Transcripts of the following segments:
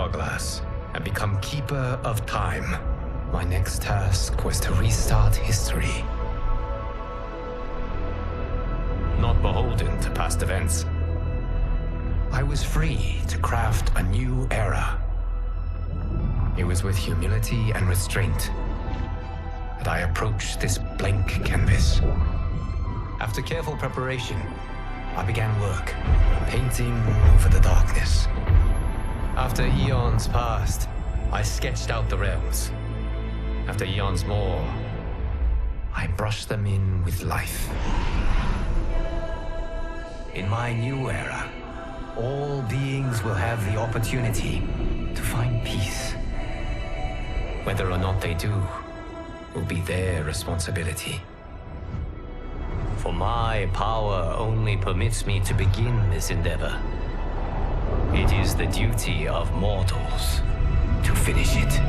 hourglass and become Keeper of Time. My next task was to restart history. Not beholden to past events, I was free to craft a new era. It was with humility and restraint that I approached this blank canvas. After careful preparation, I began work, painting over the darkness. After eons passed, I sketched out the realms. After eons more, I brushed them in with life. In my new era, all beings will have the opportunity to find peace. Whether or not they do will be their responsibility. For my power only permits me to begin this endeavor. It is the duty of mortals to finish it.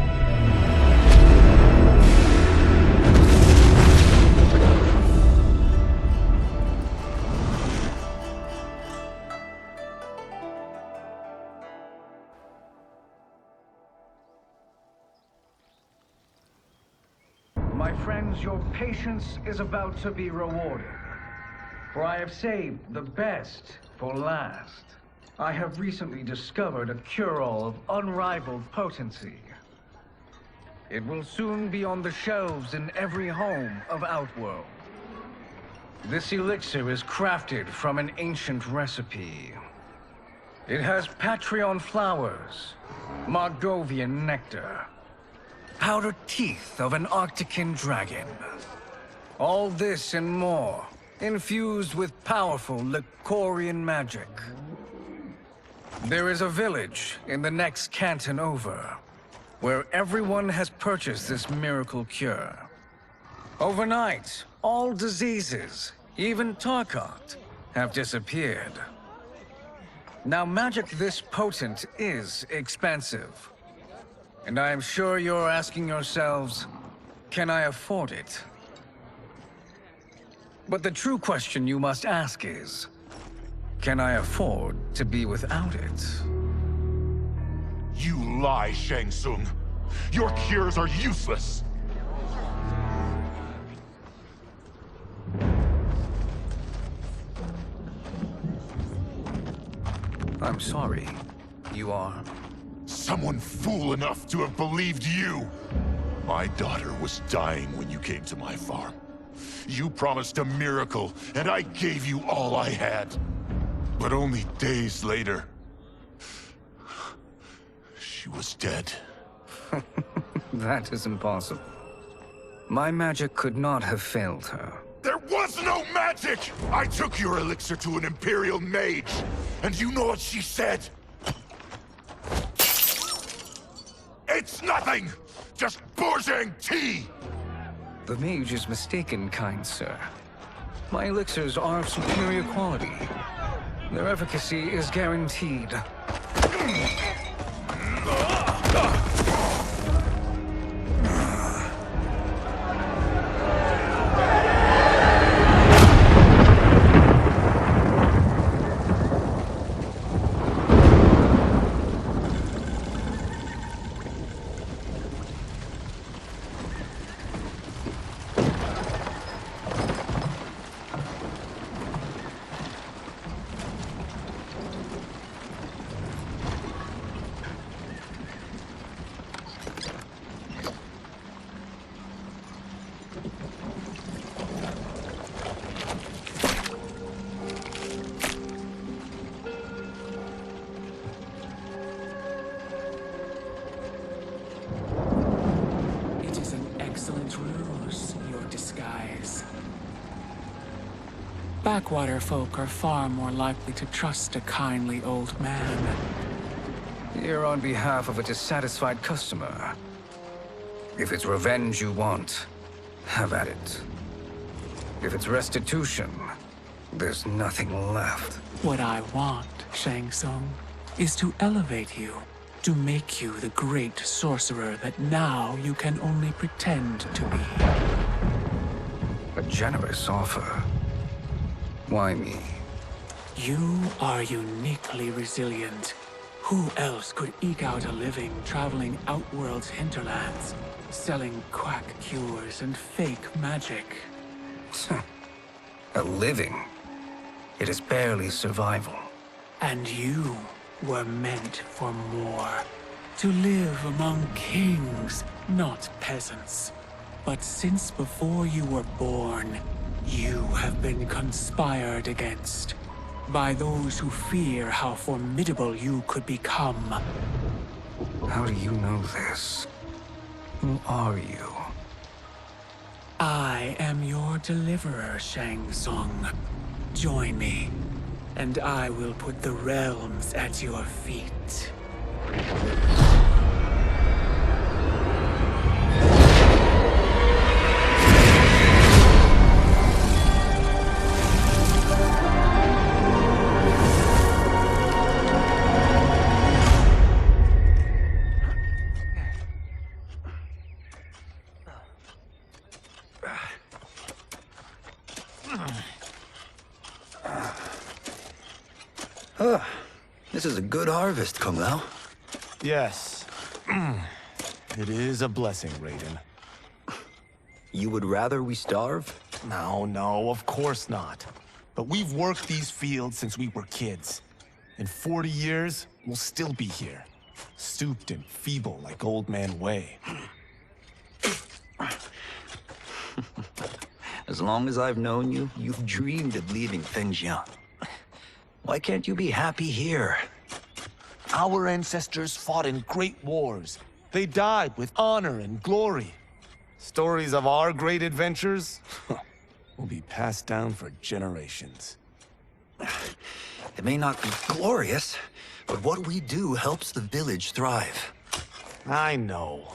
My friends, your patience is about to be rewarded. For I have saved the best for last. I have recently discovered a cure-all of unrivaled potency. It will soon be on the shelves in every home of Outworld. This elixir is crafted from an ancient recipe. It has Patreon flowers, Margovian nectar, powdered teeth of an Arctican dragon. All this and more, infused with powerful Lycorian magic. There is a village in the next canton over, where everyone has purchased this miracle cure. Overnight, all diseases, even Tarkat, have disappeared. Now, magic this potent is expensive. And I am sure you're asking yourselves, can I afford it? But the true question you must ask is, can I afford to be without it? You lie, Shang Tsung. Your cures are useless. I'm sorry. You are? Someone fool enough to have believed you. My daughter was dying when you came to my farm. You promised a miracle, and I gave you all I had. But only days later, she was dead. That is impossible. My magic could not have failed her. There was no magic! I took your elixir to an Imperial mage, and you know what she said? It's nothing! Just Bourgeois tea! The mage is mistaken, kind sir. My elixirs are of superior quality. Their efficacy is guaranteed. Backwater folk are far more likely to trust a kindly old man. Here on behalf of a dissatisfied customer. If it's revenge you want, have at it. If it's restitution, there's nothing left. What I want, Shang Tsung, is to elevate you, to make you the great sorcerer that now you can only pretend to be. A generous offer. Why me? You are uniquely resilient. Who else could eke out a living traveling Outworld's hinterlands, selling quack cures and fake magic? A living? It is barely survival. And you were meant for more. To live among kings, not peasants. But since before you were born, you have been conspired against by those who fear how formidable you could become. How do you know this? Who are you? I am your deliverer, Shang Tsung. Join me, and I will put the realms at your feet. This is a good harvest, Kung Lao. Yes. It is a blessing, Raiden. You would rather we starve? No, of course not. But we've worked these fields since we were kids. In 40 years, we'll still be here. Stooped and feeble like Old Man Wei. As long as I've known you, you've dreamed of leaving Fengjiang. Why can't you be happy here? Our ancestors fought in great wars. They died with honor and glory. Stories of our great adventures will be passed down for generations. It may not be glorious, but what we do helps the village thrive. I know.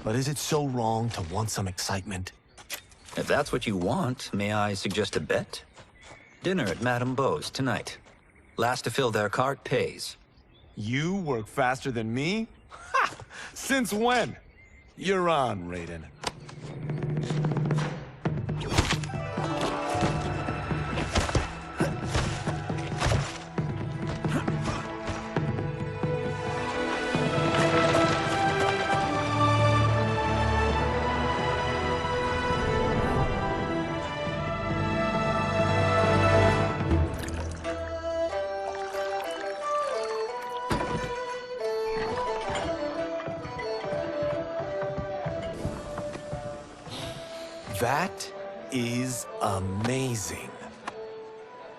But is it so wrong to want some excitement? If that's what you want, may I suggest a bet? Dinner at Madame Beau's tonight. Last to fill their cart pays. You work faster than me? Ha! Since when? You're on, Raiden. That is amazing.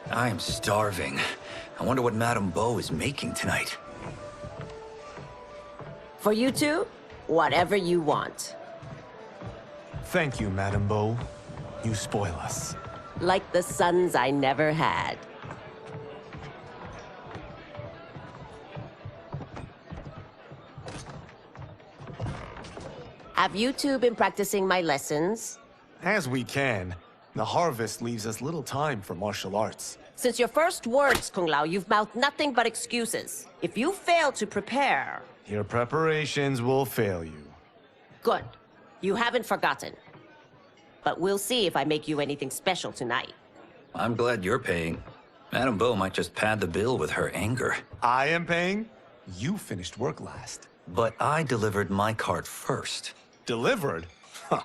I am starving. I wonder what Madame Beau is making tonight. For you two, whatever you want. Thank you, Madame Beau. You spoil us. Like the sons I never had. Have you two been practicing my lessons? As we can. The harvest leaves us little time for martial arts. Since your first words, Kung Lao, you've mouthed nothing but excuses. If you fail to prepare... Your preparations will fail you. Good. You haven't forgotten. But we'll see if I make you anything special tonight. I'm glad you're paying. Madame Beau might just pad the bill with her anger. I am paying? You finished work last. But I delivered my cart first. Delivered? Huh.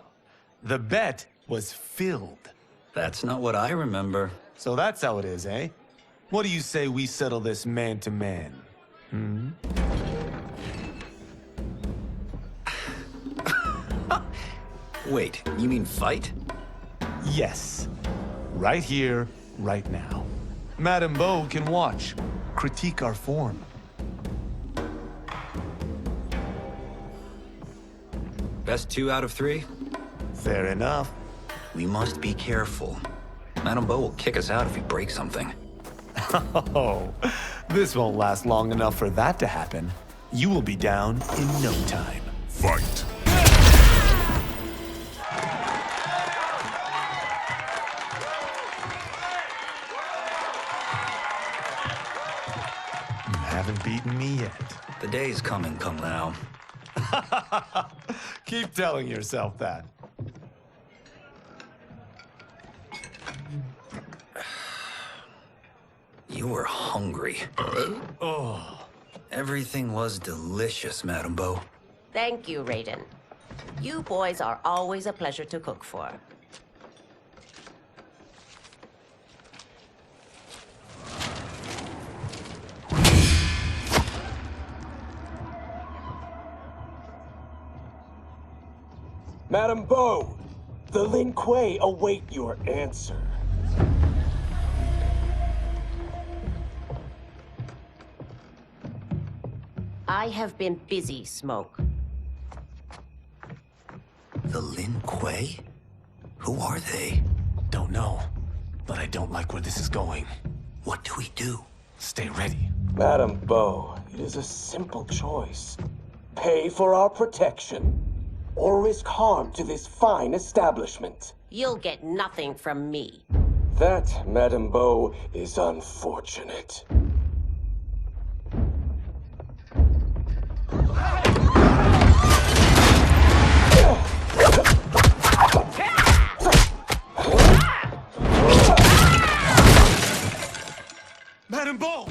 The bet was filled. That's not what I remember. So that's how it is, eh? What do you say we settle this man to man? Hmm? Wait, you mean fight? Yes. Right here, right now. Madame Beau can watch, critique our form. Best 2 out of 3? Fair enough. We must be careful. Madame Beau will kick us out if we break something. Oh, this won't last long enough for that to happen. You will be down in no time. Fight! You haven't beaten me yet. The day's coming, Kung Lao. Keep telling yourself that. You were hungry. Everything was delicious, Madam Bo. Thank you, Raiden. You boys are always a pleasure to cook for. Madam Bo, the Lin Kuei await your answer. I have been busy, Smoke. The Lin Kuei? Who are they? Don't know, but I don't like where this is going. What do we do? Stay ready. Madam Bo, it is a simple choice. Pay for our protection, or risk harm to this fine establishment. You'll get nothing from me. That, Madam Bo, is unfortunate. Madam Bo!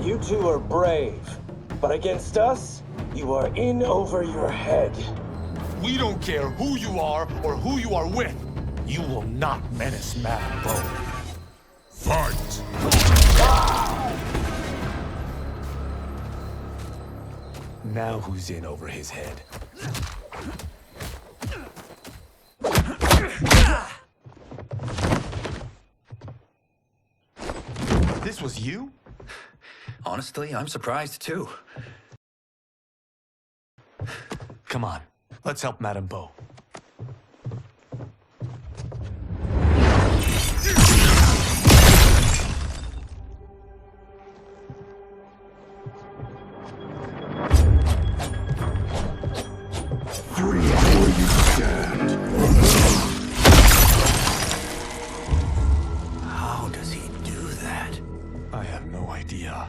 You two are brave, but against us, you are in over your head. We don't care who you are or who you are with. You will not menace Madam Bo. Fight! Now who's in over his head? This was you? Honestly, I'm surprised too. Come on, let's help Madam Bo. Free where you stand. How does he do that? I have no idea.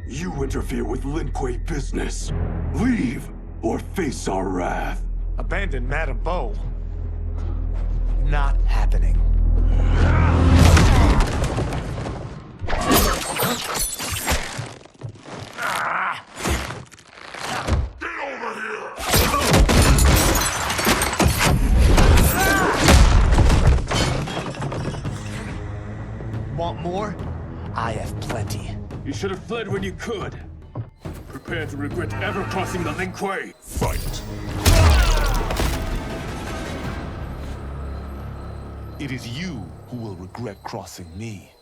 You interfere with Lin Kuei business. Leave, or face our wrath. Abandon Madam Bo? Not happening. Want more? I have plenty. You should have fled when you could. Prepare to regret ever crossing the Lin Kuei. Fight! It is you who will regret crossing me.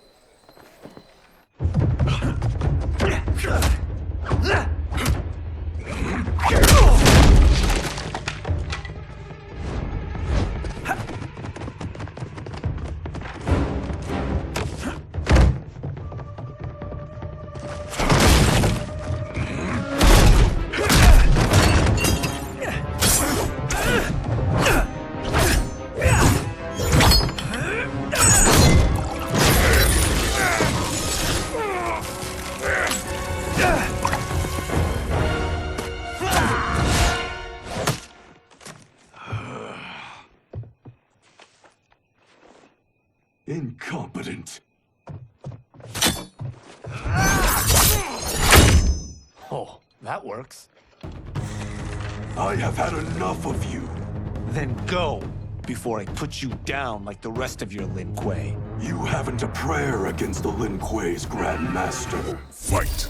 Incompetent. Oh, that works. I have had enough of you. Then go, before I put you down like the rest of your Lin Kuei. You haven't a prayer against the Lin Kuei's Grand Master. Fight!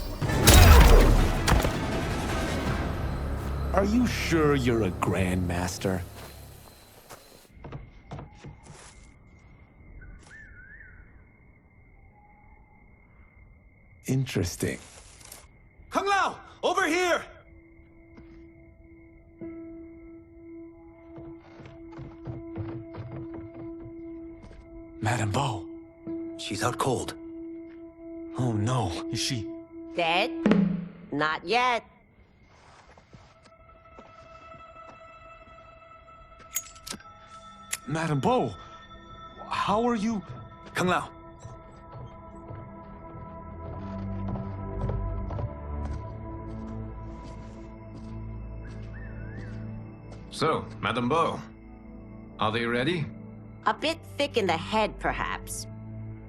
Are you sure you're a Grand Master? Interesting. Kung Lao! Over here! Madam Bo. She's out cold. Oh no, is she? Dead? Not yet. Madam Bo, how are you? Kung Lao. So, Madame Beau, are they ready? A bit thick in the head, perhaps.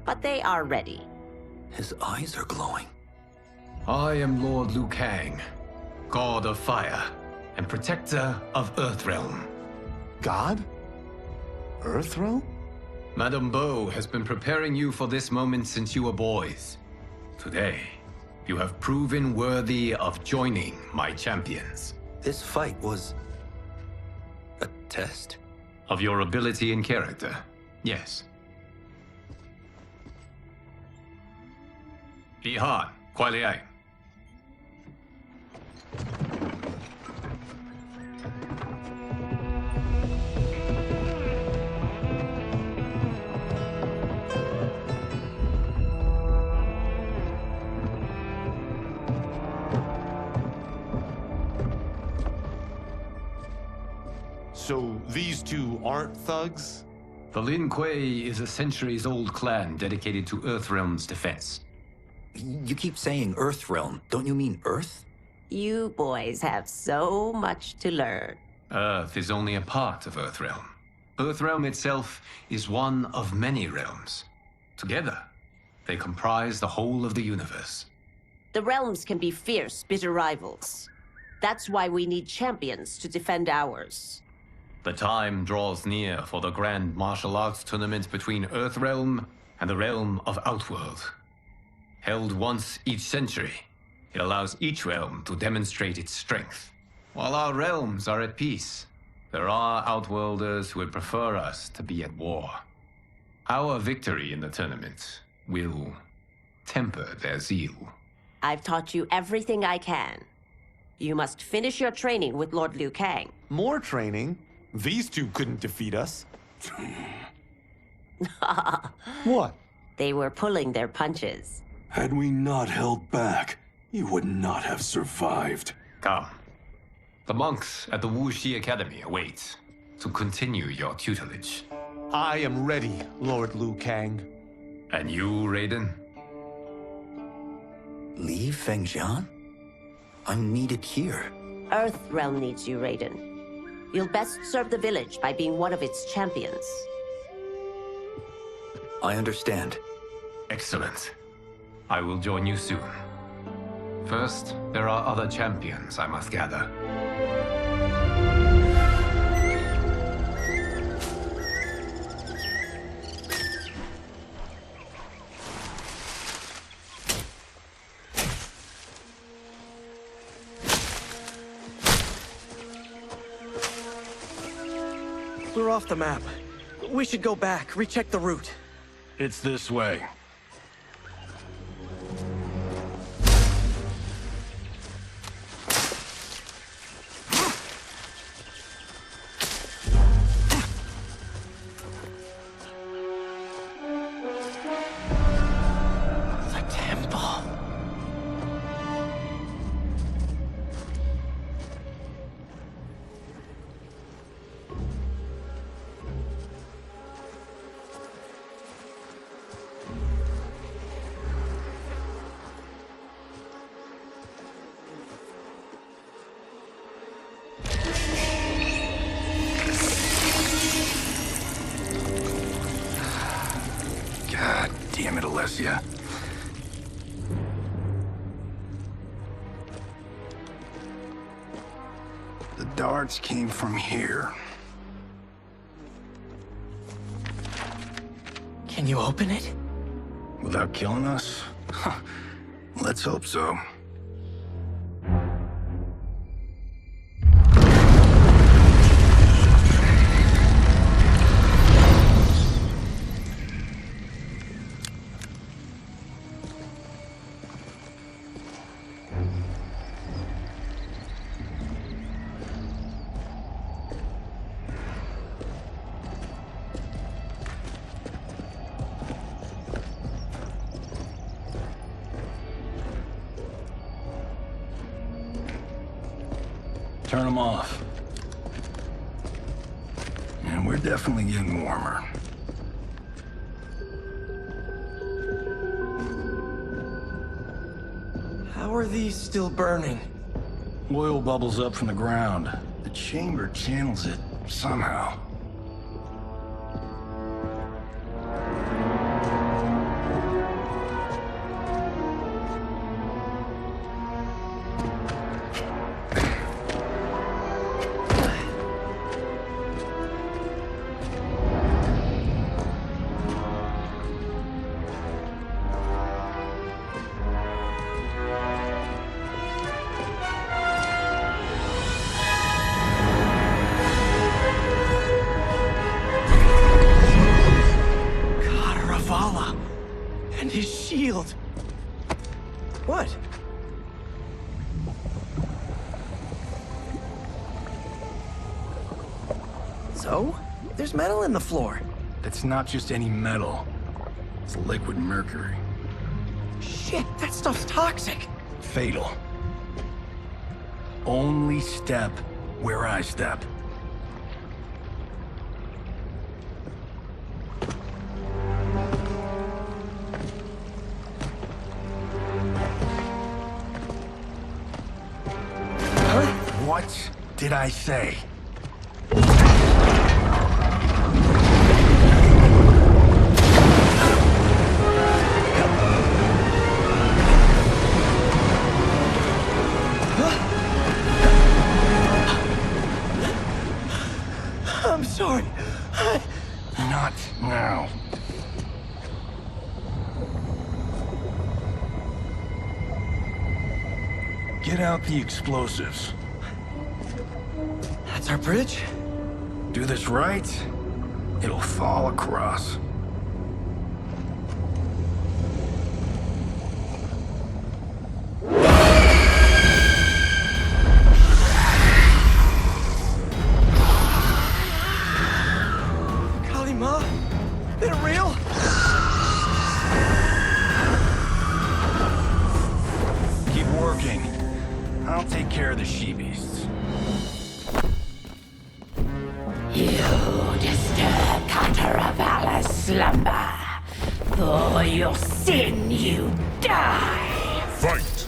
But they are ready. His eyes are glowing. I am Lord Liu Kang, God of Fire, and Protector of Earthrealm. God? Earthrealm? Madame Beau has been preparing you for this moment since you were boys. Today, you have proven worthy of joining my champions. This fight was a test? Of your ability and character, yes. Ihan, Kuai Liang. So these two aren't thugs? The Lin Kuei is a centuries-old clan dedicated to Earthrealm's defense. You keep saying Earthrealm. Don't you mean Earth? You boys have so much to learn. Earth is only a part of Earthrealm. Earthrealm itself is one of many realms. Together, they comprise the whole of the universe. The realms can be fierce, bitter rivals. That's why we need champions to defend ours. The time draws near for the grand martial arts tournament between Earthrealm and the realm of Outworld. Held once each century, it allows each realm to demonstrate its strength. While our realms are at peace, there are Outworlders who would prefer us to be at war. Our victory in the tournament will temper their zeal. I've taught you everything I can. You must finish your training with Lord Liu Kang. More training? These two couldn't defeat us. What? They were pulling their punches. Had we not held back, you would not have survived. Come. The monks at the Wuxi Academy await to continue your tutelage. I am ready, Lord Liu Kang. And you, Raiden? Leave Fengjian? I'm needed here. Earthrealm needs you, Raiden. You'll best serve the village by being one of its champions. I understand. Excellent. I will join you soon. First, there are other champions I must gather. We're off the map. We should go back, recheck the route. It's this way. The temple. God damn it, Alessia. The darts came from here. Can you open it? Without killing us? Huh. Let's hope so. Turn them off. And we're definitely getting warmer. How are these still burning? Oil bubbles up from the ground. The chamber channels it somehow. And his shield. What? So? There's metal in the floor. That's not just any metal. It's liquid mercury. Shit, that stuff's toxic. Fatal. Only step where I step. What did I say? I'm sorry. Not now. Get out the explosives. That's our bridge? Do this right, it'll fall across. Kalima? They're real? Keep working. I'll take care of the she-beasts. You disturb Cataravalla's slumber. For your sin, you die. Fight!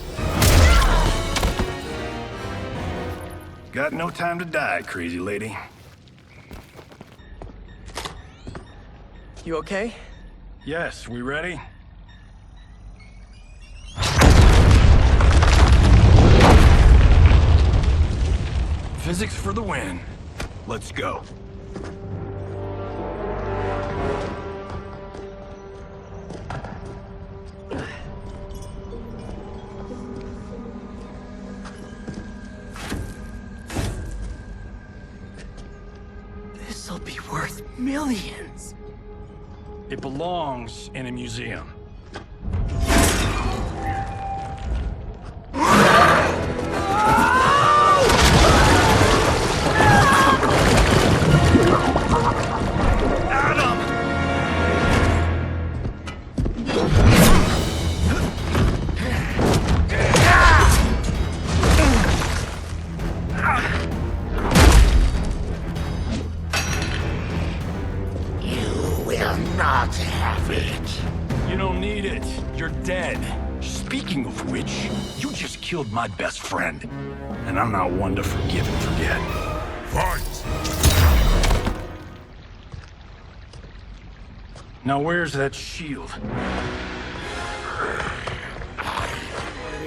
Got no time to die, crazy lady. You okay? Yes, we ready? Physics for the win. Let's go. This'll be worth millions. It belongs in a museum. Not have it. You don't need it. You're dead. Speaking of which, you just killed my best friend. And I'm not one to forgive and forget. Fight! Now where's that shield?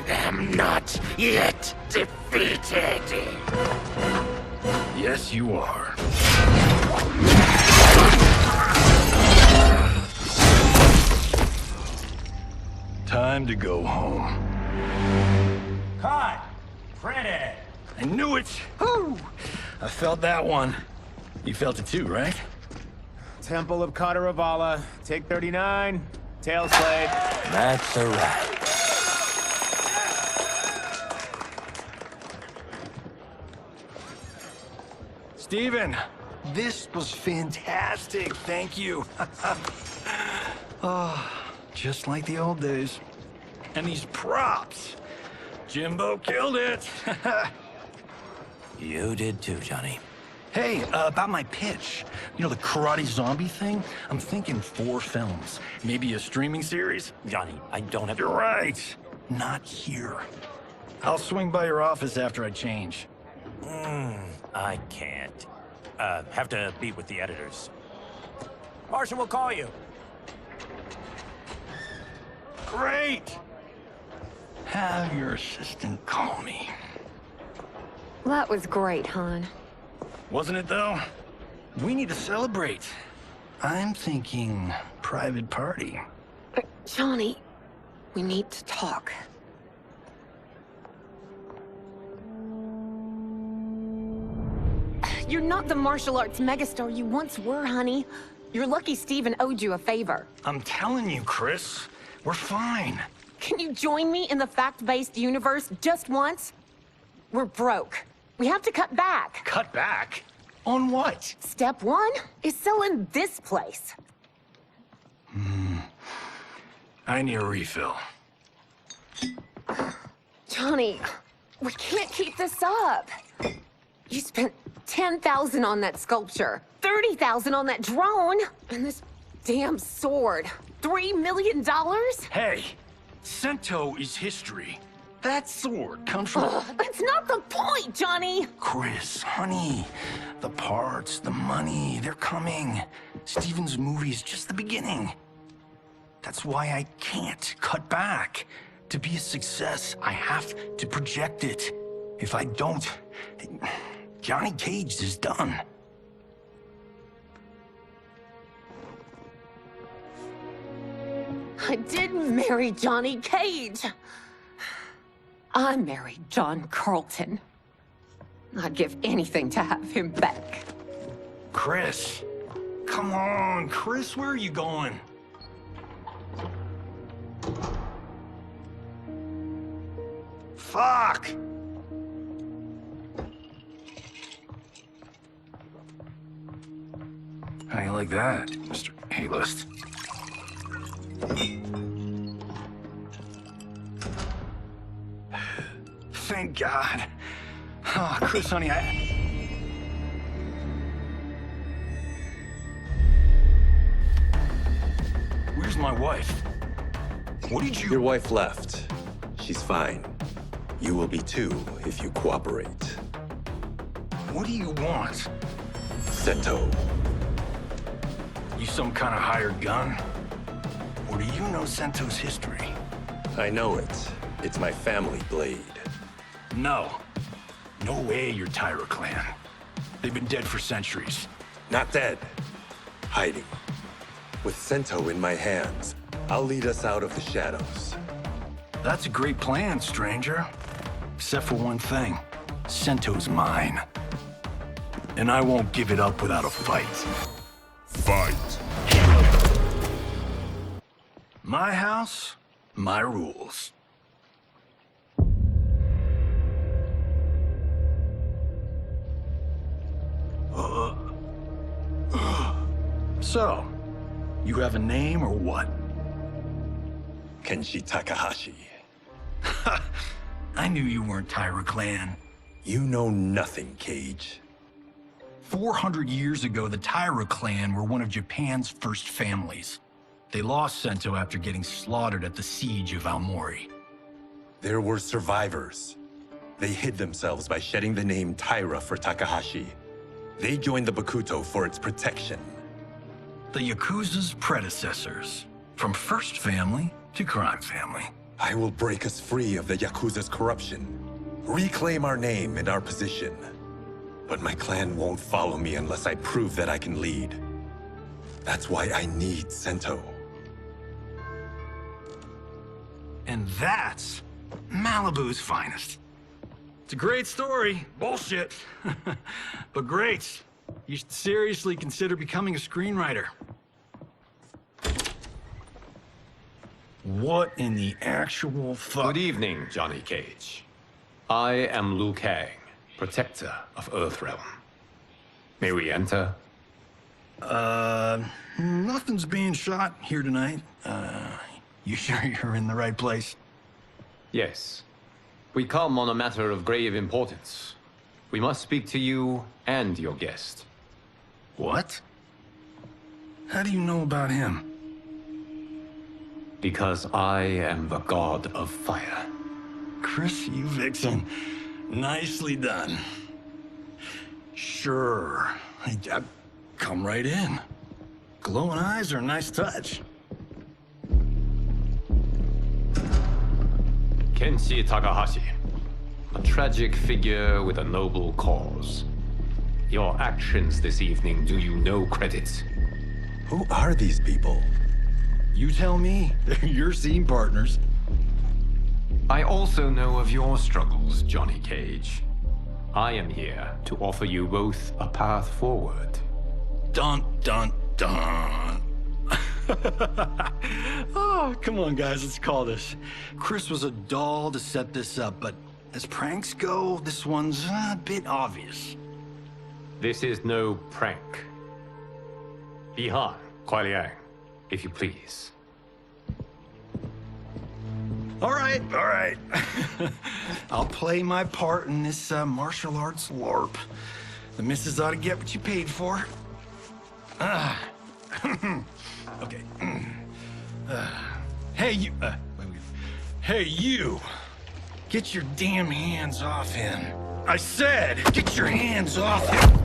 I'm not yet defeated. Yes, you are. Time to go home. Cut! Credit! I knew it! Woo! I felt that one. You felt it too, right? Temple of Kataravala, take 39, tail slate. That's a wrap. Steven, this was fantastic. Thank you. Oh, just like the old days. And these props. Jimbo killed it. You did too, Johnny. Hey, about my pitch. You know, the karate zombie thing? I'm thinking 4 films. Maybe a streaming series? Johnny, I don't have... You're right. Not here. I'll swing by your office after I change. I can't. Have to meet with the editors. Martian will call you. Great! Have your assistant call me. That was great, hon. Wasn't it, though? We need to celebrate. I'm thinking private party. Johnny, we need to talk. You're not the martial arts megastar you once were, honey. You're lucky Steven owed you a favor. I'm telling you, Chris, we're fine. Can you join me in the fact-based universe just once? We're broke. We have to cut back. Cut back? On what? Step one is selling this place. I need a refill. Johnny, we can't keep this up. You spent $10,000 on that sculpture, $30,000 on that drone, and this damn sword. $3 million? Hey, Sento is history. That sword comes from... That's not the point, Johnny! Chris, honey, the parts, the money, they're coming. Steven's movie is just the beginning. That's why I can't cut back. To be a success, I have to project it. If I don't, Johnny Cage is done. I didn't marry Johnny Cage. I married John Carlton. I'd give anything to have him back. Chris, come on, Chris, where are you going? Fuck! How you like that, Mr. A-list? Thank God. Oh, Chris, honey, Where's my wife? What did you... Your wife left. She's fine. You will be too, if you cooperate. What do you want? Sento. You some kind of hired gun? Or do you know Sento's history? I know it. It's my family blade. No. No way you're Tyra clan. They've been dead for centuries. Not dead. Hiding. With Sento in my hands, I'll lead us out of the shadows. That's a great plan, stranger. Except for one thing. Sento's mine. And I won't give it up without a fight. Fight. My house, my rules. So, you have a name or what? Kenshi Takahashi. I knew you weren't Tyra clan. You know nothing, Cage. 400 years ago, the Tyra clan were one of Japan's first families. They lost Sento after getting slaughtered at the siege of Aomori. There were survivors. They hid themselves by shedding the name Tyra for Takahashi. They joined the Bakuto for its protection. The Yakuza's predecessors. From first family to crime family. I will break us free of the Yakuza's corruption. Reclaim our name and our position. But my clan won't follow me unless I prove that I can lead. That's why I need Sento. And that's Malibu's finest. It's a great story. Bullshit. But great. You should seriously consider becoming a screenwriter. What in the actual fuck? Good evening, Johnny Cage. I am Liu Kang, protector of Earthrealm. May we enter? Nothing's being shot here tonight. You sure you're in the right place? Yes. We come on a matter of grave importance. We must speak to you and your guest. What? How do you know about him? Because I am the god of fire. Chris, you vixen. Nicely done. Sure. Come right in. Glowing eyes are a nice touch. Kenshi Takahashi, a tragic figure with a noble cause. Your actions this evening do you no credit. Who are these people? You tell me. They're your scene partners. I also know of your struggles, Johnny Cage. I am here to offer you both a path forward. Dun, dun, dun. Oh, come on, guys, let's call this. Chris was a doll to set this up, but as pranks go, this one's a bit obvious. This is no prank. Bihan, Kuai Liang, if you please. All right. I'll play my part in this martial arts LARP. The missus ought to get what you paid for. Okay. Hey, you. Wait. Hey, you. Get your damn hands off him. I said, get your hands off him.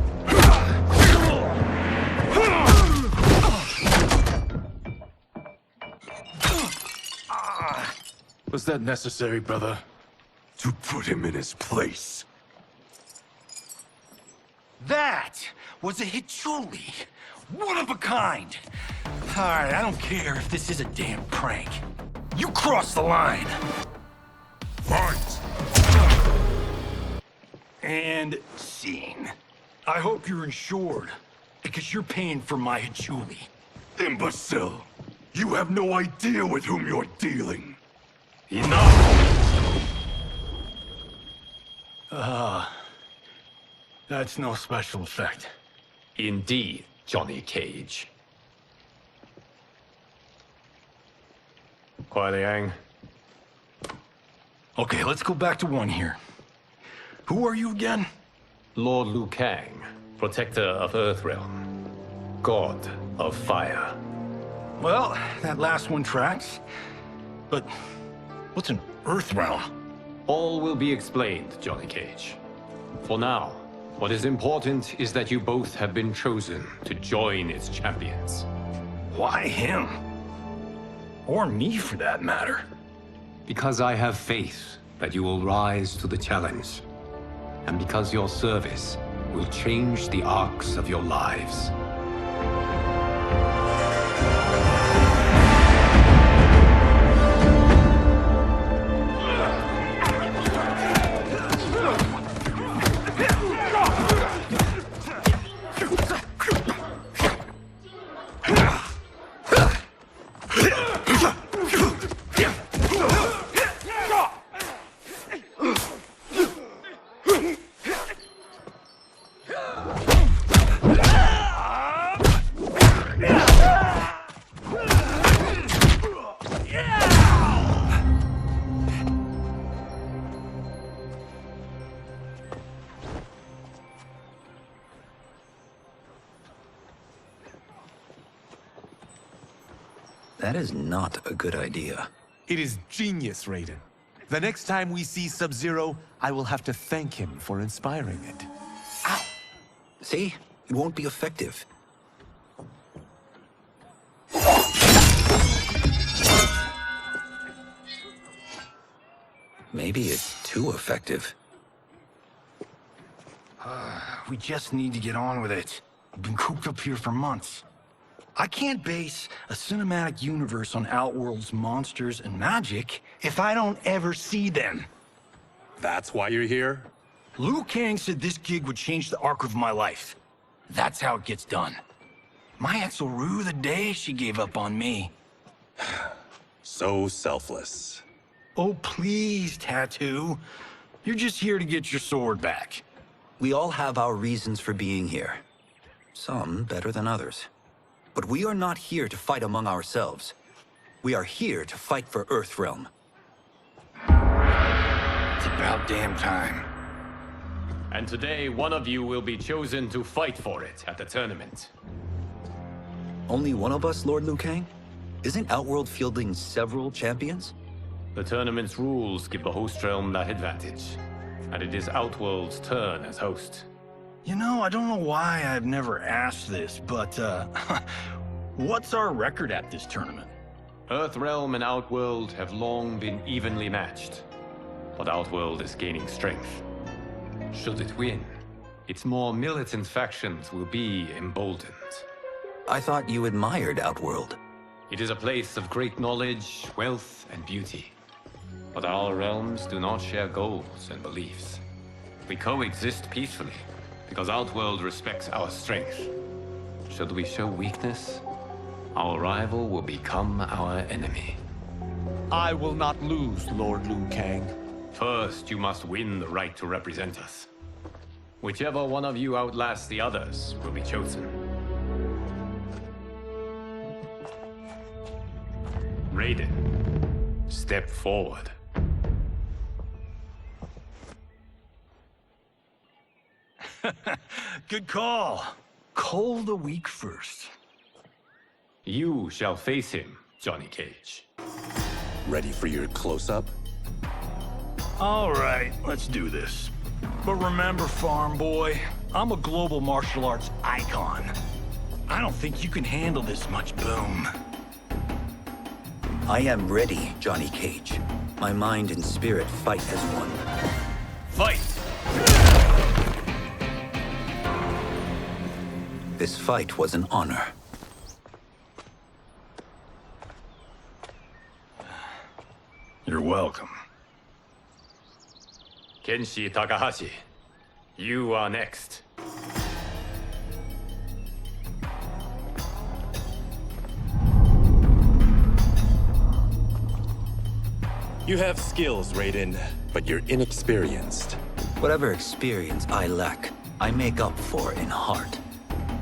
Was that necessary, brother? To put him in his place. That was a Hichuli. One of a kind. All right, I don't care if this is a damn prank. You crossed the line. Fight! And scene. I hope you're insured, because you're paying for my Hichuli. Imbecile! You have no idea with whom you're dealing. Enough! That's no special effect. Indeed, Johnny Cage. Kuai Liang. Okay, let's go back to one here. Who are you again? Lord Liu Kang, protector of Earthrealm, god of fire. Well, that last one tracks. But what's an Earthrealm? All will be explained, Johnny Cage. For now, what is important is that you both have been chosen to join its champions. Why him? Or me, for that matter. Because I have faith that you will rise to the challenge. And because your service will change the arcs of your lives. That is not a good idea. It is genius, Raiden. The next time we see Sub-Zero, I will have to thank him for inspiring it. Ow! See? It won't be effective. Maybe it's too effective. We just need to get on with it. I've been cooped up here for months. I can't base a cinematic universe on Outworld's monsters and magic if I don't ever see them. That's why you're here? Liu Kang said this gig would change the arc of my life. That's how it gets done. My ex will rue the day she gave up on me. So selfless. Oh, please, Tattoo. You're just here to get your sword back. We all have our reasons for being here. Some better than others. But we are not here to fight among ourselves. We are here to fight for Earthrealm. It's about damn time. And today, one of you will be chosen to fight for it at the tournament. Only one of us, Lord Liu Kang? Isn't Outworld fielding several champions? The tournament's rules give the host realm that advantage. And it is Outworld's turn as host. You know, I don't know why I've never asked this, but, what's our record at this tournament? Earthrealm and Outworld have long been evenly matched, but Outworld is gaining strength. Should it win, its more militant factions will be emboldened. I thought you admired Outworld. It is a place of great knowledge, wealth, and beauty. But our realms do not share goals and beliefs. We coexist peacefully, because Outworld respects our strength. Should we show weakness, our rival will become our enemy. I will not lose, Lord Liu Kang. First, you must win the right to represent us. Whichever one of you outlasts the others will be chosen. Raiden, step forward. Good call. Cole the weak first. You shall face him, Johnny Cage. Ready for your close-up? All right, let's do this. But remember, farm boy, I'm a global martial arts icon. I don't think you can handle this much boom. I am ready, Johnny Cage. My mind and spirit fight as one. Fight! This fight was an honor. You're welcome. Kenshi Takahashi, you are next. You have skills, Raiden, but you're inexperienced. Whatever experience I lack, I make up for in heart.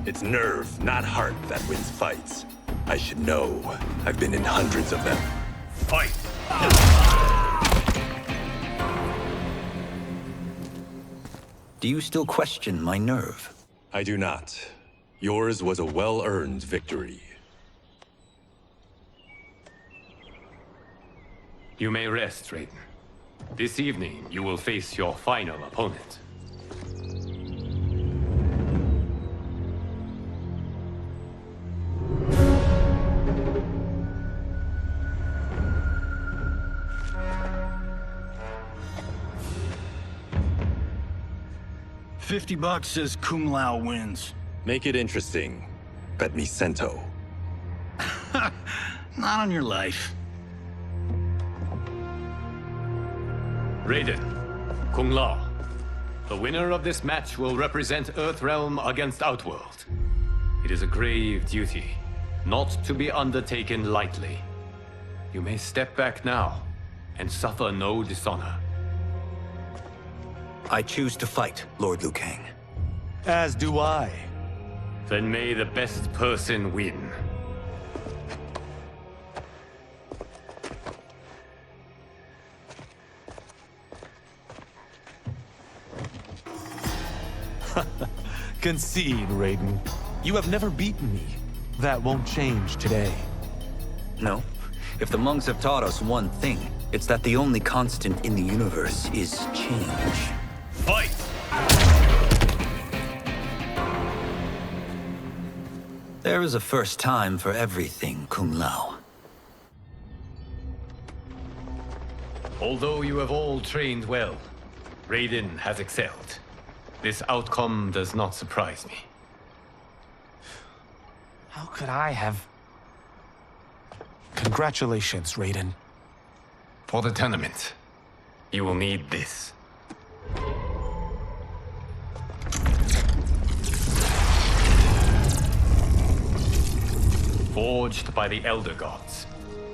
It's nerve, not heart, that wins fights. I should know. I've been in hundreds of them. Fight! Do you still question my nerve? I do not. Yours was a well-earned victory. You may rest, Raiden. This evening, you will face your final opponent. $50 says Kung Lao wins. Make it interesting. Bet me Sento. Not on your life. Raiden, Kung Lao. The winner of this match will represent Earthrealm against Outworld. It is a grave duty, not to be undertaken lightly. You may step back now and suffer no dishonor. I choose to fight, Lord Liu Kang. As do I. Then may the best person win. Concede, Raiden. You have never beaten me. That won't change today. No. If the monks have taught us one thing, it's that the only constant in the universe is change. Fight! There is a first time for everything, Kung Lao. Although you have all trained well, Raiden has excelled. This outcome does not surprise me. How could I have... Congratulations, Raiden. For the tournament, you will need this. Forged by the Elder Gods,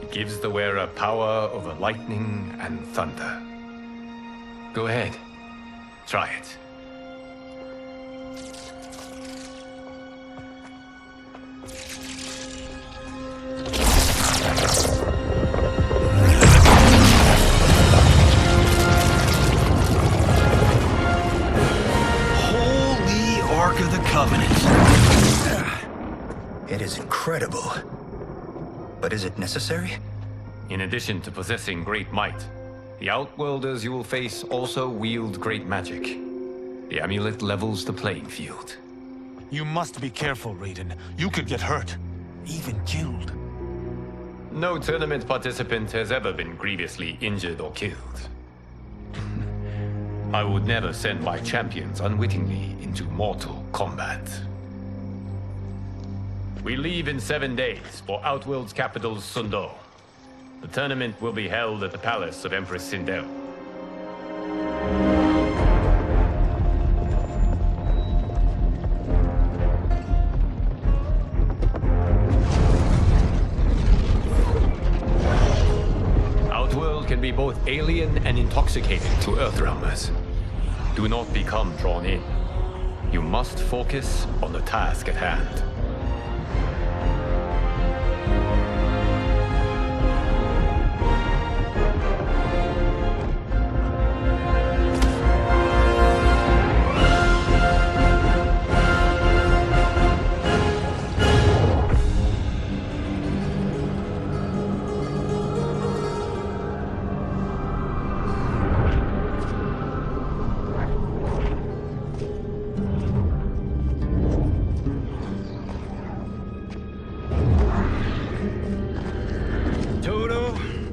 it gives the wearer power over lightning and thunder. Go ahead, try it. Holy Ark of the Covenant. It is incredible. But is it necessary? In addition to possessing great might, the Outworlders you will face also wield great magic. The amulet levels the playing field. You must be careful, Raiden. You could get hurt. Even killed. No tournament participant has ever been grievously injured or killed. I would never send my champions unwittingly into Mortal Kombat. We leave in 7 days for Outworld's capital, Sundo. The tournament will be held at the palace of Empress Sindel. Outworld can be both alien and intoxicating to Earthrealmers. Do not become drawn in. You must focus on the task at hand.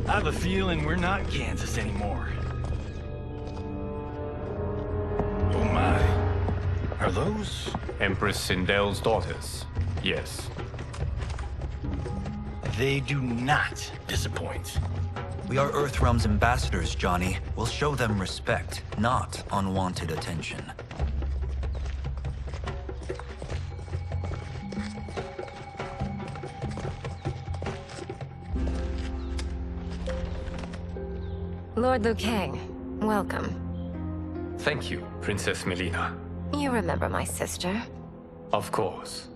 I have a feeling we're not Kansas anymore. Oh my. Are those? Empress Sindel's daughters. Yes. They do not disappoint. We are Earthrealm's ambassadors, Johnny. We'll show them respect, not unwanted attention. Lord Liu Kang, welcome. Thank you, Princess Melina. You remember my sister? Of course.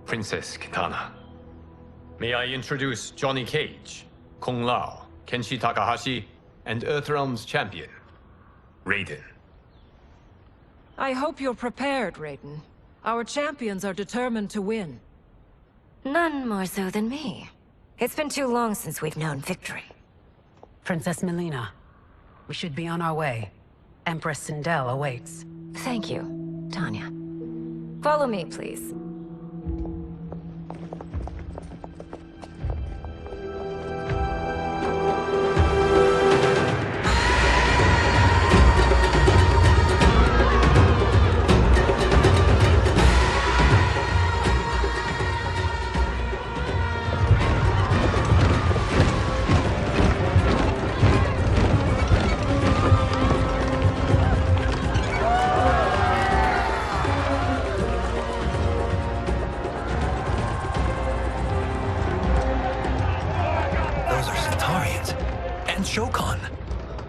Princess Kitana. May I introduce Johnny Cage, Kung Lao, Kenshi Takahashi, and Earthrealm's champion, Raiden. I hope you're prepared, Raiden. Our champions are determined to win. None more so than me. It's been too long since we've known victory. Princess Melina, we should be on our way. Empress Sindel awaits. Thank you, Tanya. Follow me, please.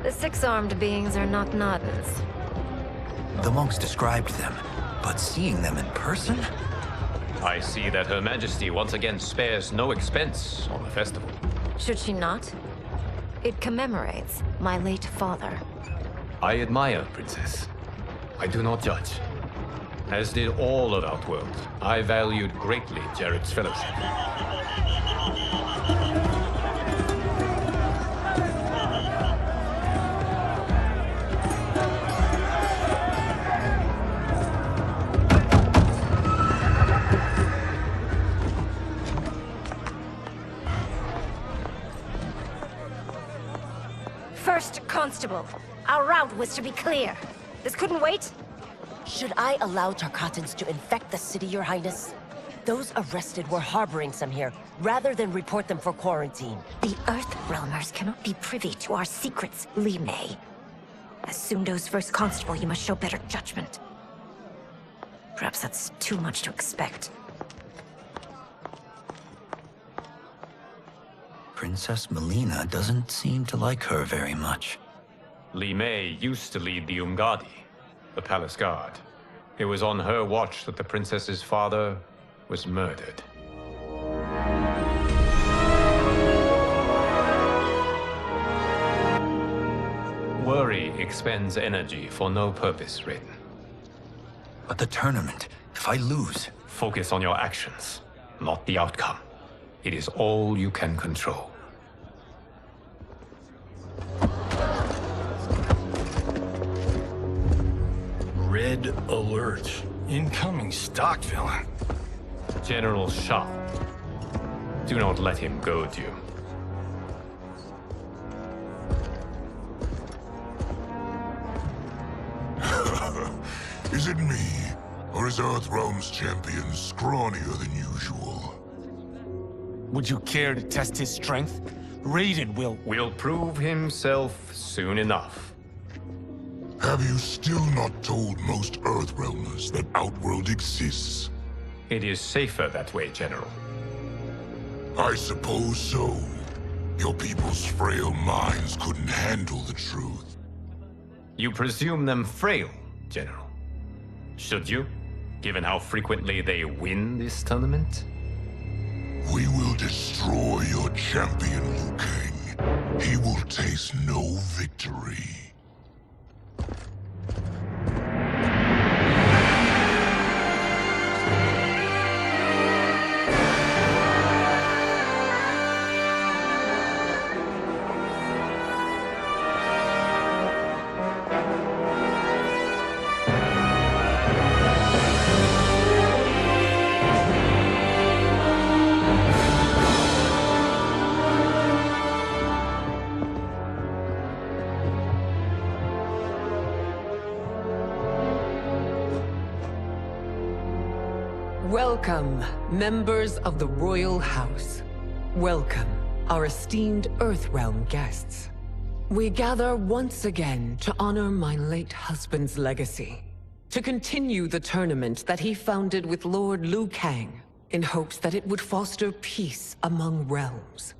The six-armed beings are not Nodens. The monks described them, but seeing them in person? I see that Her Majesty once again spares no expense on the festival. Should she not? It commemorates my late father. I admire, Princess. I do not judge. As did all of Outworld, I valued greatly Jarrett's fellowship. First Constable, our route was to be clear. This couldn't wait? Should I allow Tarkatans to infect the city, Your Highness? Those arrested were harboring some here, rather than report them for quarantine. The Earthrealmers cannot be privy to our secrets, Li Mei. As Sundo's first constable, you must show better judgment. Perhaps that's too much to expect. Princess Melina doesn't seem to like her very much. Li Mei used to lead the Umgadi, the palace guard. It was on her watch that the princess's father was murdered. Worry expends energy for no purpose, Raiden. But the tournament, if I lose... Focus on your actions, not the outcome. It is all you can control. Red alert. Incoming stock villain. General Shah. Do not let him goad you. Is it me? Or is Earthrealm's champion scrawnier than usual? Would you care to test his strength? Raiden will prove himself soon enough. Have you still not told most Earthrealmers that Outworld exists? It is safer that way, General. I suppose so. Your people's frail minds couldn't handle the truth. You presume them frail, General. Should you, given how frequently they win this tournament? We will destroy your champion, Liu Kang. He will taste no victory. Welcome, members of the Royal House. Welcome, our esteemed Earthrealm guests. We gather once again to honor my late husband's legacy, to continue the tournament that he founded with Lord Liu Kang, in hopes that it would foster peace among realms.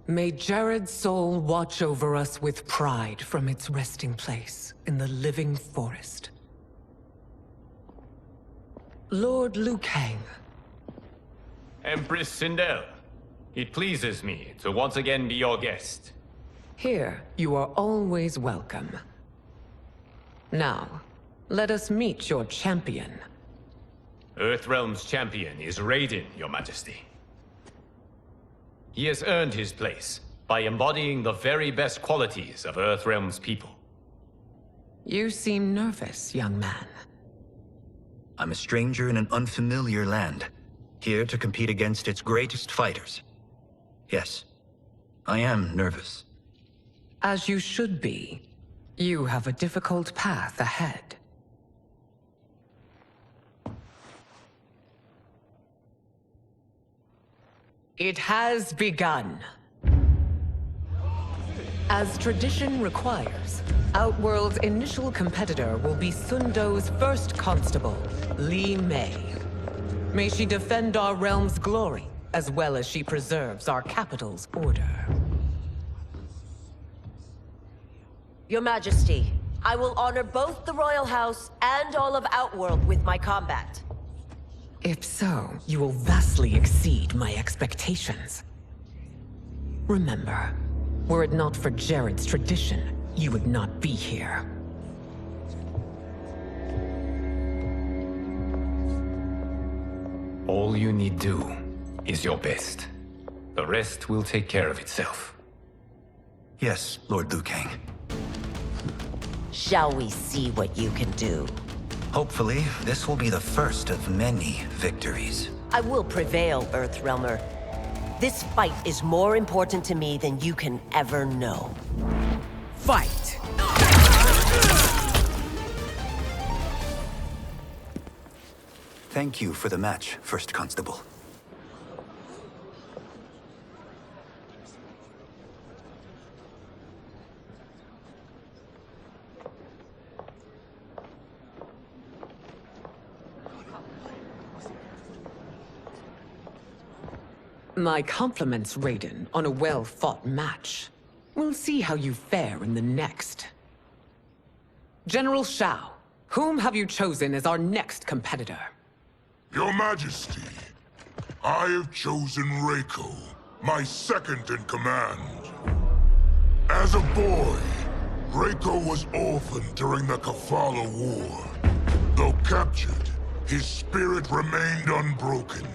May Jared's soul watch over us with pride from its resting place in the living forest. Lord Liu Kang. Empress Sindel, it pleases me to once again be your guest. Here, you are always welcome. Now, let us meet your champion. Earthrealm's champion is Raiden, Your Majesty. He has earned his place by embodying the very best qualities of Earthrealm's people. You seem nervous, young man. I'm a stranger in an unfamiliar land, here to compete against its greatest fighters. Yes, I am nervous. As you should be. You have a difficult path ahead. It has begun. As tradition requires, Outworld's initial competitor will be Sundo's first constable, Li Mei. May she defend our realm's glory, as well as she preserves our capital's order. Your Majesty, I will honor both the Royal House and all of Outworld with my combat. If so, you will vastly exceed my expectations. Remember, were it not for Jared's tradition, you would not be here. All you need do is your best. The rest will take care of itself. Yes, Lord Liu Kang. Shall we see what you can do? Hopefully, this will be the first of many victories. I will prevail, Earthrealmer. This fight is more important to me than you can ever know. Fight! Thank you for the match, First Constable. My compliments, Raiden, on a well-fought match. We'll see how you fare in the next. General Shao, whom have you chosen as our next competitor? Your Majesty, I have chosen Reiko, my second in command. As a boy, Reiko was orphaned during the Kafala War. Though captured, his spirit remained unbroken.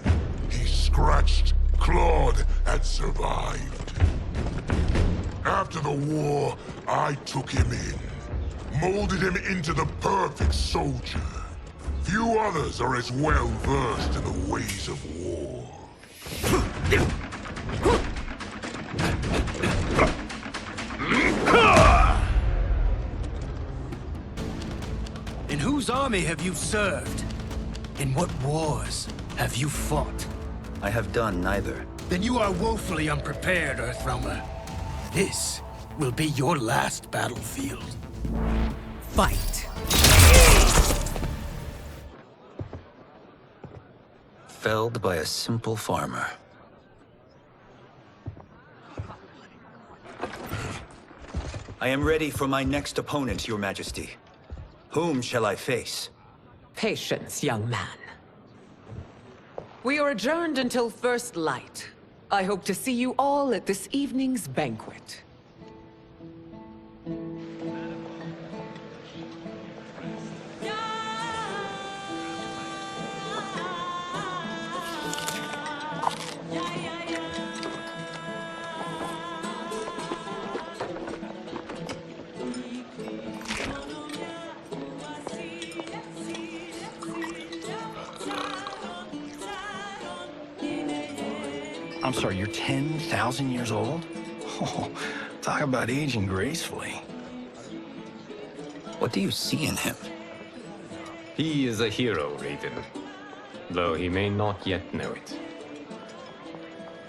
He scratched, clawed, and survived. After the war, I took him in, molded him into the perfect soldier. Few others are as well versed in the ways of war. In whose army have you served? In what wars have you fought? I have done neither. Then you are woefully unprepared, Earthrealmer. This will be your last battlefield. Fight! Felled by a simple farmer. I am ready for my next opponent, Your Majesty. Whom shall I face? Patience, young man. We are adjourned until first light. I hope to see you all at this evening's banquet. I'm sorry, you're 10,000 years old? Oh, talk about aging gracefully. What do you see in him? He is a hero, Raiden, though he may not yet know it.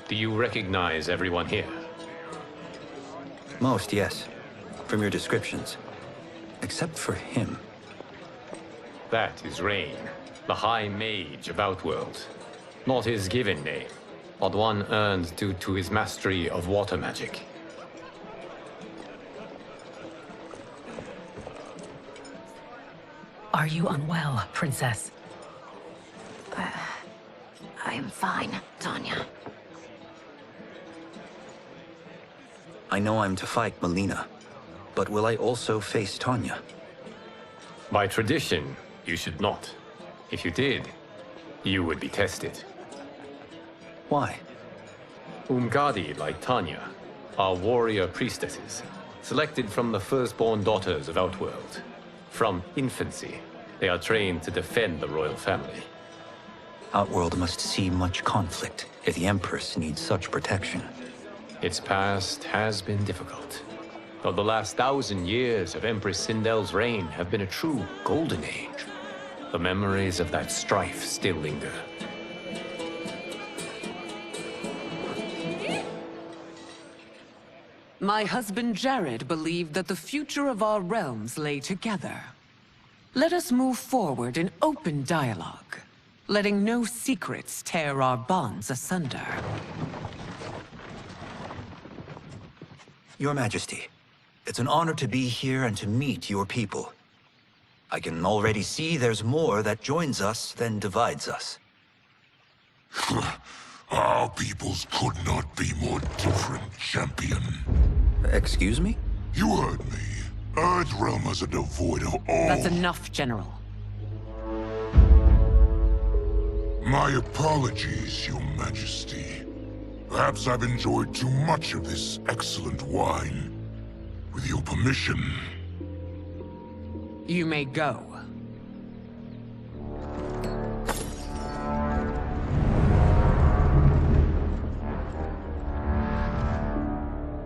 Do you recognize everyone here? Most, yes. From your descriptions. Except for him. That is Rain, the High Mage of Outworld. Not his given name, but one earned due to his mastery of water magic. Are you unwell, Princess? I am fine, Tanya. I know I'm to fight Melina, but will I also face Tanya? By tradition, you should not. If you did, you would be tested. Why? Umgadi, like Tanya, are warrior priestesses, selected from the firstborn daughters of Outworld. From infancy, they are trained to defend the royal family. Outworld must see much conflict if the Empress needs such protection. Its past has been difficult, though the last 1,000 years of Empress Sindel's reign have been a true golden age. The memories of that strife still linger. My husband Jared believed that the future of our realms lay together. Let us move forward in open dialogue, letting no secrets tear our bonds asunder. Your Majesty, it's an honor to be here and to meet your people. I can already see there's more that joins us than divides us. Our peoples could not be more different, champion. Excuse me? You heard me. Earthrealmers are devoid of all... That's enough, General. My apologies, Your Majesty. Perhaps I've enjoyed too much of this excellent wine. With your permission... You may go.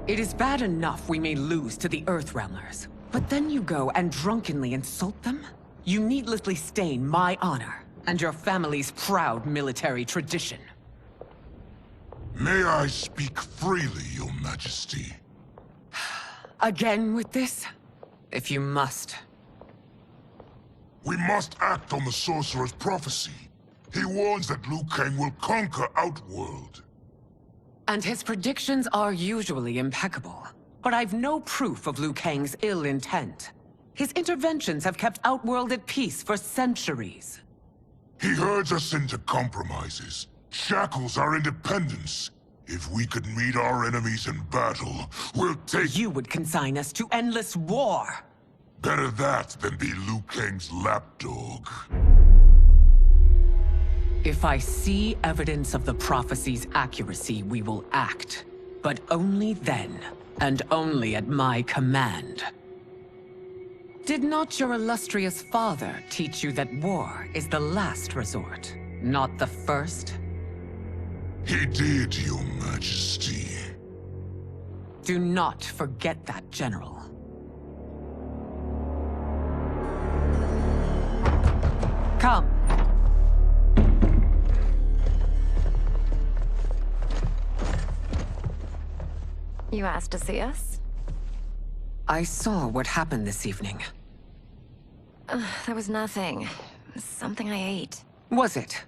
It is bad enough we may lose to the Earthrealmers, but then you go and drunkenly insult them? You needlessly stain my honor and your family's proud military tradition. May I speak freely, Your Majesty? Again with this? If you must. We must act on the Sorcerer's prophecy. He warns that Liu Kang will conquer Outworld. And his predictions are usually impeccable. But I've no proof of Liu Kang's ill intent. His interventions have kept Outworld at peace for centuries. He herds us into compromises, shackles our independence. If we could meet our enemies in battle, we'll take... You would consign us to endless war! Better that than be Liu Kang's lapdog. If I see evidence of the prophecy's accuracy, we will act. But only then, and only at my command. Did not your illustrious father teach you that war is the last resort, not the first? He did, Your Majesty. Do not forget that, General. Come. You asked to see us? I saw what happened this evening. That was nothing. Something I ate. Was it?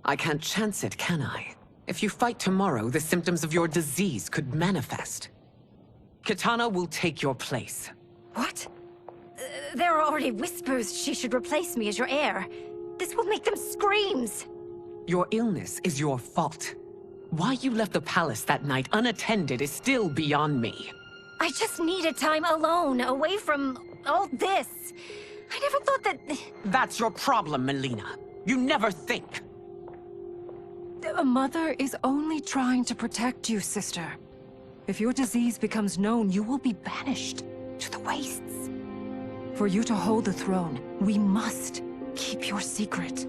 I can't chance it, can I? If you fight tomorrow, the symptoms of your disease could manifest. Kitana will take your place. What? There are already whispers she should replace me as your heir. This will make them screams! Your illness is your fault. Why you left the palace that night unattended is still beyond me. I just needed time alone, away from all this. I never thought that... That's your problem, Melina. You never think. A mother is only trying to protect you, sister. If your disease becomes known, you will be banished to the wastes. For you to hold the throne, we must keep your secret.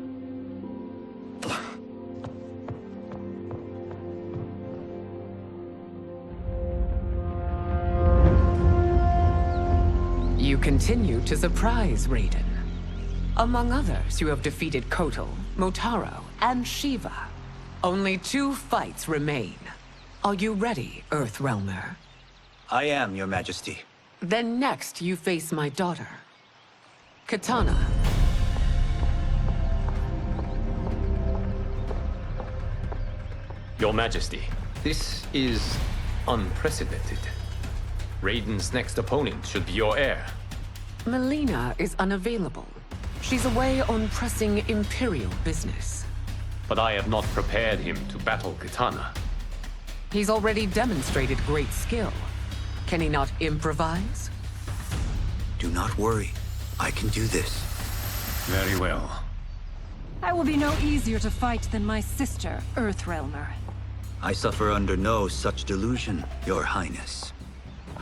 You continue to surprise Raiden. Among others, you have defeated Kotal, Motaro, and Shiva. Only 2 fights remain. Are you ready, Earthrealmer? I am, Your Majesty. Then next, you face my daughter, Kitana. Your Majesty, this is unprecedented. Raiden's next opponent should be your heir. Melina is unavailable. She's away on pressing Imperial business. But I have not prepared him to battle Kitana. He's already demonstrated great skill. Can he not improvise? Do not worry. I can do this. Very well. I will be no easier to fight than my sister, Earthrealmer. I suffer under no such delusion, Your Highness.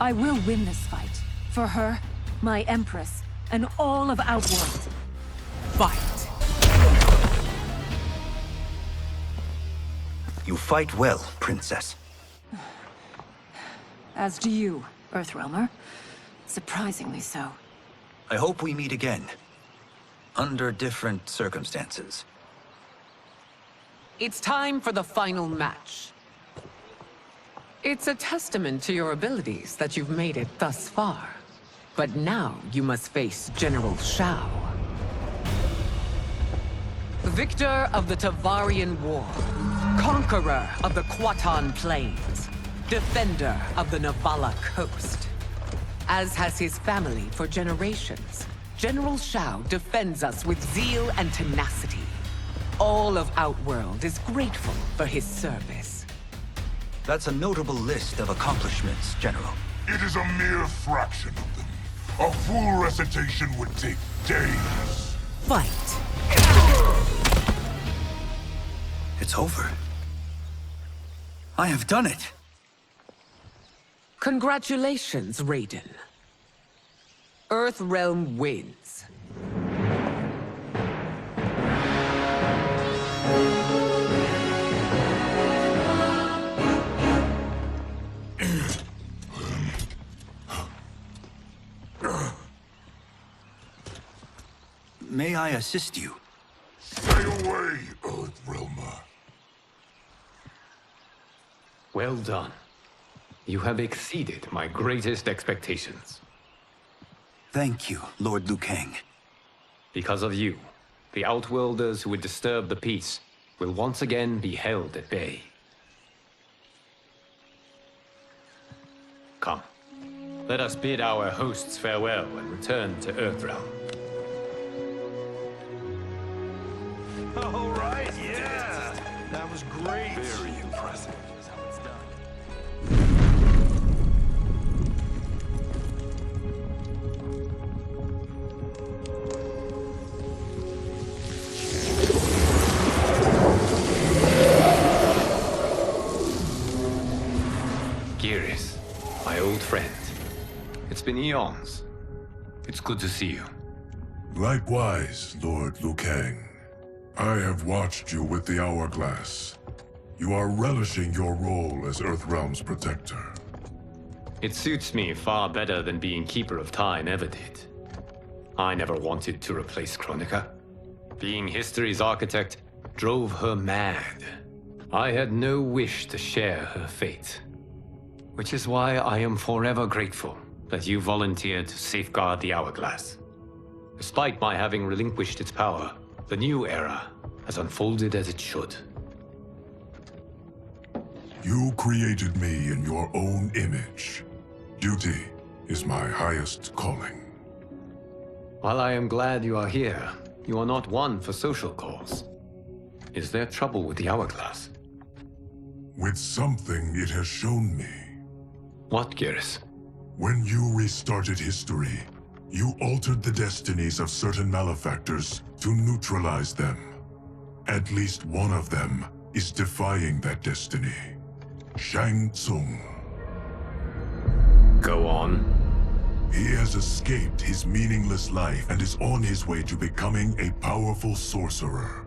I will win this fight. For her, my Empress, and all of Outworld. Fight! You fight well, Princess. As do you, Earthrealmer. Surprisingly so. I hope we meet again. Under different circumstances. It's time for the final match. It's a testament to your abilities that you've made it thus far. But now you must face General Shao. Victor of the Tavarian War. Conqueror of the Kwatan Plains. Defender of the Navala Coast. As has his family for generations, General Shao defends us with zeal and tenacity. All of Outworld is grateful for his service. That's a notable list of accomplishments, General. It is a mere fraction of them. A full recitation would take days. Fight. It's over. I have done it. Congratulations, Raiden. Earthrealm wins. May I assist you? Stay away, Earthrealmer. Well done. You have exceeded my greatest expectations. Thank you, Lord Liu Kang. Because of you, the Outworlders who would disturb the peace will once again be held at bay. Come, let us bid our hosts farewell and return to Earthrealm. All right, yeah. That was great. Very impressive. Here's how it's done. Geras, my old friend. It's been eons. It's good to see you. Likewise, Lord Liu Kang. I have watched you with the Hourglass. You are relishing your role as Earthrealm's protector. It suits me far better than being Keeper of Time ever did. I never wanted to replace Chronica. Being history's architect drove her mad. I had no wish to share her fate. Which is why I am forever grateful that you volunteered to safeguard the Hourglass. Despite my having relinquished its power, the new era has unfolded as it should. You created me in your own image. Duty is my highest calling. While I am glad you are here, you are not one for social calls. Is there trouble with the Hourglass? With something it has shown me. What, Geras? When you restarted history, you altered the destinies of certain malefactors to neutralize them. At least one of them is defying that destiny. Shang Tsung. Go on. He has escaped his meaningless life and is on his way to becoming a powerful sorcerer.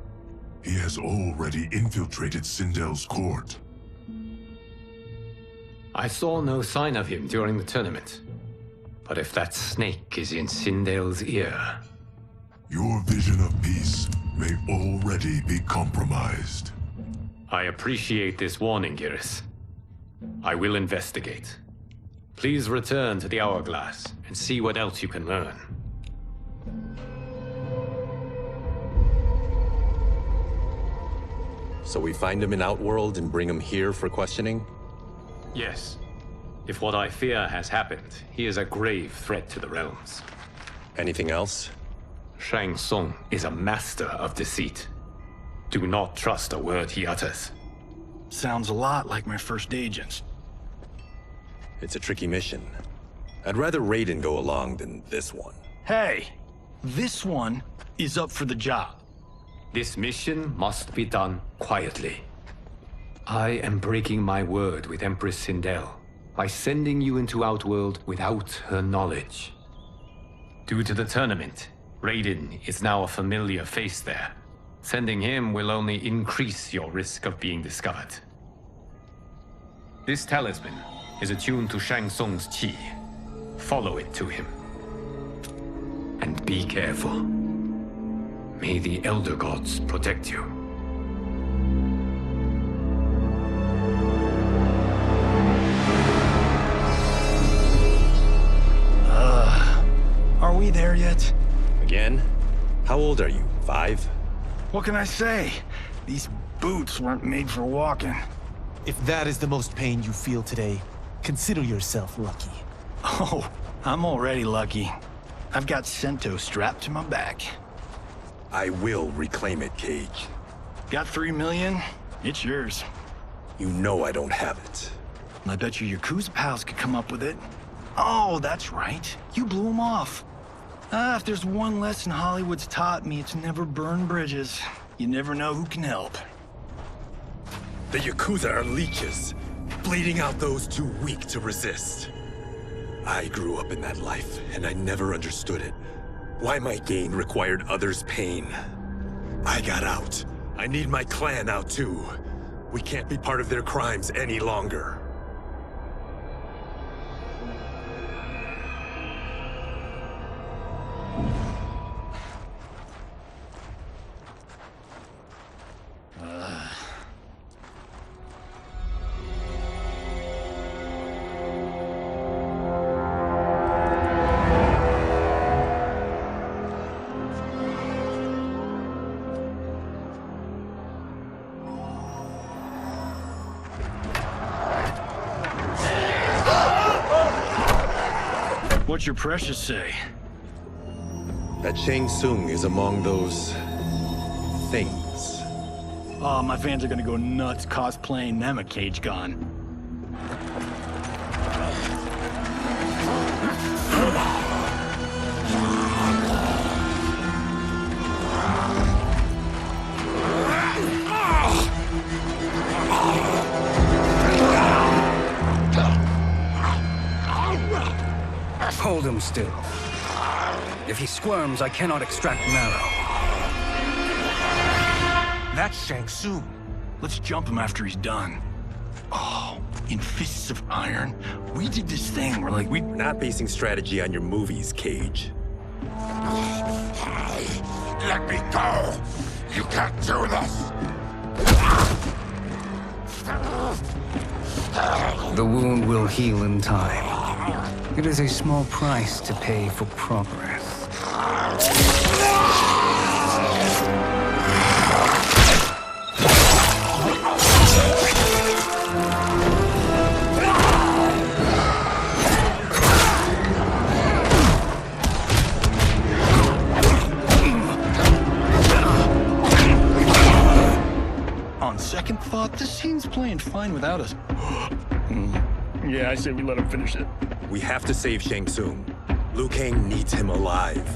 He has already infiltrated Sindel's court. I saw no sign of him during the tournament. But if that snake is in Sindel's ear... Your vision of peace may already be compromised. I appreciate this warning, Geras. I will investigate. Please return to the Hourglass and see what else you can learn. So we find him in Outworld and bring him here for questioning? Yes. If what I fear has happened, he is a grave threat to the realms. Anything else? Shang Tsung is a master of deceit. Do not trust a word he utters. Sounds a lot like my first agents. It's a tricky mission. I'd rather Raiden go along than this one. Hey, this one is up for the job. This mission must be done quietly. I am breaking my word with Empress Sindel by sending you into Outworld without her knowledge. Due to the tournament, Raiden is now a familiar face there. Sending him will only increase your risk of being discovered. This talisman is attuned to Shang Tsung's chi. Follow it to him. And be careful. May the Elder Gods protect you. Are we there yet? Again? How old are you? 5? What can I say? These boots weren't made for walking. If that is the most pain you feel today, consider yourself lucky. Oh, I'm already lucky. I've got Sento strapped to my back. I will reclaim it, Cage. Got 3 million? It's yours. You know I don't have it. I bet your Yakuza pals could come up with it. Oh, that's right. You blew them off. If there's one lesson Hollywood's taught me, it's never burn bridges. You never know who can help. The Yakuza are leeches, bleeding out those too weak to resist. I grew up in that life, and I never understood it. Why my gain required others' pain. I got out. I need my clan out too. We can't be part of their crimes any longer. What's your precious say? That Shang Tsung is among those... things. Oh, my fans are gonna go nuts cosplaying them a Cage Gun. Hold him still. If he squirms, I cannot extract marrow. That's Shang Tsung. Let's jump him after he's done. Oh, in Fists of Iron, we did this thing where, like, We're not basing strategy on your movies, Cage. Let me go! You can't do this! The wound will heal in time. It is a small price to pay for progress. On second thought, this scene's playing fine without us. Yeah, I say we let him finish it. We have to save Shang Tsung. Liu Kang needs him alive.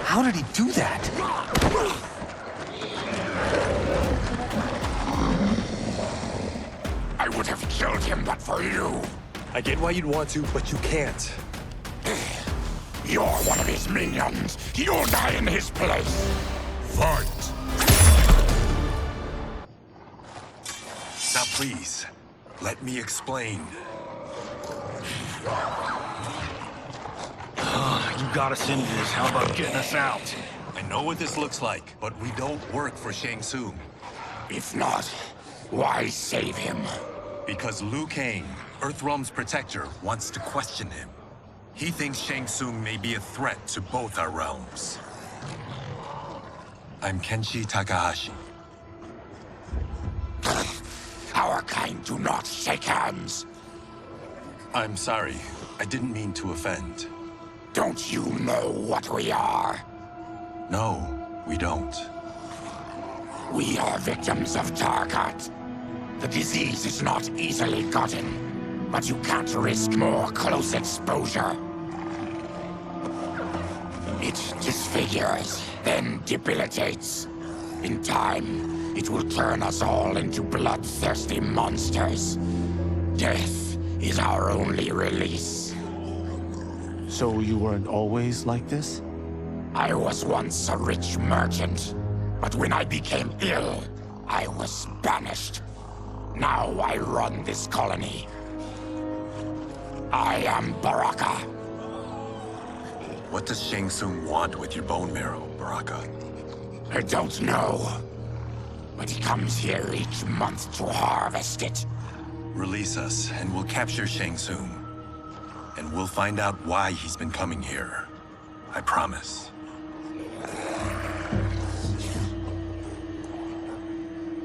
How did he do that? I would have killed him but for you. I get why you'd want to, but you can't. You're one of his minions. You'll die in his place. Fight! Now please, let me explain. You got us into this. How about getting us out? I know what this looks like, but we don't work for Shang Tsung. If not, why save him? Because Liu Kang, Earthrealm's protector, wants to question him. He thinks Shang Tsung may be a threat to both our realms. I'm Kenshi Takahashi. Our kind do not shake hands. I'm sorry. I didn't mean to offend. Don't you know what we are? No, we don't. We are victims of Tarkat. The disease is not easily gotten, but you can't risk more close exposure. It disfigures, then debilitates. In time, it will turn us all into bloodthirsty monsters. Death is our only release. So you weren't always like this? I was once a rich merchant, but when I became ill, I was banished. Now I run this colony. I am Baraka. What does Shang Tsung want with your bone marrow, Baraka? I don't know, but he comes here each month to harvest it. Release us, and we'll capture Shang Tsung. And we'll find out why he's been coming here. I promise.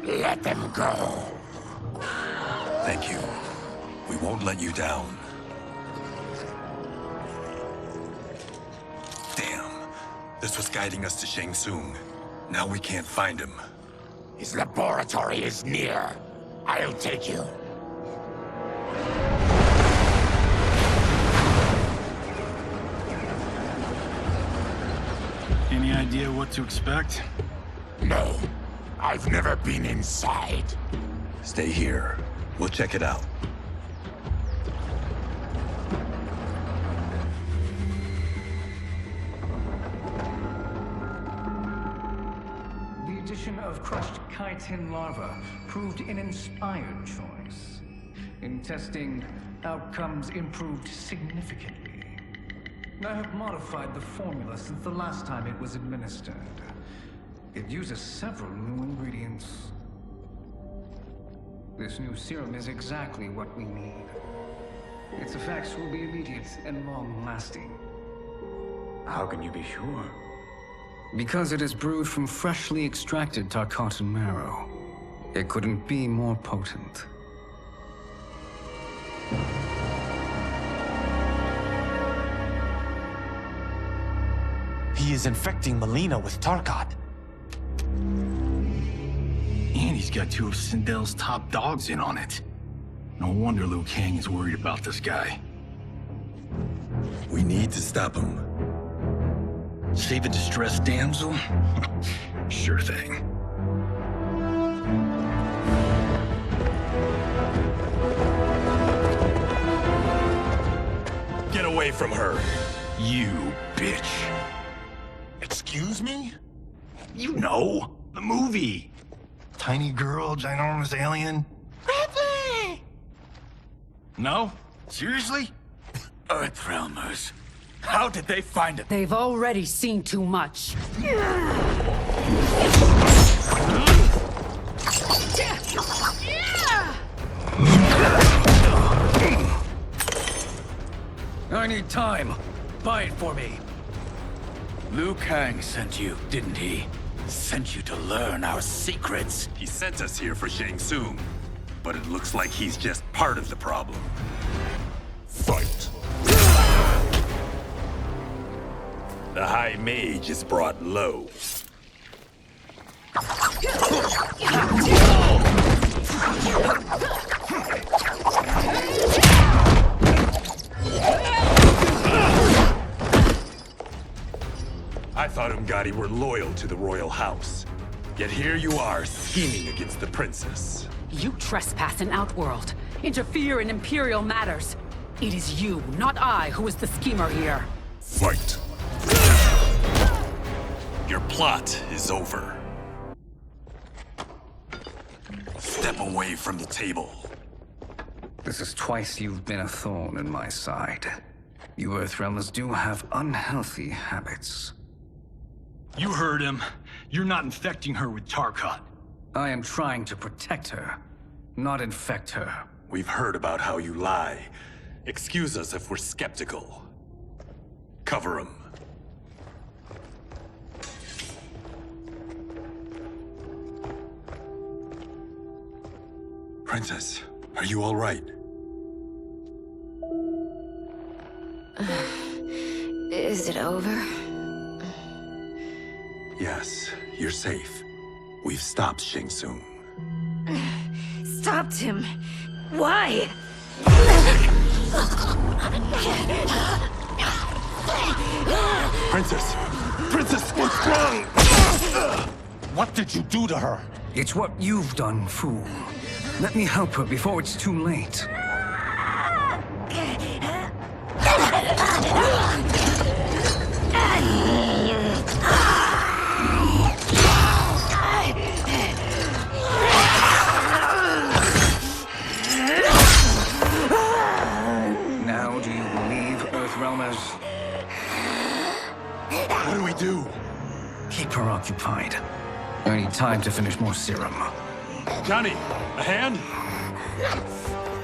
Let them go. Thank you. We won't let you down. Damn. This was guiding us to Shang Tsung. Now we can't find him. His laboratory is near. I'll take you. Any idea what to expect? No. I've never been inside. Stay here. We'll check it out. The addition of crushed chitin larva proved an inspired choice. In testing, outcomes improved significantly. I have modified the formula since the last time it was administered. It uses several new ingredients. This new serum is exactly what we need. Its effects will be immediate and long-lasting. How can you be sure? Because it is brewed from freshly extracted Tarkatan marrow. It couldn't be more potent. He is infecting Melina with Tarkat. And he's got two of Sindel's top dogs in on it. No wonder Liu Kang is worried about this guy. We need to stop him. Save a distressed damsel? Sure thing. Get away from her! You bitch. Excuse me? You know, the movie. Tiny girl, ginormous alien. Ripley! No? Seriously? Earthrealmers. How did they find it? They've already seen too much. I need time. Buy it for me. Liu Kang sent you, didn't he? Sent you to learn our secrets. He sent us here for Shang Tsung, but it looks like he's just part of the problem. Fight. The High Mage is brought low. I thought Umgadi were loyal to the royal house. Yet here you are, scheming against the princess. You trespass in Outworld, interfere in Imperial matters. It is you, not I, who is the schemer here. Fight. Your plot is over. Step away from the table. This is twice you've been a thorn in my side. You Earthrealmers do have unhealthy habits. You heard him. You're not infecting her with Tarkat. I am trying to protect her, not infect her. We've heard about how you lie. Excuse us if we're skeptical. Cover him. Princess, are you all right? Is it over? Yes, you're safe. We've stopped Shang Tsung. Stopped him? Why? Princess! Princess, what's wrong? What did you do to her? It's what you've done, fool. Let me help her before it's too late. Now do you believe, Earthrealmers? What do we do? Keep her occupied. I need time to finish more serum. Johnny, a hand?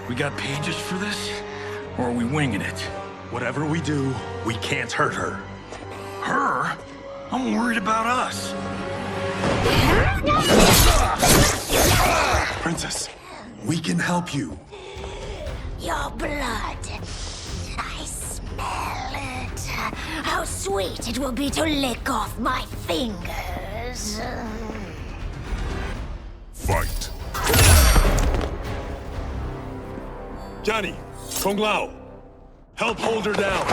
We got pages for this? Or are we winging it? Whatever we do, we can't hurt her. Her? I'm worried about us. Princess, we can help you. Your blood. I smell it. How sweet it will be to lick off my fingers. Fight. Johnny, Kung Lao, help hold her down.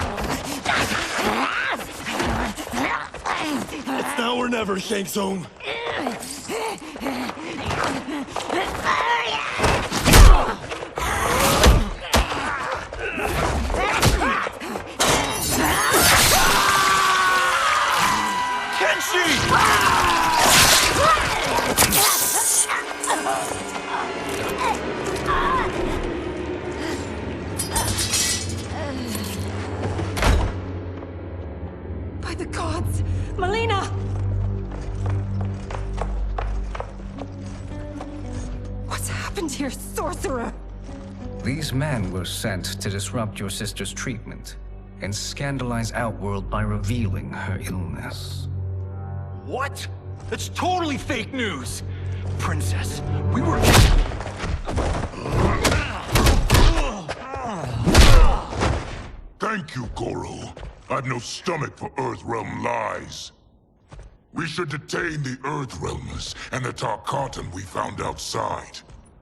It's now or never, Shang Tsung. By the gods! Melina! What's happened here, sorcerer? These men were sent to disrupt your sister's treatment and scandalize Outworld by revealing her illness. What? That's totally fake news! Princess, we were... Thank you, Goro. I've no stomach for Earthrealm lies. We should detain the Earthrealmers and the Tarkatan we found outside.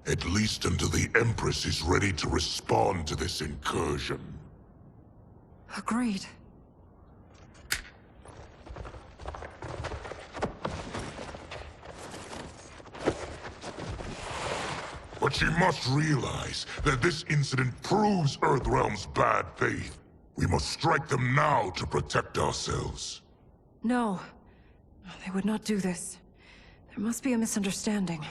At least until the Empress is ready to respond to this incursion. Agreed. But she must realize that this incident proves Earthrealm's bad faith. We must strike them now to protect ourselves. No. They would not do this. There must be a misunderstanding.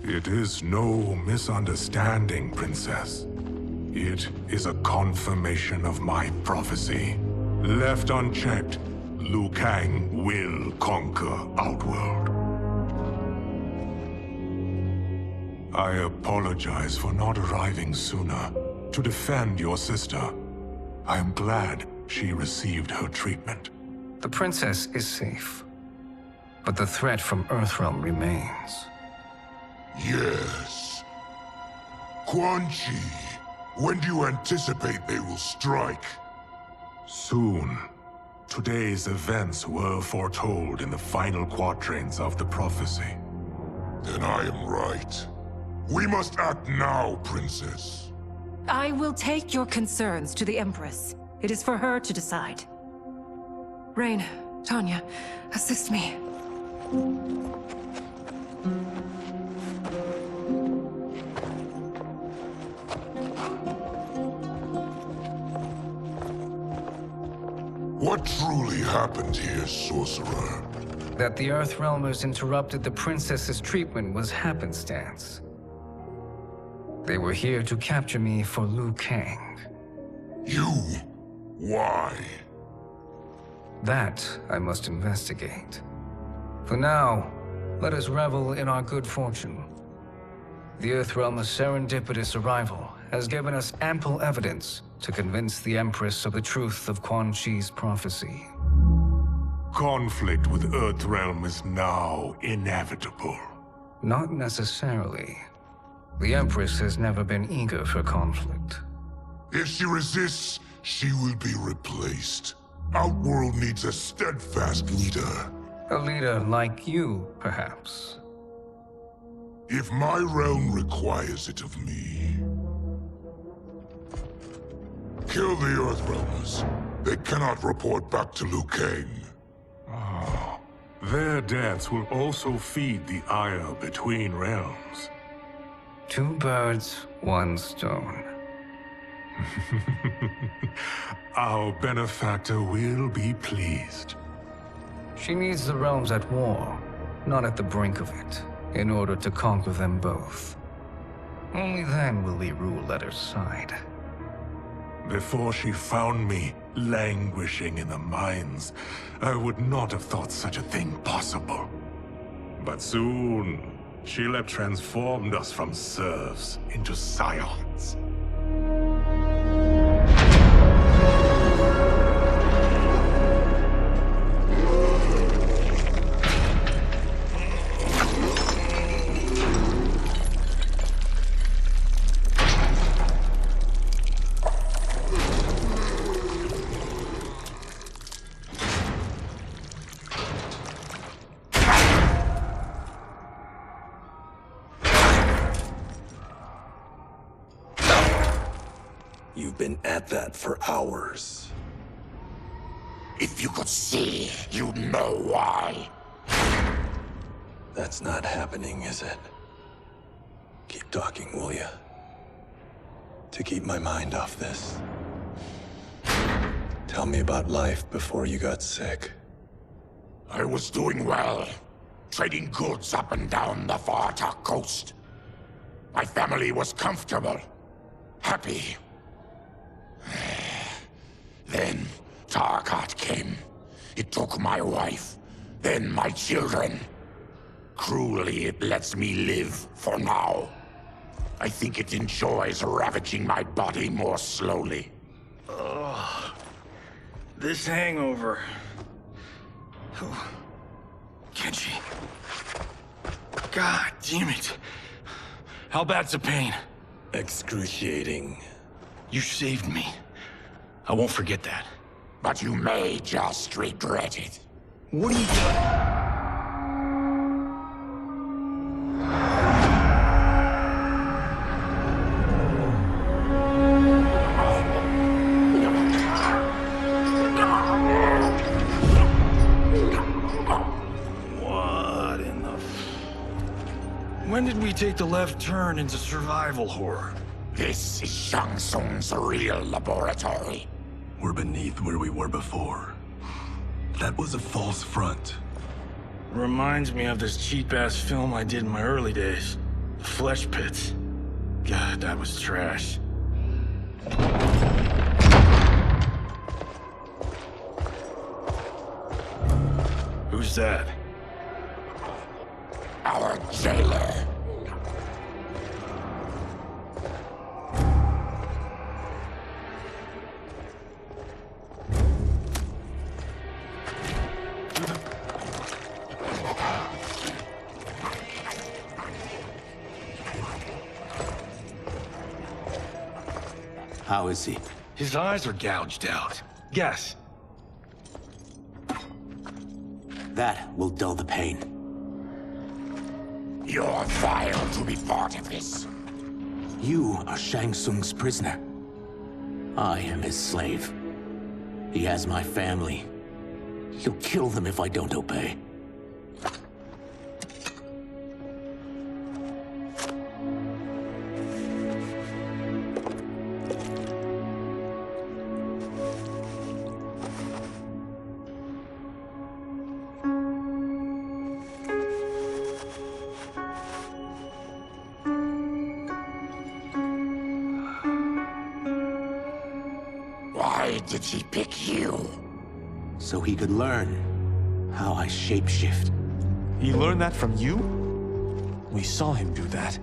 It is no misunderstanding, Princess. It is a confirmation of my prophecy. Left unchecked, Liu Kang will conquer Outworld. I apologize for not arriving sooner to defend your sister. I am glad she received her treatment. The princess is safe, but the threat from Earthrealm remains. Yes. Quan Chi, when do you anticipate they will strike? Soon. Today's events were foretold in the final quatrains of the prophecy. Then I am right. We must act now, Princess. I will take your concerns to the Empress. It is for her to decide. Rain, Tanya, assist me. What truly happened here, Sorcerer? That the Earthrealmers interrupted the princess's treatment was happenstance. They were here to capture me for Liu Kang. You? Why? That I must investigate. For now, let us revel in our good fortune. The Earthrealm's serendipitous arrival has given us ample evidence to convince the Empress of the truth of Quan Chi's prophecy. Conflict with Earthrealm is now inevitable. Not necessarily. The Empress has never been eager for conflict. If she resists, she will be replaced. Outworld needs a steadfast leader. A leader like you, perhaps. If my realm requires it of me. Kill the Earthrealmers. They cannot report back to Liu Kang. Their deaths will also feed the ire between realms. Two birds, one stone. Our benefactor will be pleased. She needs the realms at war, not at the brink of it, in order to conquer them both. Only then will we rule at her side. Before she found me languishing in the mines, I would not have thought such a thing possible. But soon, Sheila transformed us from serfs into scions. You've been at that for hours. If you could see, you'd know why. That's not happening, is it? Keep talking, will ya? To keep my mind off this. Tell me about life before you got sick. I was doing well, trading goods up and down the Varta coast. My family was comfortable, happy. Then Tarkat came. It took my wife, then my children. Cruelly, it lets me live for now. I think it enjoys ravaging my body more slowly. Ugh. This hangover. Kenji. God damn it. How bad's the pain? Excruciating. You saved me. I won't forget that. But you may just regret it. What are you doing? When did we take the left turn into survival horror? This is Shang Tsung's real laboratory. We're beneath where we were before. That was a false front. Reminds me of this cheap-ass film I did in my early days. The Flesh Pits. God, that was trash. Who's that? Our jailer. How is he? His eyes are gouged out. Guess. That will dull the pain. You're vile to be part of this. You are Shang Tsung's prisoner. I am his slave. He has my family. He'll kill them if I don't obey. Why did he pick you? So he could learn how I shapeshift. He learned that from you? We saw him do that.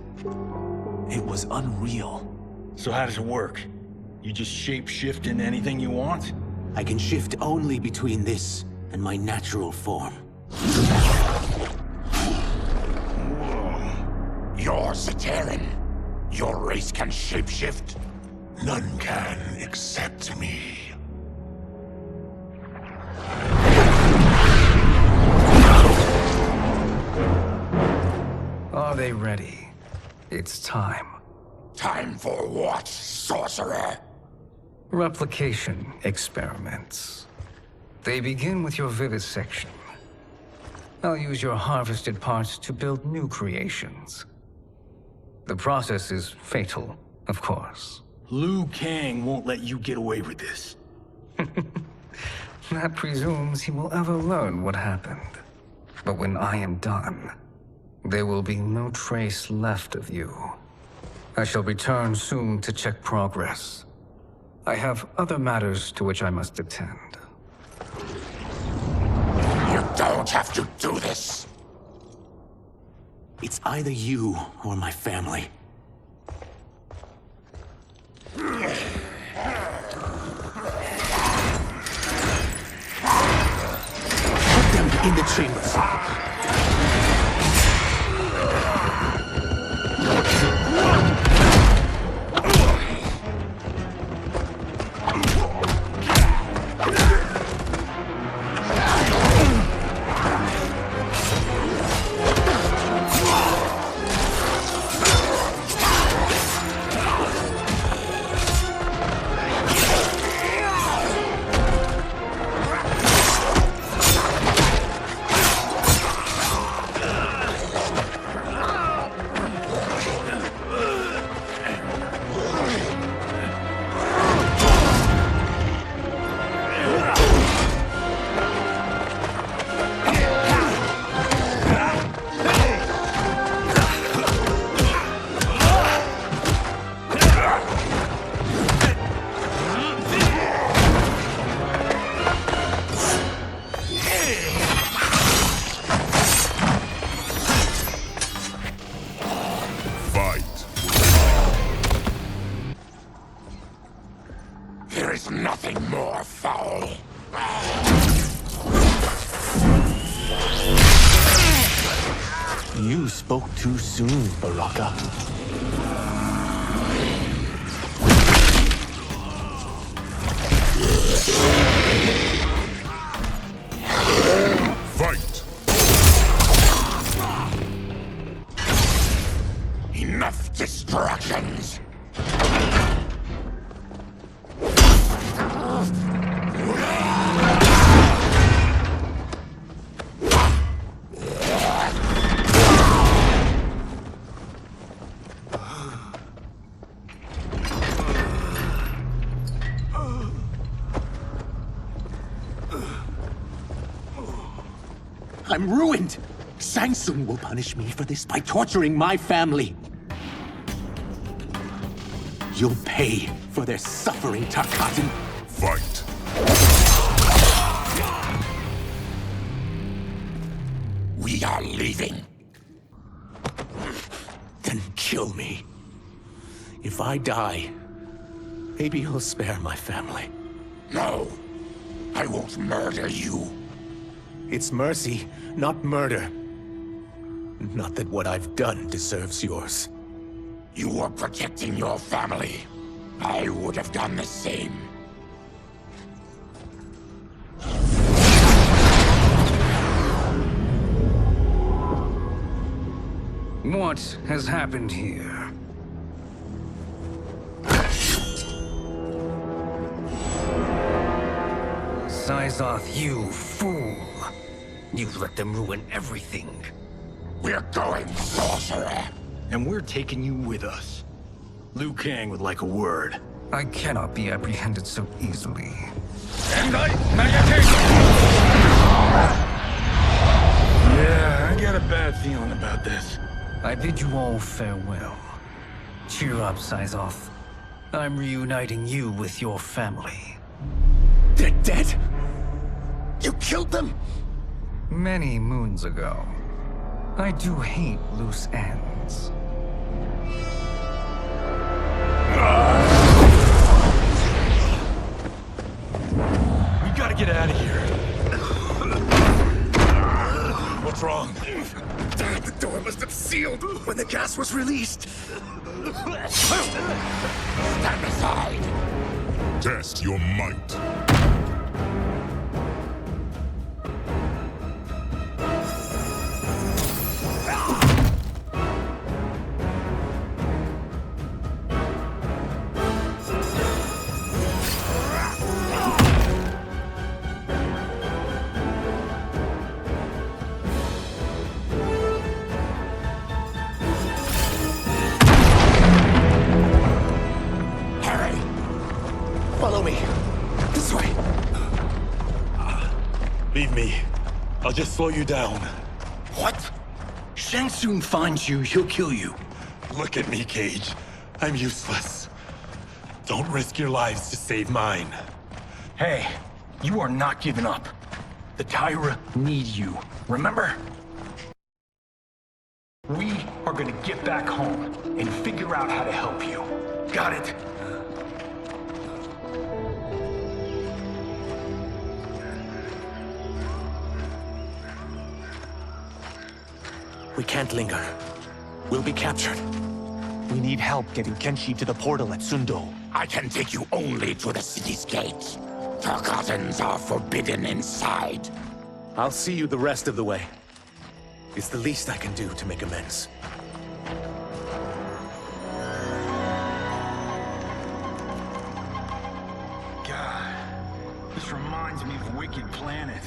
It was unreal. So how does it work? You just shape-shift into anything you want? I can shift only between this and my natural form. You're Zaterran. Your race can shapeshift. None can except me. Are they ready? It's time. Time for what, sorcerer? Replication experiments. They begin with your vivisection. I'll use your harvested parts to build new creations. The process is fatal, of course. Liu Kang won't let you get away with this. That presumes he will ever learn what happened. But when I am done, there will be no trace left of you. I shall return soon to check progress. I have other matters to which I must attend. You don't have to do this. It's either you or my family. Put them in the chambers. There is nothing more foul. You spoke too soon, Baraka. Fight! Enough distractions! I'm ruined! Shang Tsung will punish me for this by torturing my family. You'll pay for their suffering, Tarkatan. Fight! We are leaving. Then kill me. If I die, maybe you'll spare my family. No, I won't murder you. It's mercy, not murder. Not that what I've done deserves yours. You were protecting your family. I would have done the same. What has happened here? Syzoth, you fool! You let them ruin everything. We're going, sorcerer. And we're taking you with us. Liu Kang would like a word. I cannot be apprehended so easily. Yeah, I got a bad feeling about this. I bid you all farewell. Cheer up, Syzoth. I'm reuniting you with your family. They're dead? You killed them? Many moons ago. I do hate loose ends. We gotta get out of here. What's wrong? The door must have sealed when the gas was released. Stand aside. Test your might. Follow me. This way. Leave me. I'll just slow you down. What? Shang Tsung finds you, he'll kill you. Look at me, Cage. I'm useless. Don't risk your lives to save mine. Hey, you are not giving up. The Tyra need you, remember? We are gonna get back home and figure out how to help you. Got it? We can't linger. We'll be captured. We need help getting Kenshi to the portal at Sundo. I can take you only to the city's gate. Tarkatans are forbidden inside. I'll see you the rest of the way. It's the least I can do to make amends. God, this reminds me of Wicked Planet.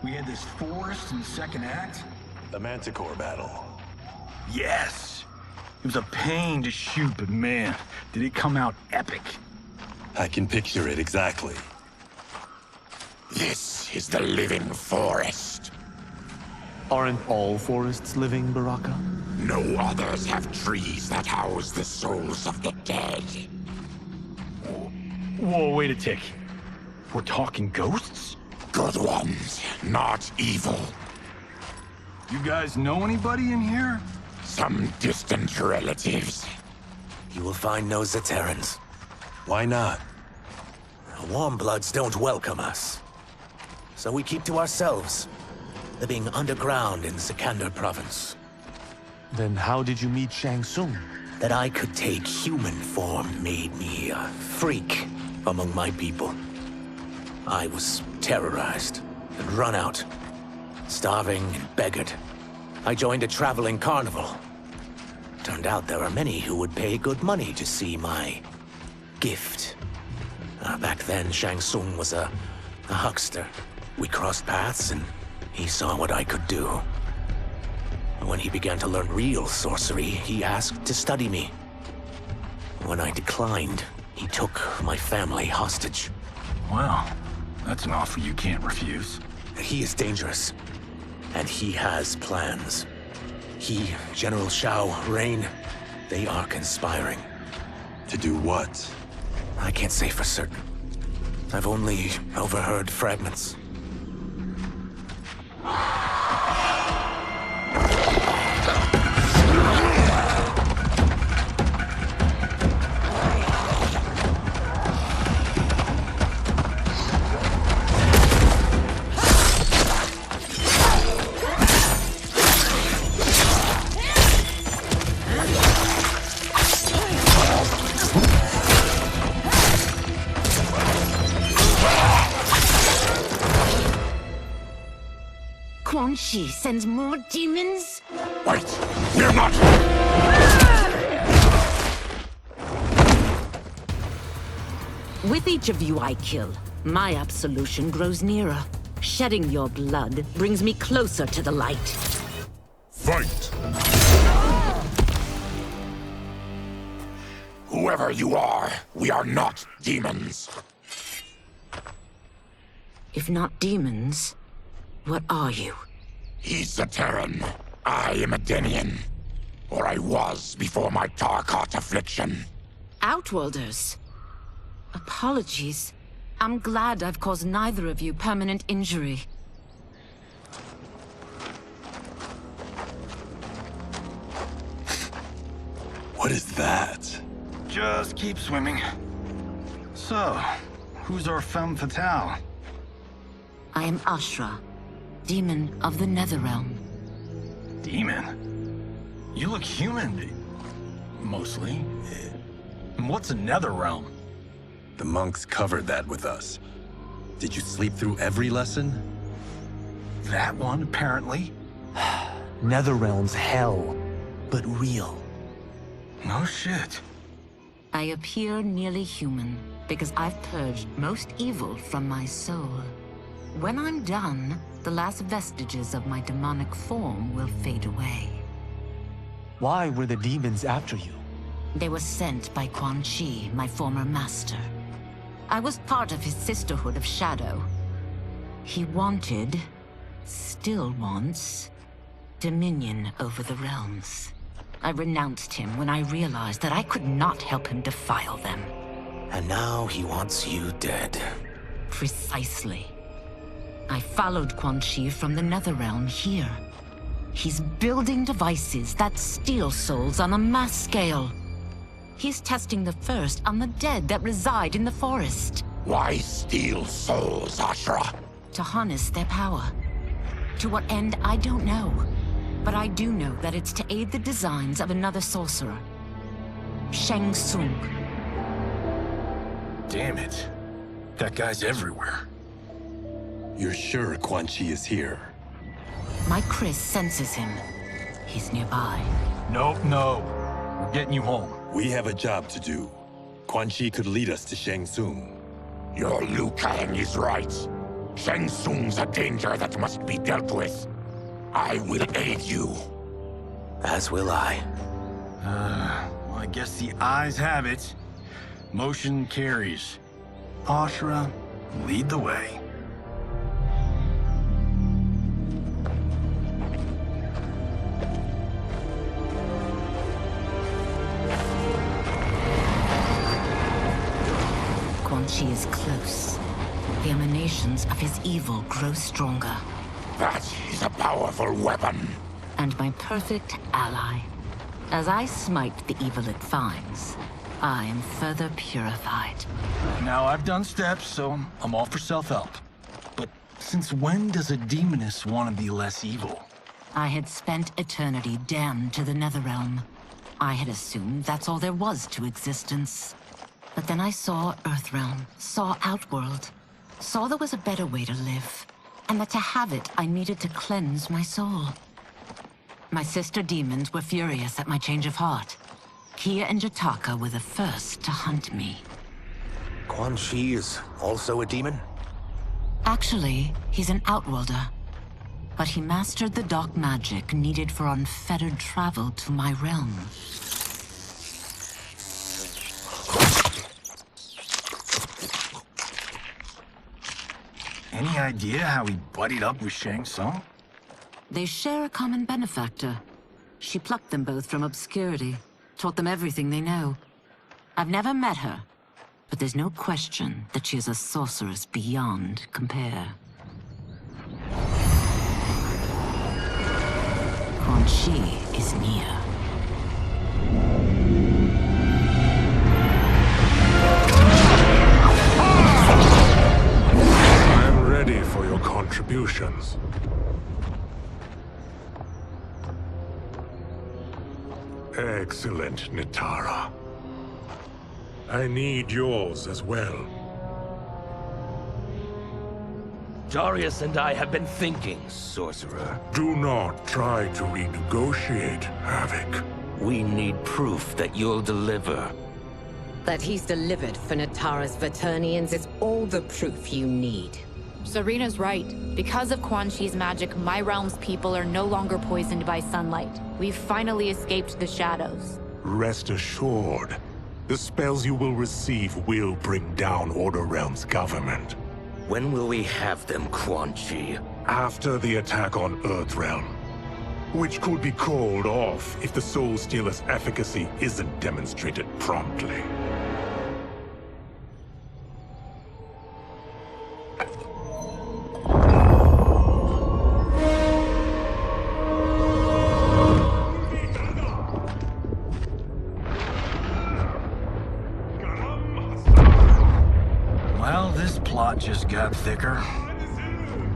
We had this forest in the second act. The Manticore battle. Yes! It was a pain to shoot, but man, did it come out epic. I can picture it exactly. This is the living forest. Aren't all forests living, Baraka? No others have trees that house the souls of the dead. Whoa, wait a tick. We're talking ghosts? Good ones, not evil. You guys know anybody in here? Some distant relatives. You will find no Zaterrans. Why not? Warmbloods don't welcome us. So we keep to ourselves. living underground in Sikander province. Then how did you meet Shang Tsung? That I could take human form made me a freak among my people. I was terrorized and run out, starving and beggared. I joined a traveling carnival. Turned out there are many who would pay good money to see my gift. Back then, Shang Tsung was a huckster. We crossed paths and he saw what I could do. When he began to learn real sorcery, he asked to study me. When I declined, he took my family hostage. Well, that's an offer you can't refuse. He is dangerous, and he has plans. He, General Shao, Rain, they are conspiring. To do what? I can't say for certain. I've only overheard fragments. Quan Chi sends more demons? Wait! We're not... With each of you I kill, my absolution grows nearer. Shedding your blood brings me closer to the light. Fight! Whoever you are, we are not demons. If not demons, what are you? He's a Terran. I am a Denian. Or I was before my Tarkat affliction. Outworlders. Apologies. I'm glad I've caused neither of you permanent injury. What is that? Just keep swimming. So, who's our femme fatale? I am Ashra, demon of the Netherrealm. Demon? You look human. Mostly. And what's a Netherrealm? The monks covered that with us. Did you sleep through every lesson? That one, apparently. Netherrealm's hell, but real. No shit. I appear nearly human because I've purged most evil from my soul. When I'm done, the last vestiges of my demonic form will fade away. Why were the demons after you? They were sent by Quan Chi, my former master. I was part of his Sisterhood of Shadow. He wanted, still wants, dominion over the realms. I renounced him when I realized that I could not help him defile them. And now he wants you dead. Precisely. I followed Quan Chi from the Netherrealm here. He's building devices that steal souls on a mass scale. He's testing the first on the dead that reside in the forest. Why steal souls, Ashra? To harness their power. To what end, I don't know. But I do know that it's to aid the designs of another sorcerer. Shang Tsung. Damn it. That guy's everywhere. You're sure Quan Chi is here? My Chris senses him. He's nearby. No. We're getting you home. We have a job to do. Quan Chi could lead us to Shang Tsung. Your Liu Kang is right. Shang Tsung's a danger that must be dealt with. I will aid you. As will I. Well, I guess the eyes have it. Motion carries. Ashra, lead the way. Quan Chi is close. The emanations of his evil grow stronger. That is a powerful weapon. And my perfect ally. As I smite the evil it finds, I am further purified. Now, I've done steps, so I'm all for self-help. But Since when does a demoness want to be less evil? I had spent eternity damned to the Netherrealm. I had assumed that's all there was to existence. But then I saw Earthrealm, saw Outworld, saw there was a better way to live, and that to have it, I needed to cleanse my soul. My sister demons were furious at my change of heart. Kia and Jataka were the first to hunt me. Quan Chi is also a demon? Actually, he's an Outworlder. But he mastered the dark magic needed for unfettered travel to my realm. Any idea how he buddied up with Shang Tsung? They share a common benefactor. She plucked them both from obscurity, taught them everything they know. I've never met her, but there's no question that she is a sorceress beyond compare. Quan Chi is near. I'm ready for your contributions. Excellent, Nitara. I need yours as well. Darius and I have been thinking, Sorcerer. Do not try to renegotiate, Havoc. We need proof that you'll deliver. That he's delivered for Natara's Vaternians is all the proof you need. Serena's right. Because of Quan Chi's magic, my realm's people are no longer poisoned by sunlight. We've finally escaped the shadows. Rest assured, the spells you will receive will bring down Order Realm's government. When will we have them, Quan Chi? After the attack on Earthrealm, which could be called off if the Soul Stealer's efficacy isn't demonstrated promptly. Well, this plot just got thicker.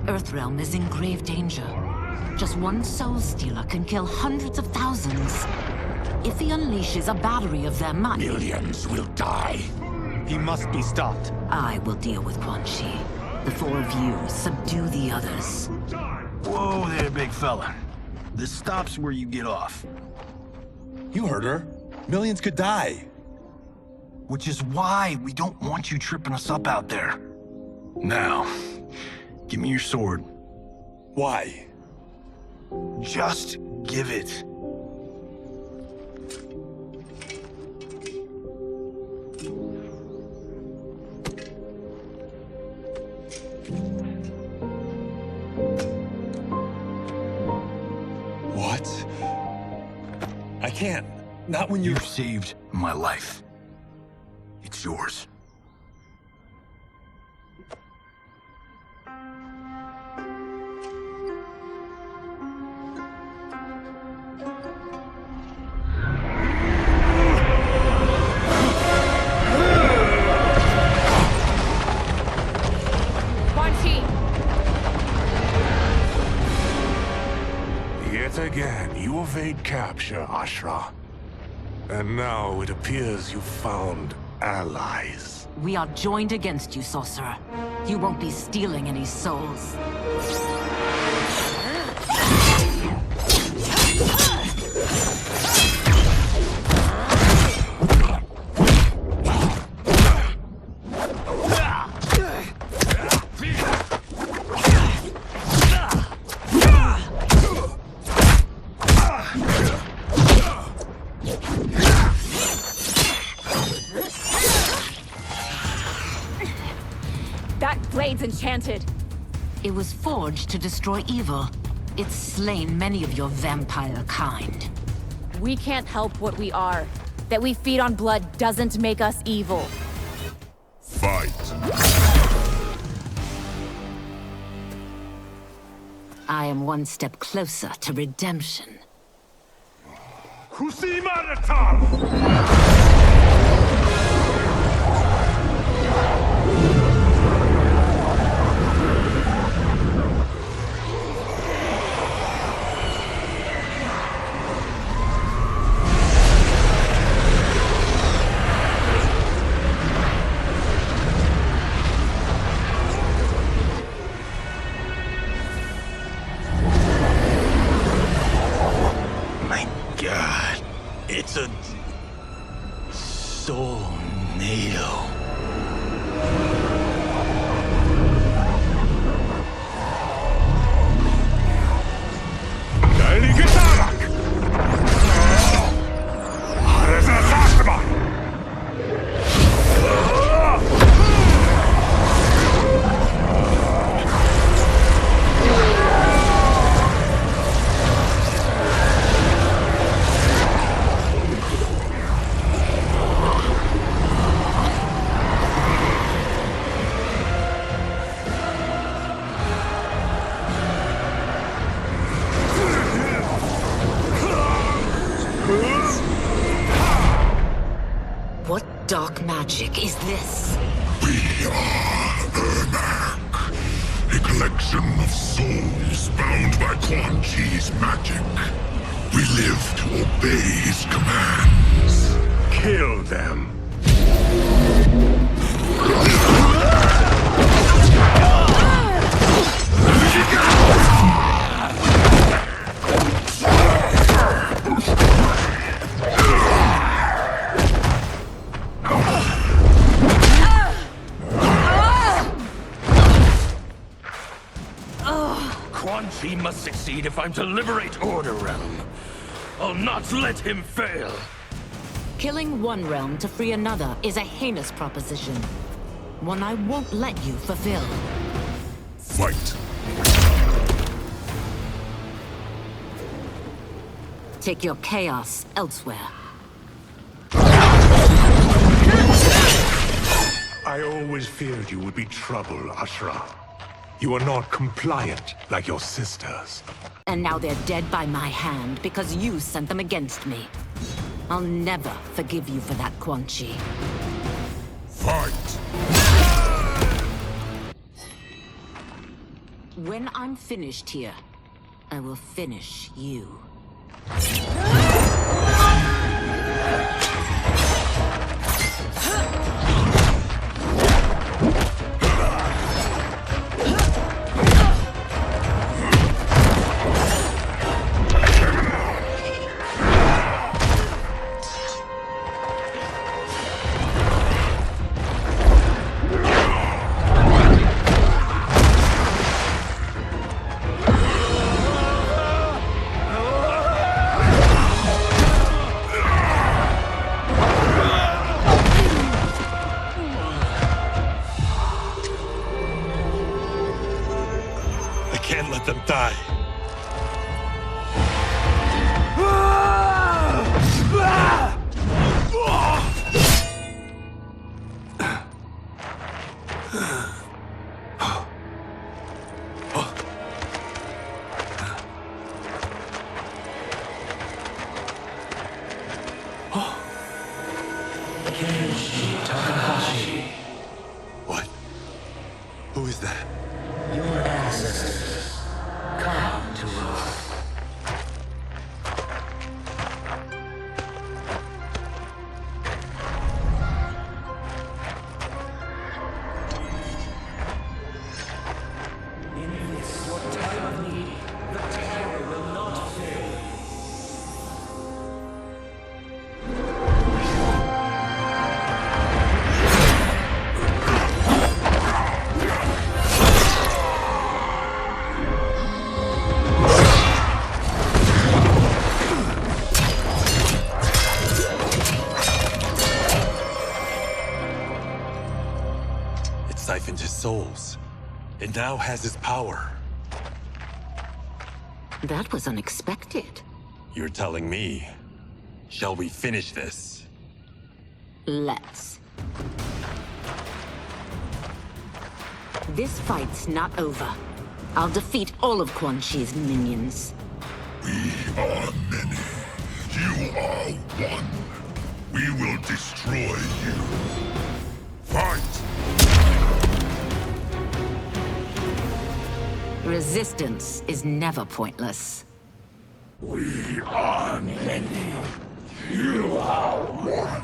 Earthrealm is in grave danger. Just one Soul Stealer can kill hundreds of thousands. If he unleashes a battery of them, Millions will die. He must be stopped. I will deal with Quan Chi. The four of you subdue the others. Whoa there, big fella. This stops where you get off. You heard her. Millions could die. Which is why we don't want you tripping us up out there. Now, give me your sword. Why? Just give it. What? I can't. Not when You've saved my life. It's yours. Quan Chi! Yet again, you evade capture, Ashra. And now it appears you've found allies. We are joined against you, Sorcerer. You won't be stealing any souls. That blade's enchanted. It was forged to destroy evil. It's slain many of your vampire kind. We can't help what we are. That we feed on blood doesn't make us evil. Fight. I am one step closer to redemption. magic is this? We are Ermac, a collection of souls bound by Quan Chi's magic. We live to obey his commands. Kill them. Quan Chi must succeed if I'm to liberate Order Realm. I'll not let him fail. Killing one realm to free another is a heinous proposition. One I won't let you fulfill. Fight! Take your chaos elsewhere. I always feared you would be trouble, Ashra. You are not compliant like your sisters. And now they're dead by my hand because you sent them against me. I'll never forgive you for that, Quan Chi. Fight! When I'm finished here, I will finish you. Can't let them die. What? Who is that? Your ancestors. Come to us. In this, your time of need, the terror will not fail. It siphoned his souls. It now has his power. That was unexpected. You're telling me. Shall we finish this? Let's. This fight's not over. I'll defeat all of Quan Chi's minions. We are many. You are one. We will destroy you. Fight! Resistance is never pointless. We are many. You are one.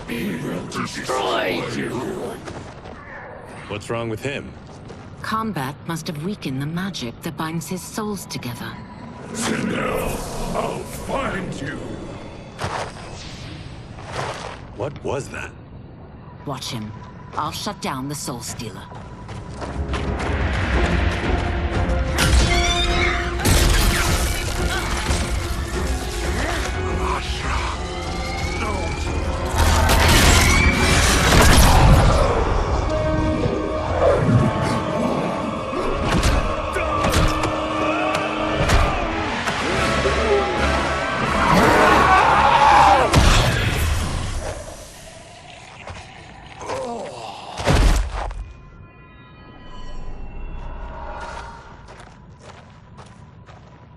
We will destroy you. What's wrong with him? Combat must have weakened the magic that binds his souls together. Now, I'll find you. What was that? Watch him. I'll shut down the Soul Stealer.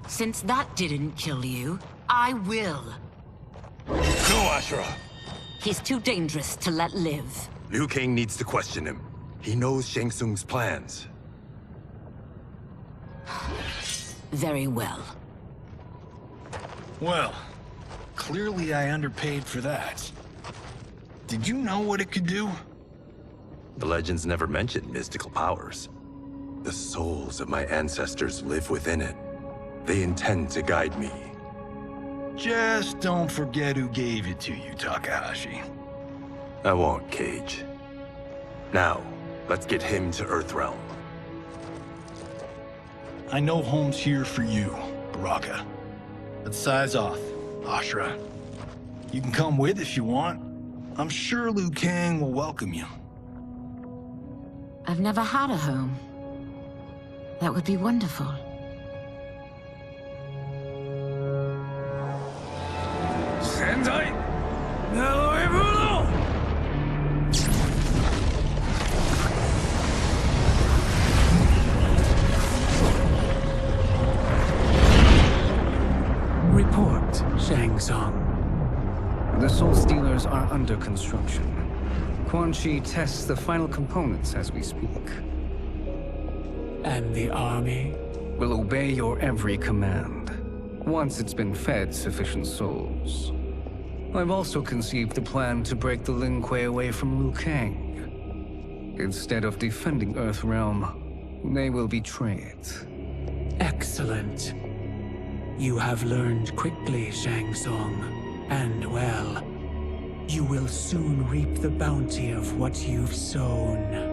Since that didn't kill you, I will. No, Ashura! He's too dangerous to let live. Liu Kang needs to question him. He knows Shang Tsung's plans. Very well. Well, clearly I underpaid for that. Did you know what it could do? The legends never mentioned mystical powers. The souls of my ancestors live within it. They intend to guide me. Just don't forget who gave it to you, Takahashi. I won't, Cage. Now, let's get him to Earthrealm. I know home's here for you, Baraka. Let's size off, Ashra. You can come with if you want. I'm sure Liu Kang will welcome you. I've never had a home. That would be wonderful. Sendai! Neloibuno! Report, Shang Tsung. The Soul Stealers are under construction. Quan Chi tests the final components as we speak. And the army? Will obey your every command, once it's been fed sufficient souls. I've also conceived a plan to break the Lin Kuei away from Liu Kang. Instead of defending Earthrealm, they will betray it. Excellent. You have learned quickly, Shang Tsung, and well. You will soon reap the bounty of what you've sown.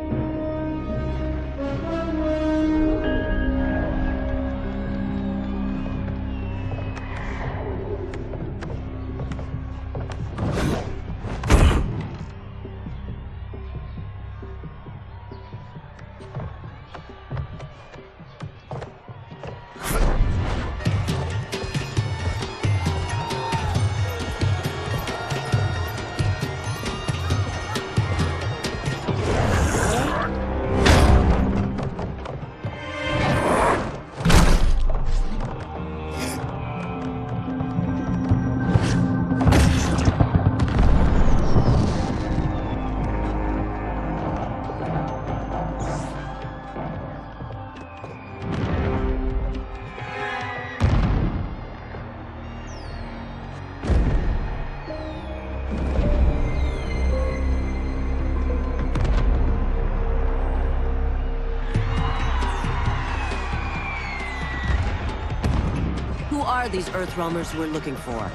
Who are these Earthrealmers we're looking for?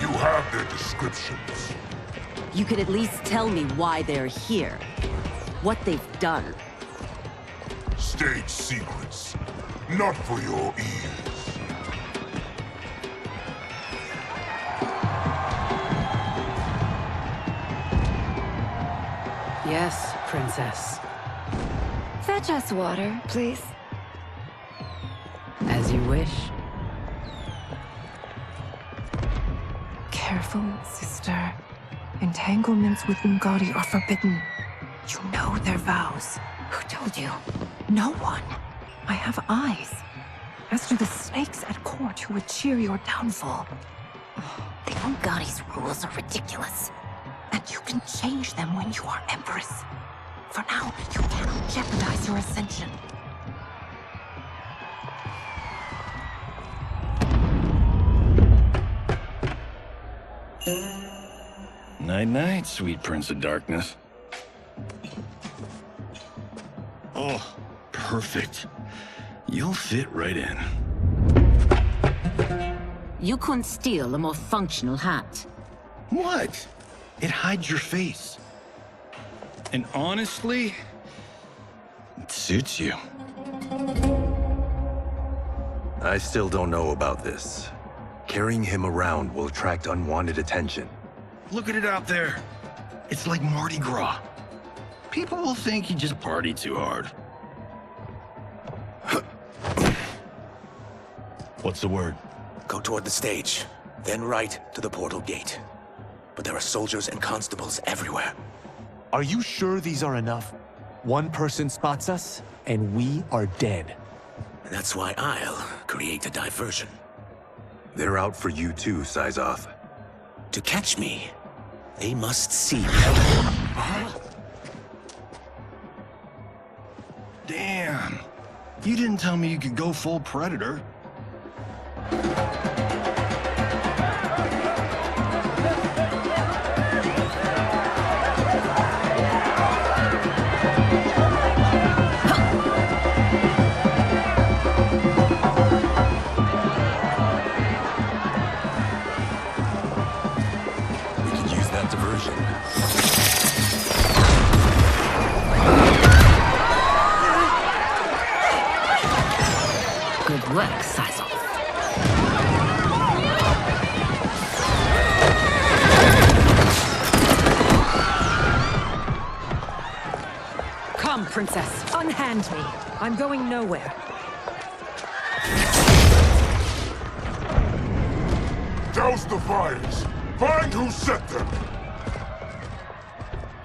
You have their descriptions. You can at least tell me why they're here. What they've done. State secrets. Not for your ears. Yes, Princess. Fetch us water, please. As you wish. Careful, sister. Entanglements with Ungadi are forbidden. You know their vows. Who told you? No one. I have eyes. As do the snakes at court who would cheer your downfall. The Ungadi's rules are ridiculous. And you can change them when you are Empress. For now, you cannot jeopardize your ascension. Night-night, sweet Prince of Darkness. Oh, perfect. You'll fit right in. You couldn't steal a more functional hat. What? It hides your face. And honestly, it suits you. I still don't know about this. Carrying him around will attract unwanted attention. Look at it out there. It's like Mardi Gras. People will think you just party too hard. What's the word? Go toward the stage, then right to the portal gate. But there are soldiers and constables everywhere. Are you sure these are enough? One person spots us, and we are dead. And that's why I'll create a diversion. They're out for you too, Syzoth. To catch me, they must see me. Damn. You didn't tell me you could go full Predator. We could use that diversion. Good work, Sizal. Come, Princess. Unhand me. I'm going nowhere. Douse the fires! Find who set them!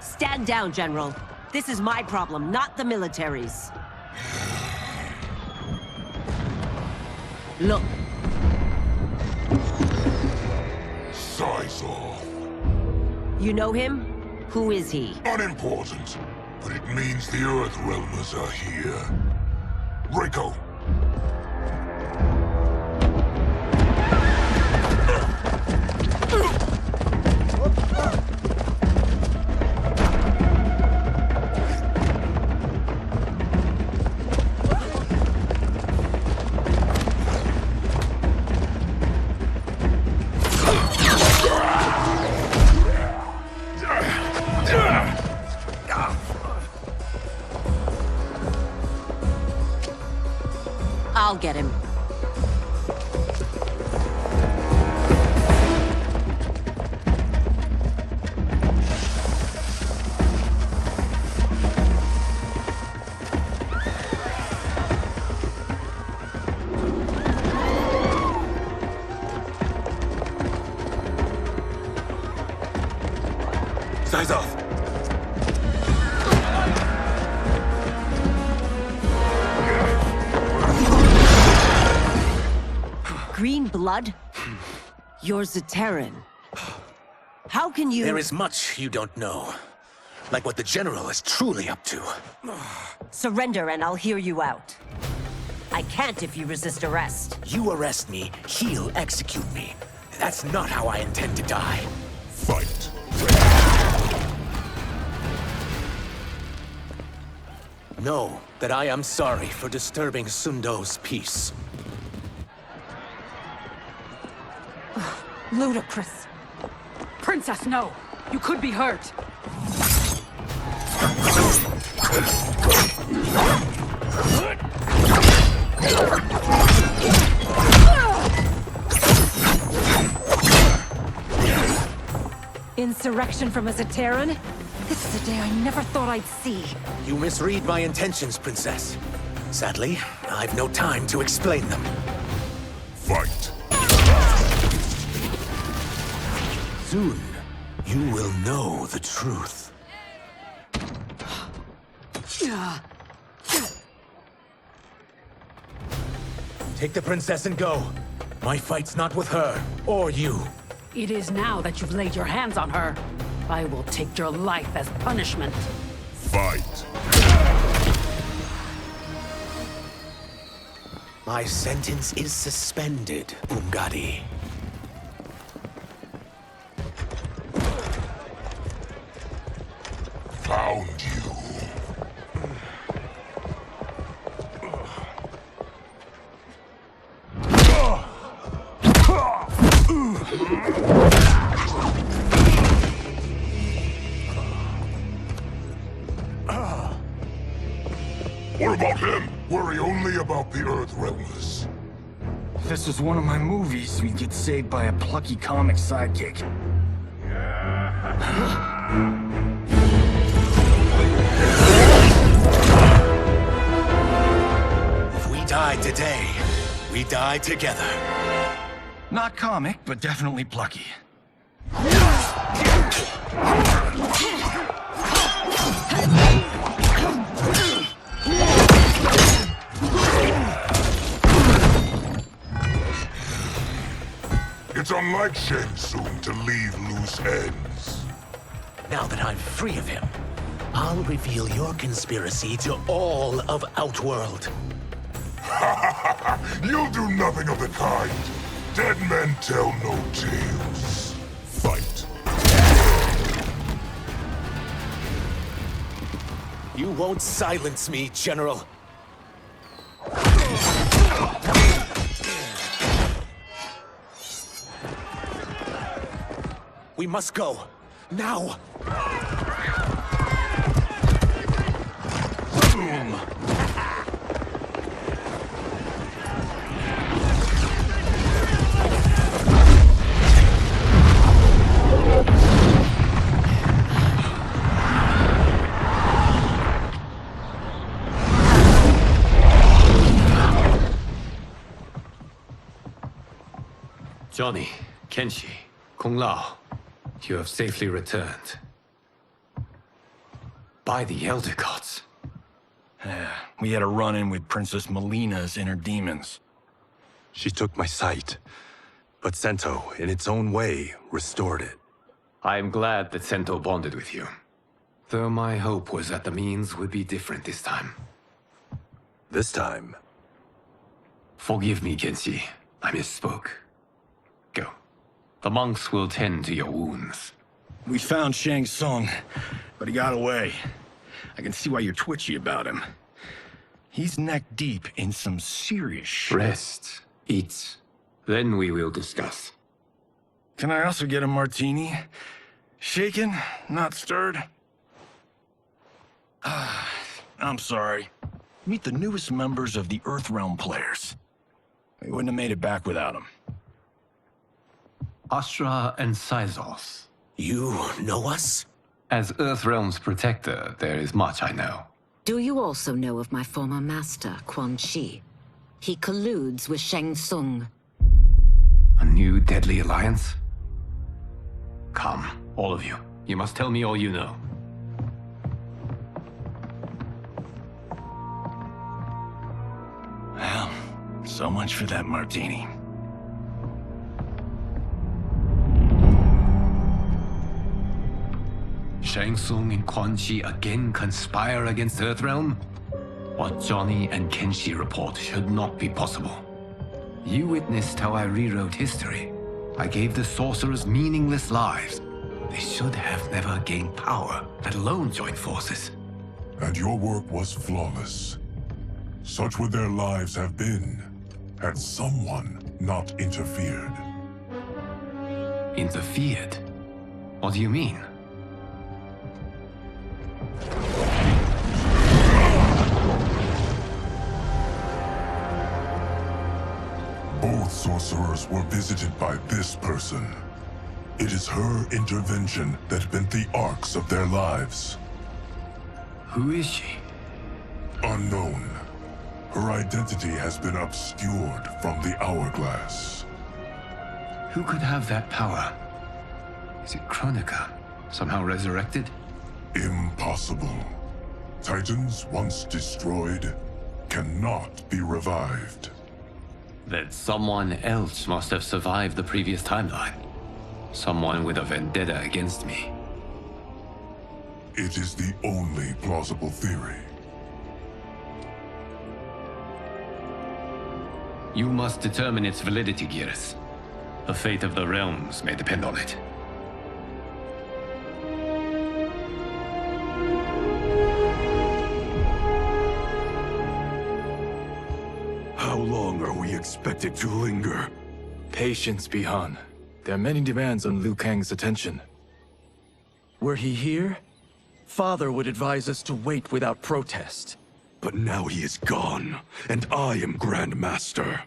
Stand down, General. This is my problem, not the military's. Look. Sizal. You know him? Who is he? Unimportant, but it means the Earth Realmers are here. Rico. I'll get him. Size off. Green blood? You're Zaterran. How can you— There is much you don't know. Like what the General is truly up to. Surrender and I'll hear you out. I can't if you resist arrest. You arrest me, he'll execute me. That's not how I intend to die. Fight. Know that I am sorry for disturbing Sundo's peace. Ludicrous. Princess, no! You could be hurt! Insurrection from a Zaterran? This is a day I never thought I'd see. You misread my intentions, Princess. Sadly, I've no time to explain them. Fight. Soon, you will know the truth. Take the princess and go. My fight's not with her, or you. It is now that you've laid your hands on her. I will take your life as punishment. Fight. My sentence is suspended, Umgadi. Found you. What about him? Worry only about the Earth Realmers. If this was one of my movies, we'd get saved by a plucky comic sidekick. If we die today, we die together. Not comic, but definitely plucky. It's unlike Shang Tsung to leave loose ends. Now that I'm free of him, I'll reveal your conspiracy to all of Outworld. You'll do nothing of the kind. Dead men tell no tales. Fight. You won't silence me, General. We must go. Now! Boom! Johnny, Kenshi, Kung Lao, you have safely returned. By the Elder Gods. We had a run-in with Princess Melina's inner demons. She took my sight, but Sento, in its own way, restored it. I am glad that Sento bonded with you. Though my hope was that the means would be different this time. This time? Forgive me, Kenshi. I misspoke. Go. The monks will tend to your wounds. We found Shang Tsung, but he got away. I can see why you're twitchy about him. He's neck deep in some serious shit. Rest. Eat. Then we will discuss. Can I also get a martini? Shaken, not stirred? I'm sorry. Meet the newest members of the Earthrealm players. We wouldn't have made it back without them. Astra and Syzos. You know us? As Earthrealm's protector, there is much I know. Do you also know of my former master, Quan Chi? He colludes with Shang Tsung. A new deadly alliance? Come, all of you. You must tell me all you know. Well, so much for that martini. Shang Tsung and Quan Chi again conspire against Earthrealm? What Johnny and Kenshi report should not be possible. You witnessed how I rewrote history. I gave the sorcerers meaningless lives. They should have never gained power, let alone join forces. And your work was flawless. Such would their lives have been, had someone not interfered. Interfered? What do you mean? Both sorcerers were visited by this person. It is her intervention that bent the arcs of their lives. Who is she? Unknown. Her identity has been obscured from the hourglass. Who could have that power? Is it Kronika? Somehow resurrected? Impossible. Titans once destroyed cannot be revived. Then someone else must have survived the previous timeline. Someone with a vendetta against me. It is the only plausible theory. You must determine its validity, Geras. The fate of the realms may depend on it. How long are we expected to linger? Patience, Bihan. There are many demands on Liu Kang's attention. Were he here, Father would advise us to wait without protest. But now he is gone, and I am Grand Master.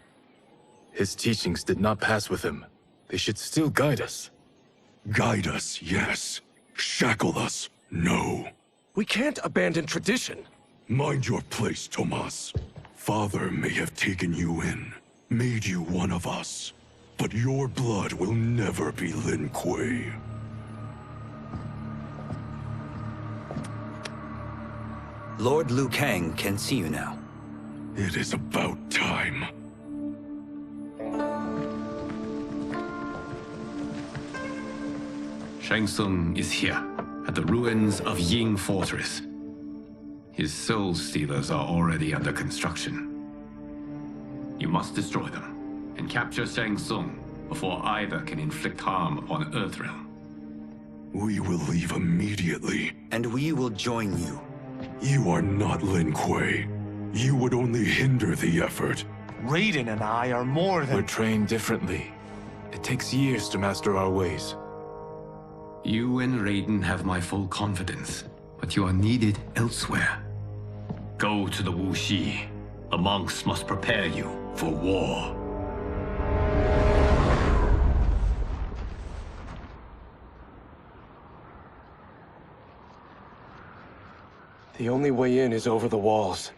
His teachings did not pass with him. They should still guide us. Guide us, yes. Shackle us, no. We can't abandon tradition. Mind your place, Tomas. Father may have taken you in, made you one of us. But your blood will never be Lin Kuei. Lord Liu Kang can see you now. It is about time. Shang Tsung is here, at the ruins of Ying Fortress. His soul stealers are already under construction. You must destroy them and capture Shang Tsung before either can inflict harm upon Earthrealm. We will leave immediately. And we will join you. You are not Lin Kuei. You would only hinder the effort. Raiden and I are more than... We're trained differently. It takes years to master our ways. You and Raiden have my full confidence, but you are needed elsewhere. Go to the Wuxi. The monks must prepare you for war. The only way in is over the walls.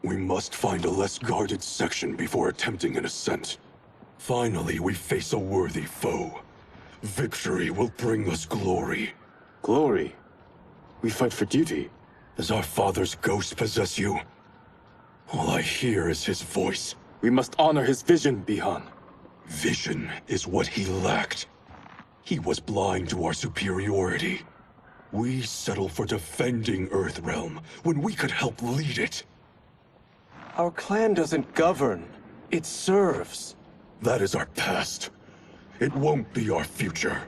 We must find a less guarded section before attempting an ascent. Finally, we face a worthy foe. Victory will bring us glory. Glory? We fight for duty. Does our father's ghost possess you? All I hear is his voice. We must honor his vision, Bihan. Vision is what he lacked. He was blind to our superiority. We settle for defending Earthrealm when we could help lead it. Our clan doesn't govern. It serves. That is our past. It won't be our future.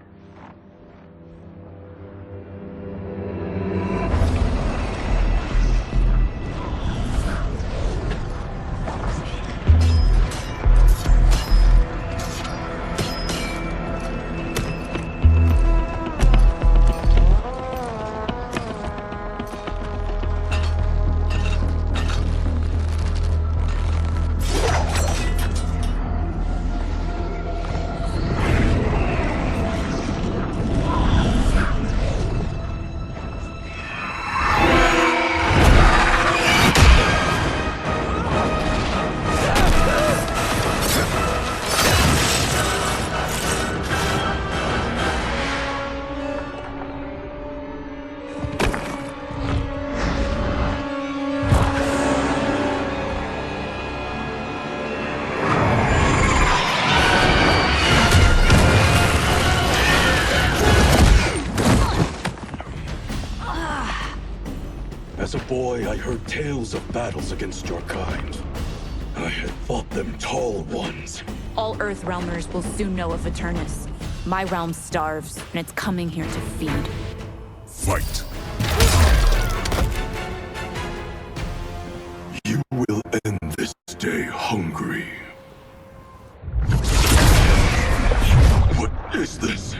As a boy, I heard tales of battles against your kind. I had fought them tall ones. All Earthrealmers will soon know of Eternus. My realm starves, and it's coming here to feed. Fight! You will end this day hungry. What is this?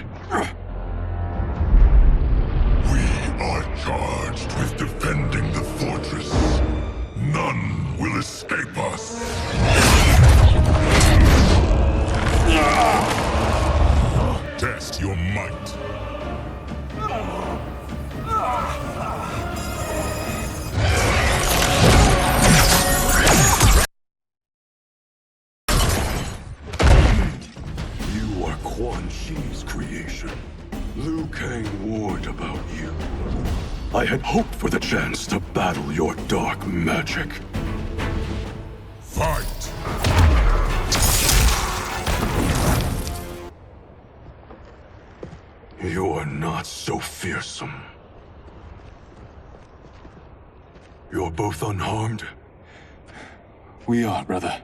We are charged with defending the fortress. None will escape us. Test your might. You are Quan Chi's creation. Liu Kang warned about you. I had hoped for the chance to battle your dark magic. Fight! You are not so fearsome. You're both unharmed? We are, brother.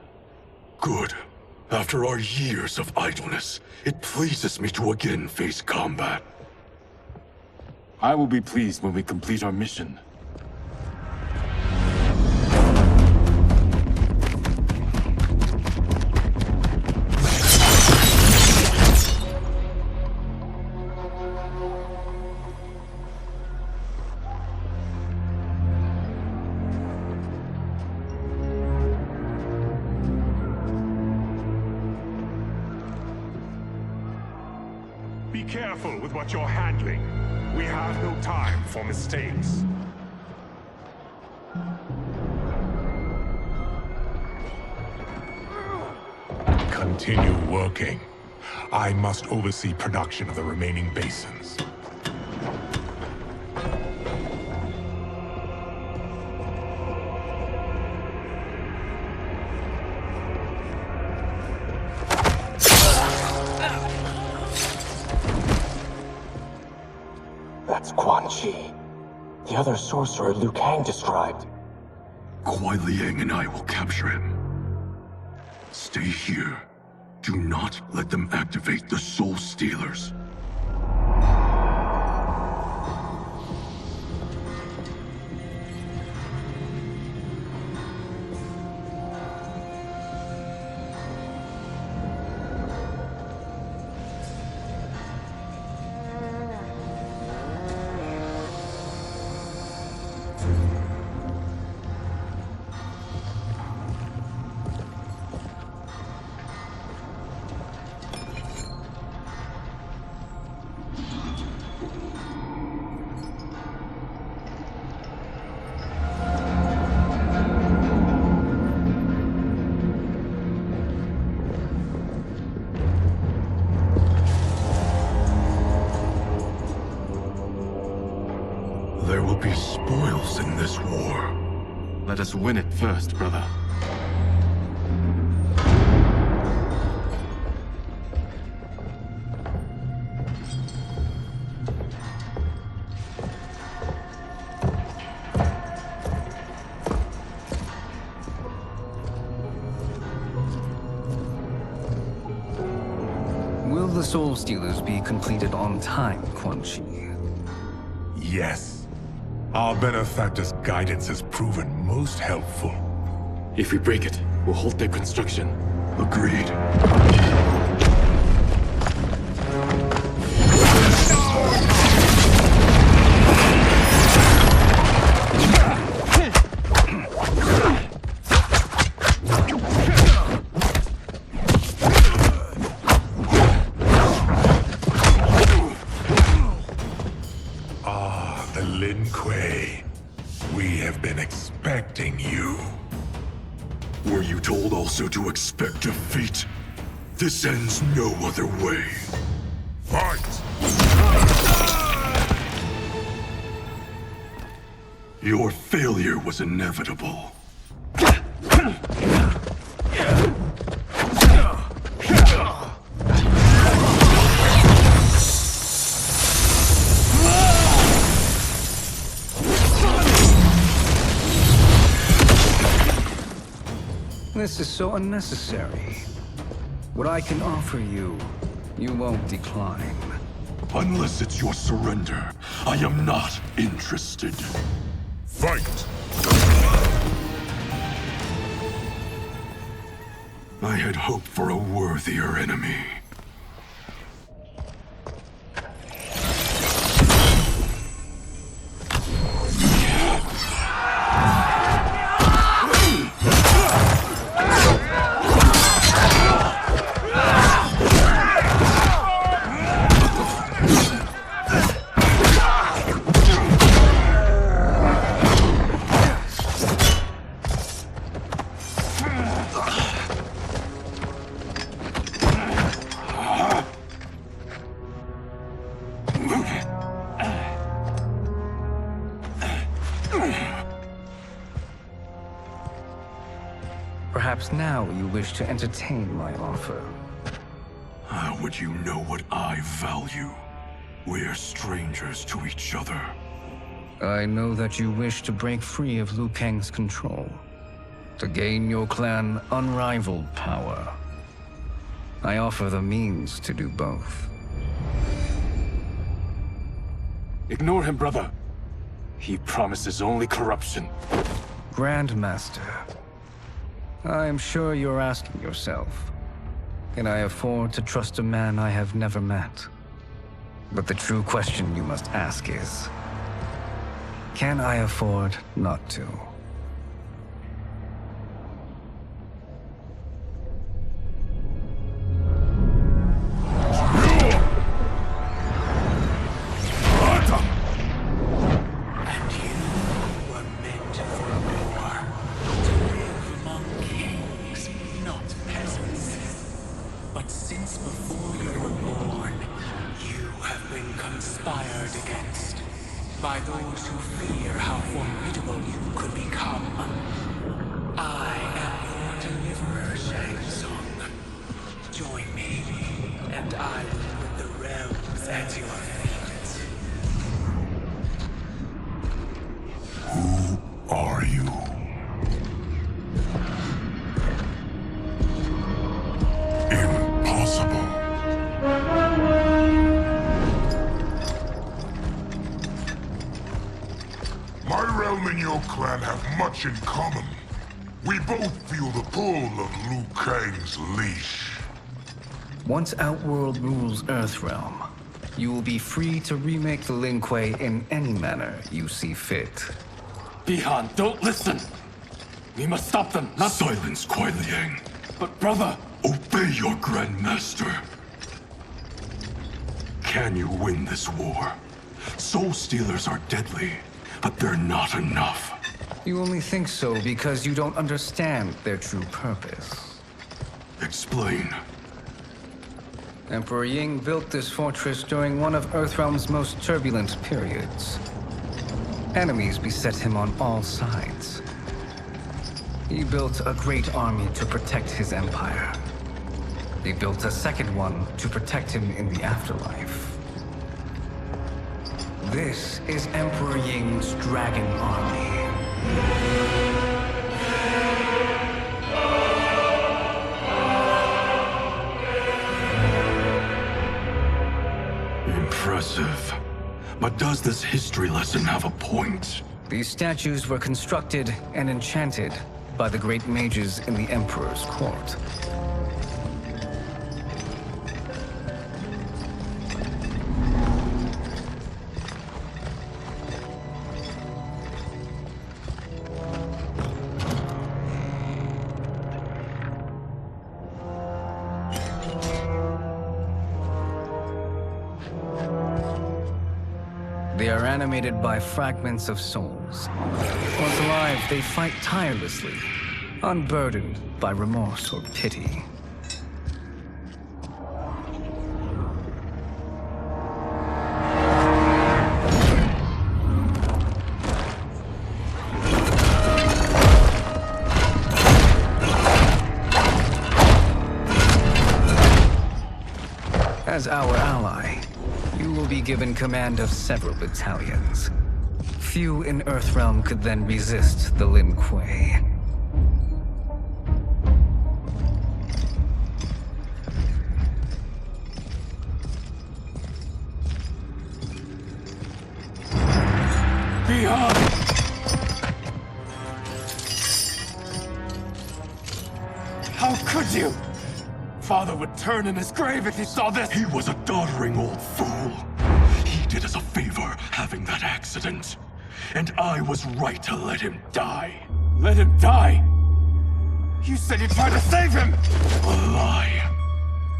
Good. After our years of idleness, it pleases me to again face combat. I will be pleased when we complete our mission. Be careful with what you're handling. We have no time for mistakes. Continue working. I must oversee production of the remaining basins. That's Shi, the other sorcerer Liu Kang described. Kuai Liang and I will capture him. Stay here. Do not let them activate the Soul Stealers. There will be spoils in this war. Let us win it first, brother. Will the Soul Stealers be completed on time, Quan Chi? Yes. Our benefactor's guidance has proven most helpful. If we break it, we'll halt their construction. Agreed. Lin Kuei, we have been expecting you. Were you told also to expect defeat? This ends no other way. Fight! Your failure was inevitable. This is so unnecessary. What I can offer you, you won't decline. Unless it's your surrender, I am not interested. Fight! I had hoped for a worthier enemy. Perhaps now you wish to entertain my offer. How would you know what I value? We're strangers to each other. I know that you wish to break free of Liu Kang's control, to gain your clan unrivaled power. I offer the means to do both. Ignore him, brother. He promises only corruption. Grandmaster, I am sure you're asking yourself, can I afford to trust a man I have never met? But the true question you must ask is, can I afford not to? By those who fear how formidable you could become. are you? Impossible. My realm and your clan have much in common. We both feel the pull of Liu Kang's leash. Once Outworld rules Earthrealm, you will be free to remake the Lin Kuei in any manner you see fit. Bihan, don't listen! We must stop them, not— Silence, Kuai Liang. But brother— Obey your Grandmaster. Can you win this war? Soul Stealers are deadly, but they're not enough. You only think so because you don't understand their true purpose. Explain. Emperor Ying built this fortress during one of Earthrealm's most turbulent periods. Enemies beset him on all sides. He built a great army to protect his empire. He built a second one to protect him in the afterlife. This is Emperor Ying's Dragon Army. Impressive. But does this history lesson have a point? These statues were constructed and enchanted by the great mages in the Emperor's court. They are animated by fragments of souls. Once alive, they fight tirelessly, unburdened by remorse or pity. As our ally, you will be given command of several battalions. Few in Earthrealm could then resist the Lin Kuei. Bihan! How could you? Father would turn in his grave if he saw this! He was a doddering old fool. He did us a favor having that accident. And I was right to let him die. Let him die? You said you tried to save him! A lie.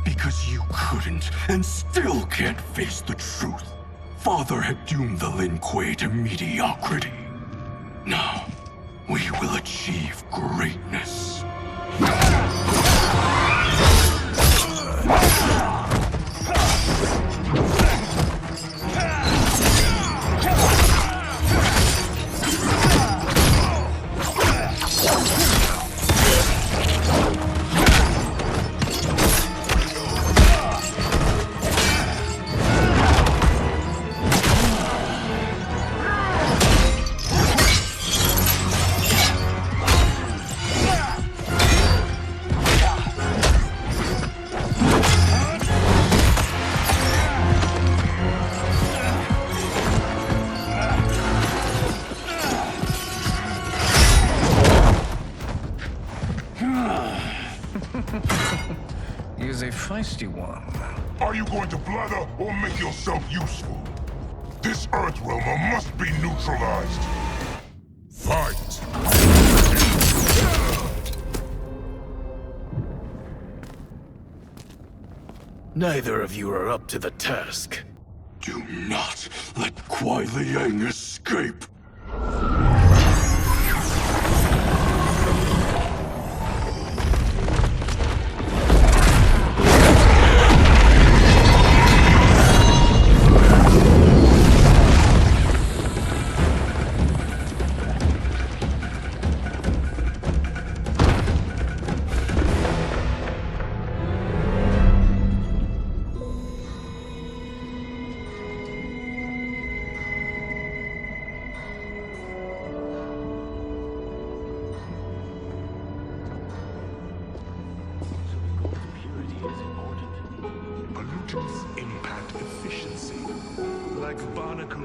Because you couldn't and still can't face the truth. Father had doomed the Lin Kuei to mediocrity. Now, we will achieve greatness. He is a feisty one. Are you going to blather or make yourself useful? This Earthrealmer must be neutralized. Fight! Neither of you are up to the task. Do not let Kuai Liang escape.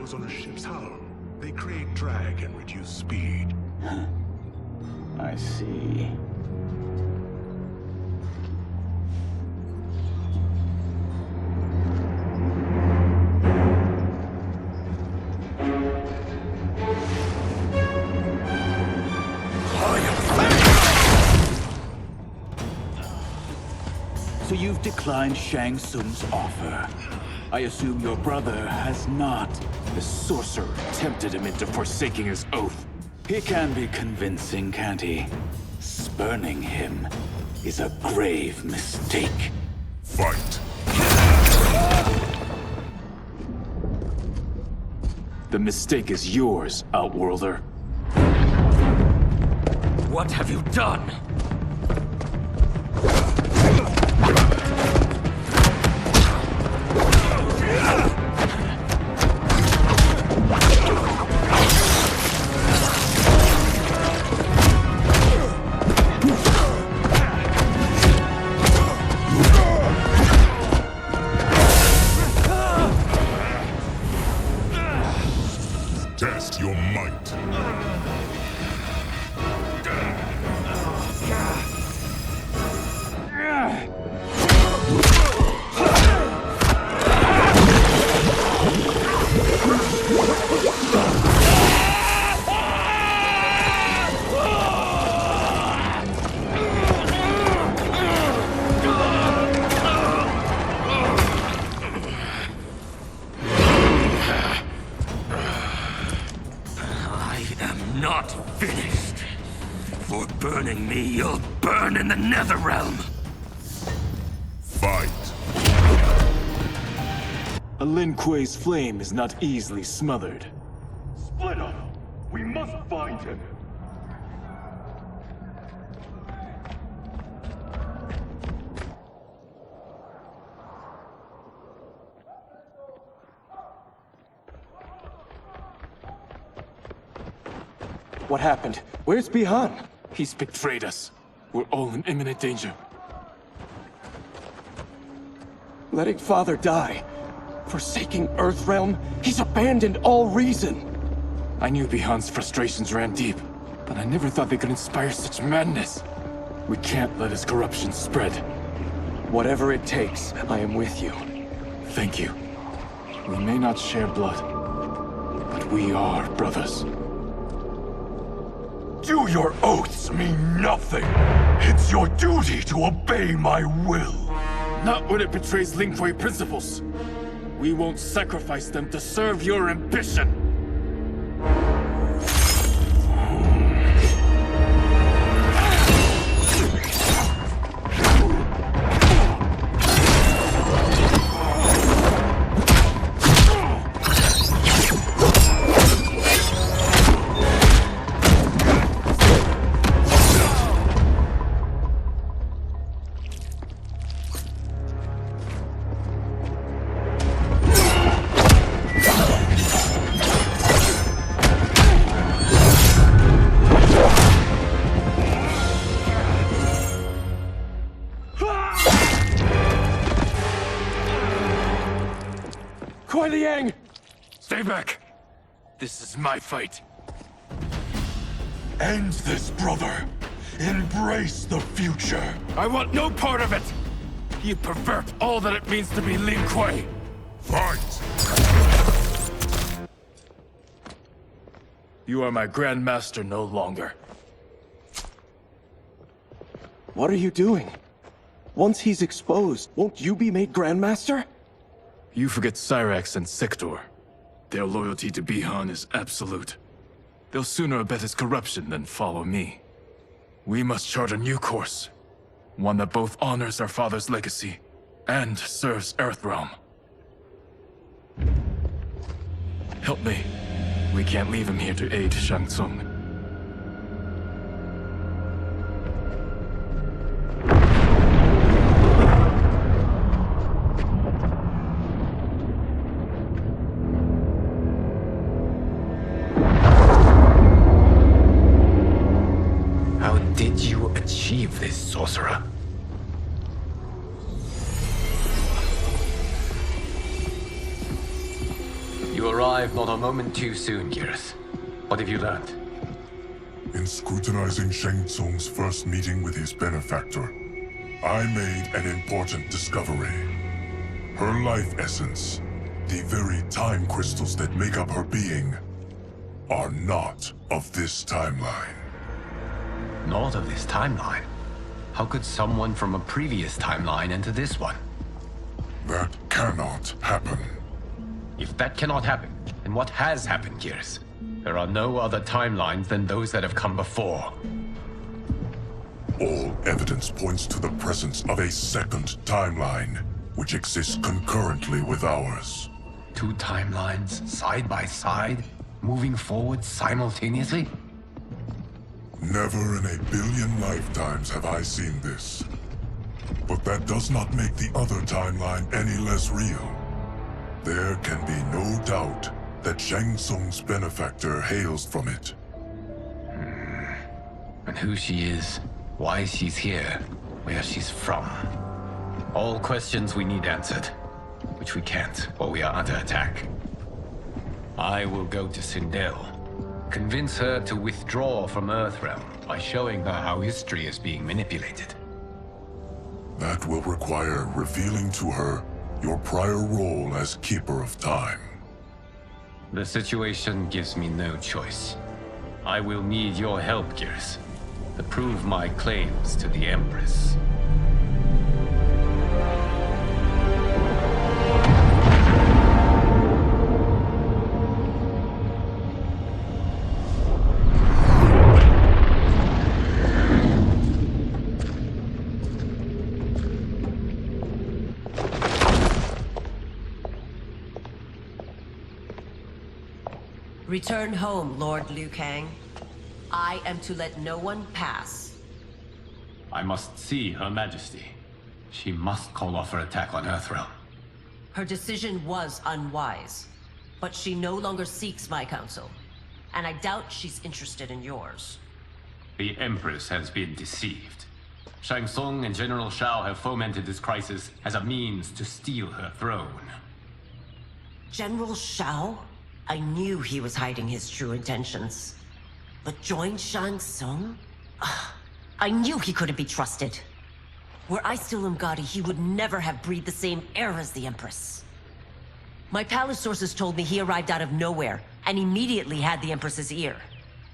shadows on a ship's hull. They create drag and reduce speed. I see. So you've declined Shang Tsung's offer. I assume your brother has not. The sorcerer tempted him into forsaking his oath. He can be convincing, can't he? Spurning him is a grave mistake. Fight! The mistake is yours, Outworlder. What have you done? Test your might. Not finished. For burning me, you'll burn in the Netherrealm. Fight. A Lin Kuei's flame is not easily smothered. Split up! We must find him! What happened? Where's Bihan? He's betrayed us. We're all in imminent danger. Letting Father die. Forsaking Earthrealm. He's abandoned all reason. I knew Bihan's frustrations ran deep, but I never thought they could inspire such madness. We can't let his corruption spread. Whatever it takes, I am with you. Thank you. We may not share blood, but we are brothers. Do your oaths mean nothing? It's your duty to obey my will. Not when it betrays Lin Kuei principles. We won't sacrifice them to serve your ambition. Kuei Liang! Stay back! This is my fight. End this, brother. Embrace the future. I want no part of it! You pervert all that it means to be Lin Kuei! Fight! You are my Grandmaster no longer. What are you doing? Once he's exposed, won't you be made Grandmaster? You forget Cyrax and Sector. Their loyalty to Bihan is absolute. They'll sooner abet his corruption than follow me. We must chart a new course. One that both honors our father's legacy and serves Earthrealm. Help me. We can't leave him here to aid Shang Tsung. How did you achieve this, sorcerer? You arrived arrived not a moment too soon, Geras. What have you learned? In scrutinizing Shang Tsung's first meeting with his benefactor, I made an important discovery. Her life essence, the very time crystals that make up her being, are not of this timeline. Not of this timeline? How could someone from a previous timeline enter this one? That cannot happen. If that cannot happen, then what has happened, Geras? There are no other timelines than those that have come before. All evidence points to the presence of a second timeline, which exists concurrently with ours. Two timelines, side by side, moving forward simultaneously? Never in a billion lifetimes have I seen this. But that does not make the other timeline any less real. There can be no doubt that Shang Tsung's benefactor hails from it. And who she is, why she's here, where she's from. All questions we need answered, which we can't while we are under attack. I will go to Sindel, convince her to withdraw from Earthrealm by showing her how history is being manipulated. That will require revealing to her your prior role as Keeper of Time. The situation gives me no choice. I will need your help, Geras, to prove my claims to the Empress. Return home, Lord Liu Kang. I am to let no one pass. I must see Her Majesty. She must call off her attack on Earthrealm. Her decision was unwise, but she no longer seeks my counsel, and I doubt she's interested in yours. The Empress has been deceived. Shang Tsung and General Shao have fomented this crisis as a means to steal her throne. General Shao? I knew he was hiding his true intentions. But join Shang Tsung? I knew he couldn't be trusted. Were I still Umgadi, he would never have breathed the same air as the Empress. My palace sources told me he arrived out of nowhere, and immediately had the Empress's ear.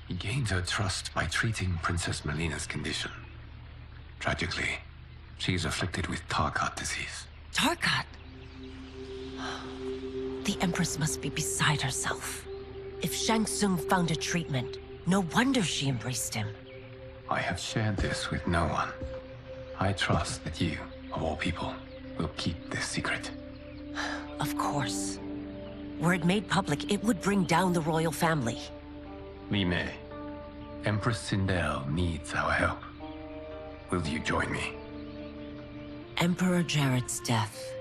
He gained her trust by treating Princess Melina's condition. Tragically, she is afflicted with Tarkat disease. Tarkat? The Empress must be beside herself. If Shang Tsung found a treatment, no wonder she embraced him. I have shared this with no one. I trust that you, of all people, will keep this secret. Of course. Were it made public, it would bring down the royal family. Li Mei, Empress Sindel needs our help. Will you join me? Emperor Jarrett's death,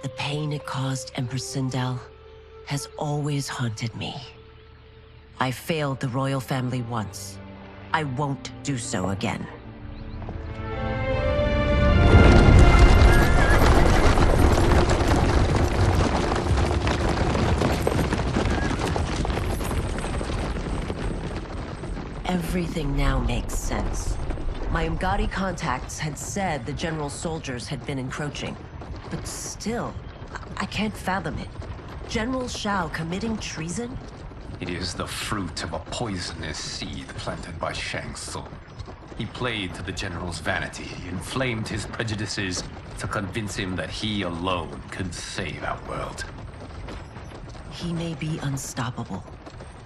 the pain it caused Empress Sindel, has always haunted me. I failed the royal family once. I won't do so again. Everything now makes sense. My Umgadi contacts had said the general soldiers had been encroaching. But still, I can't fathom it. General Shao committing treason? It is the fruit of a poisonous seed planted by Shang Tsung. He played to the general's vanity, inflamed his prejudices to convince him that he alone could save our world. He may be unstoppable.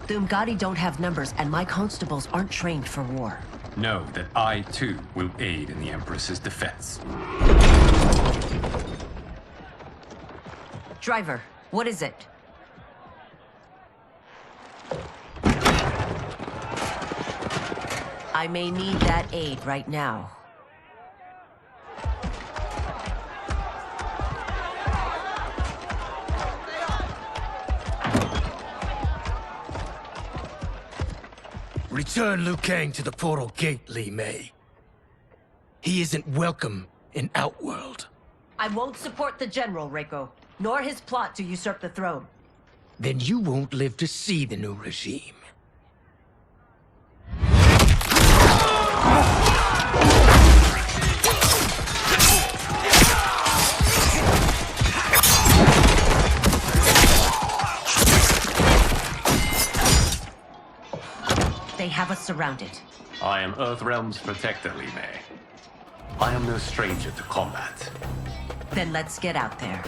The Umgadi don't have numbers, and my constables aren't trained for war. Know that I, too, will aid in the Empress's defense. Driver, what is it? I may need that aid right now. Return Liu Kang to the portal gate, Li Mei. He isn't welcome in Outworld. I won't support the General, Reiko, nor his plot to usurp the throne. then you won't live to see the new regime. They have us surrounded. I am Earthrealm's protector, Li Mei. I am no stranger to combat. Then let's get out there.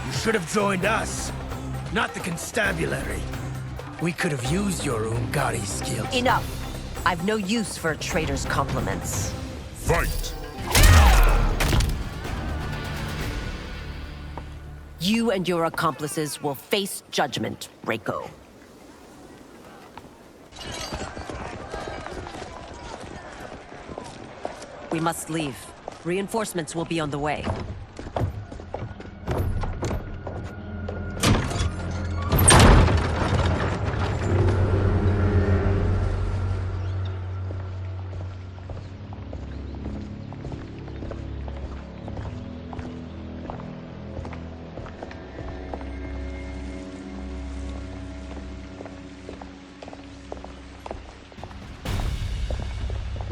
You should have joined us, not the constabulary. We could have used your Umgadi skills. Enough! I've no use for a traitor's compliments. Fight! You and your accomplices will face judgment, Reiko. We must leave. Reinforcements will be on the way.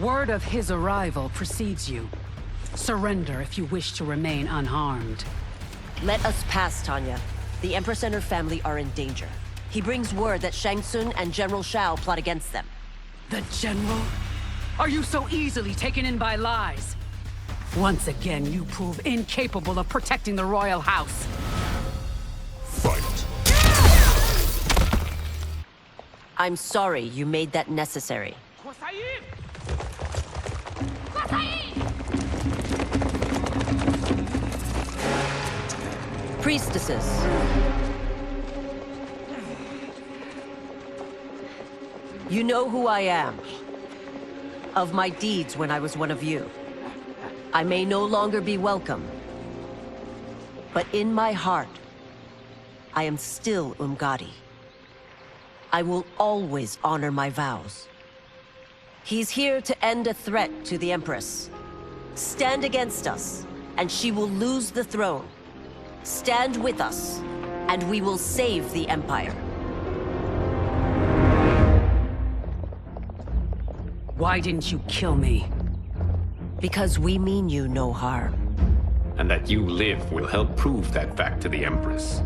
Word of his arrival precedes you. Surrender if you wish to remain unharmed. Let us pass, Tanya. The Empress and her family are in danger. He brings word that Shang Tsung and General Shao plot against them. The General? Are you so easily taken in by lies? Once again, you prove incapable of protecting the royal house. Fight! I'm sorry you made that necessary. Priestesses. You know who I am. Of my deeds when I was one of you. I may no longer be welcome. But in my heart, I am still Umgadi. I will always honor my vows. He's here to end a threat to the Empress. Stand against us, and she will lose the throne. Stand with us, and we will save the Empire. Why didn't you kill me? Because we mean you no harm. And that you live will help prove that fact to the Empress.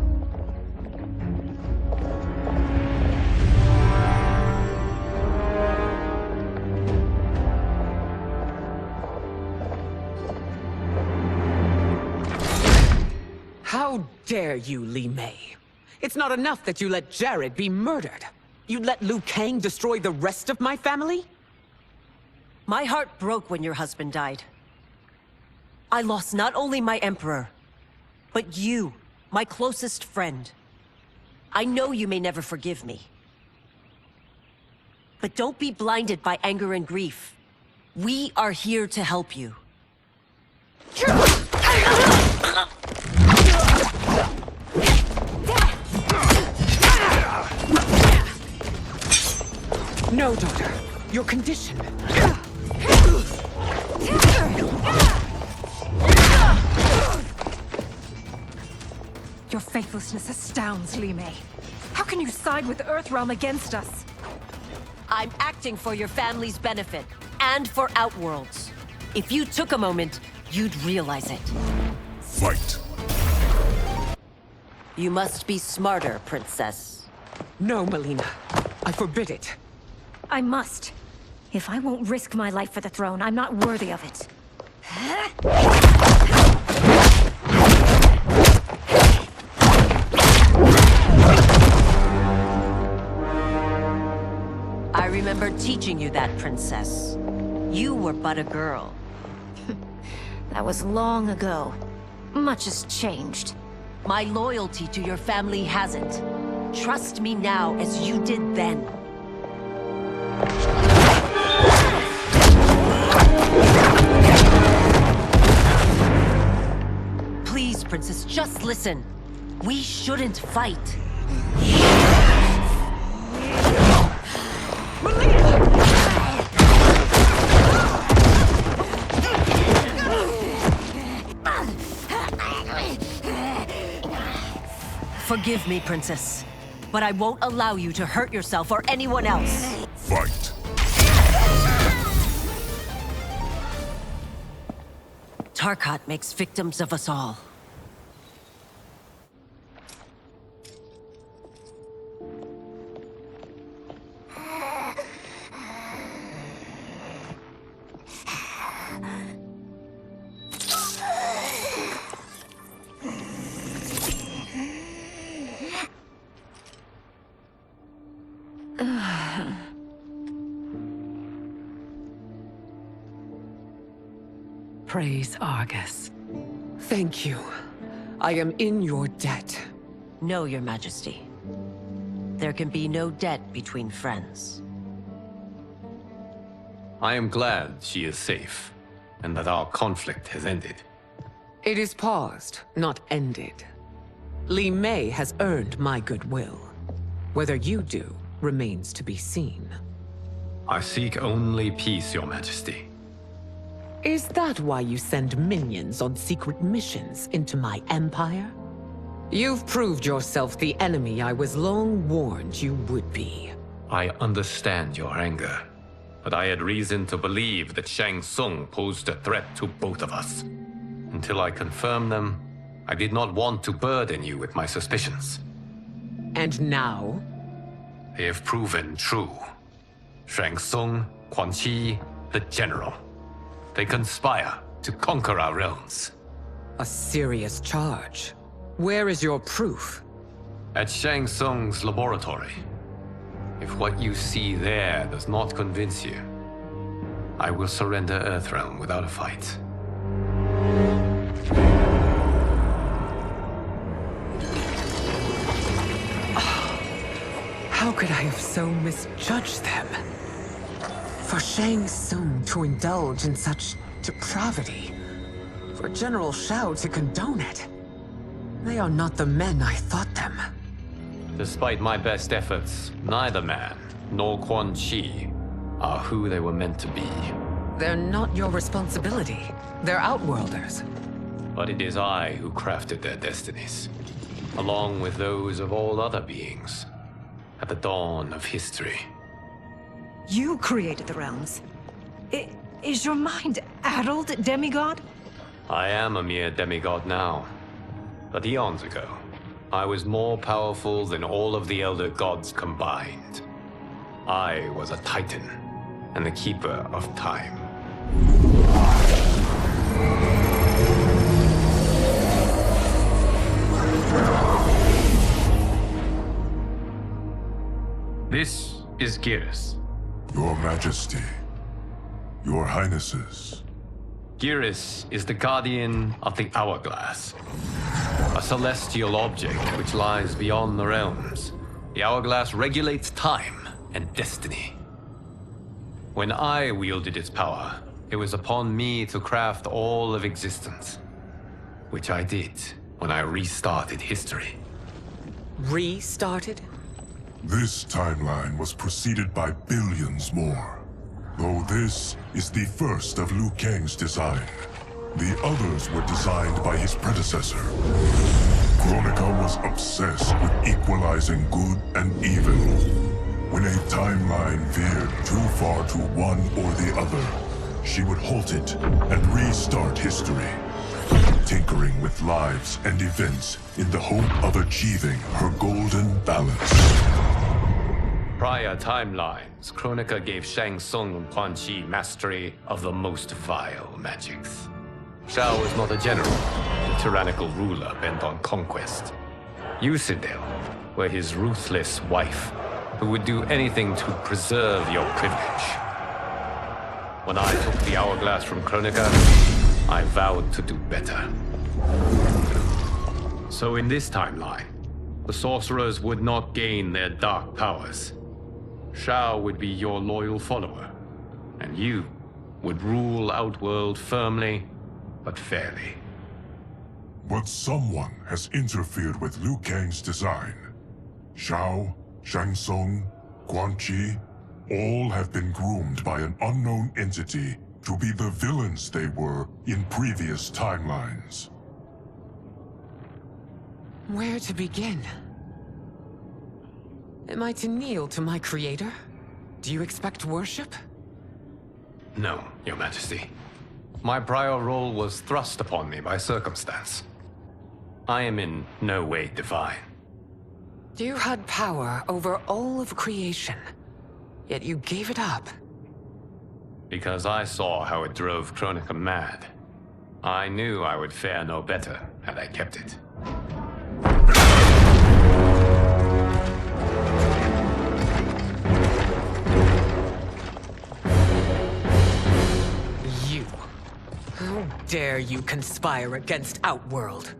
How dare you, Li Mei? It's not enough that you let Jared be murdered. You let Liu Kang destroy the rest of my family? My heart broke when your husband died. I lost not only my Emperor, but you, my closest friend. I know you may never forgive me. But don't be blinded by anger and grief. We are here to help you. No, daughter. Your condition. Your faithlessness astounds, Li Mei. How can you side with Earthrealm against us? I'm acting for your family's benefit, and for Outworld's. If you took a moment, you'd realize it. Fight! You must be smarter, Princess. No, Melina. I forbid it. I must. If I won't risk my life for the throne, I'm not worthy of it. I remember teaching you that, Princess. You were but a girl. That was long ago. Much has changed. My loyalty to your family hasn't. Trust me now as you did then. Please, Princess, just listen. We shouldn't fight. Melina! Forgive me, Princess, but I won't allow you to hurt yourself or anyone else. Fight! Tarkat makes victims of us all. Praise Argus. Thank you. I am in your debt. No, Your Majesty. There can be no debt between friends. I am glad she is safe, and that our conflict has ended. It is paused, not ended. Li Mei has earned my goodwill. Whether you do remains to be seen. I seek only peace, Your Majesty. Is that why you send minions on secret missions into my empire? You've proved yourself the enemy I was long warned you would be. I understand your anger, but I had reason to believe that Shang Tsung posed a threat to both of us. Until I confirmed them, I did not want to burden you with my suspicions. And now? They have proven true. Shang Tsung, Quan Chi, the General. They conspire to conquer our realms. A serious charge. Where is your proof? At Shang Tsung's laboratory. If what you see there does not convince you, I will surrender Earthrealm without a fight. How could I have so misjudged them? For Shang Tsung to indulge in such depravity, for General Shao to condone it, they are not the men I thought them. Despite my best efforts, neither man nor Quan Chi are who they were meant to be. They're not your responsibility. They're Outworlders. But it is I who crafted their destinies, along with those of all other beings, at the dawn of history. You created the realms. Is your mind addled, demigod? I am a mere demigod now. But eons ago, I was more powerful than all of the Elder Gods combined. I was a Titan, and the Keeper of Time. This is Geras. Your Majesty, Your Highnesses. Geras is the guardian of the Hourglass, a celestial object which lies beyond the realms. The Hourglass regulates time and destiny. When I wielded its power, it was upon me to craft all of existence, which I did when I restarted history. Restarted? This timeline was preceded by billions more. Though this is the first of Liu Kang's design. The others were designed by his predecessor. Kronika was obsessed with equalizing good and evil. When a timeline veered too far to one or the other, she would halt it and restart history, tinkering with lives and events in the hope of achieving her golden balance. Prior timelines, Kronika gave Shang Tsung and Quan Chi mastery of the most vile magics. Shao was not a general, a tyrannical ruler bent on conquest. Yusidel were his ruthless wife, who would do anything to preserve your privilege. When I took the Hourglass from Kronika, I vowed to do better. So in this timeline, the sorcerers would not gain their dark powers. Shao would be your loyal follower, and you would rule Outworld firmly, but fairly. But someone has interfered with Liu Kang's design. Shao, Shang Tsung, Quan Chi, all have been groomed by an unknown entity to be the villains they were in previous timelines. Where to begin? Am I to kneel to my creator? Do you expect worship? No, Your Majesty. My prior role was thrust upon me by circumstance. I am in no way divine. You had power over all of creation, yet you gave it up. Because I saw how it drove Kronika mad. I knew I would fare no better had I kept it. You. How dare you conspire against Outworld?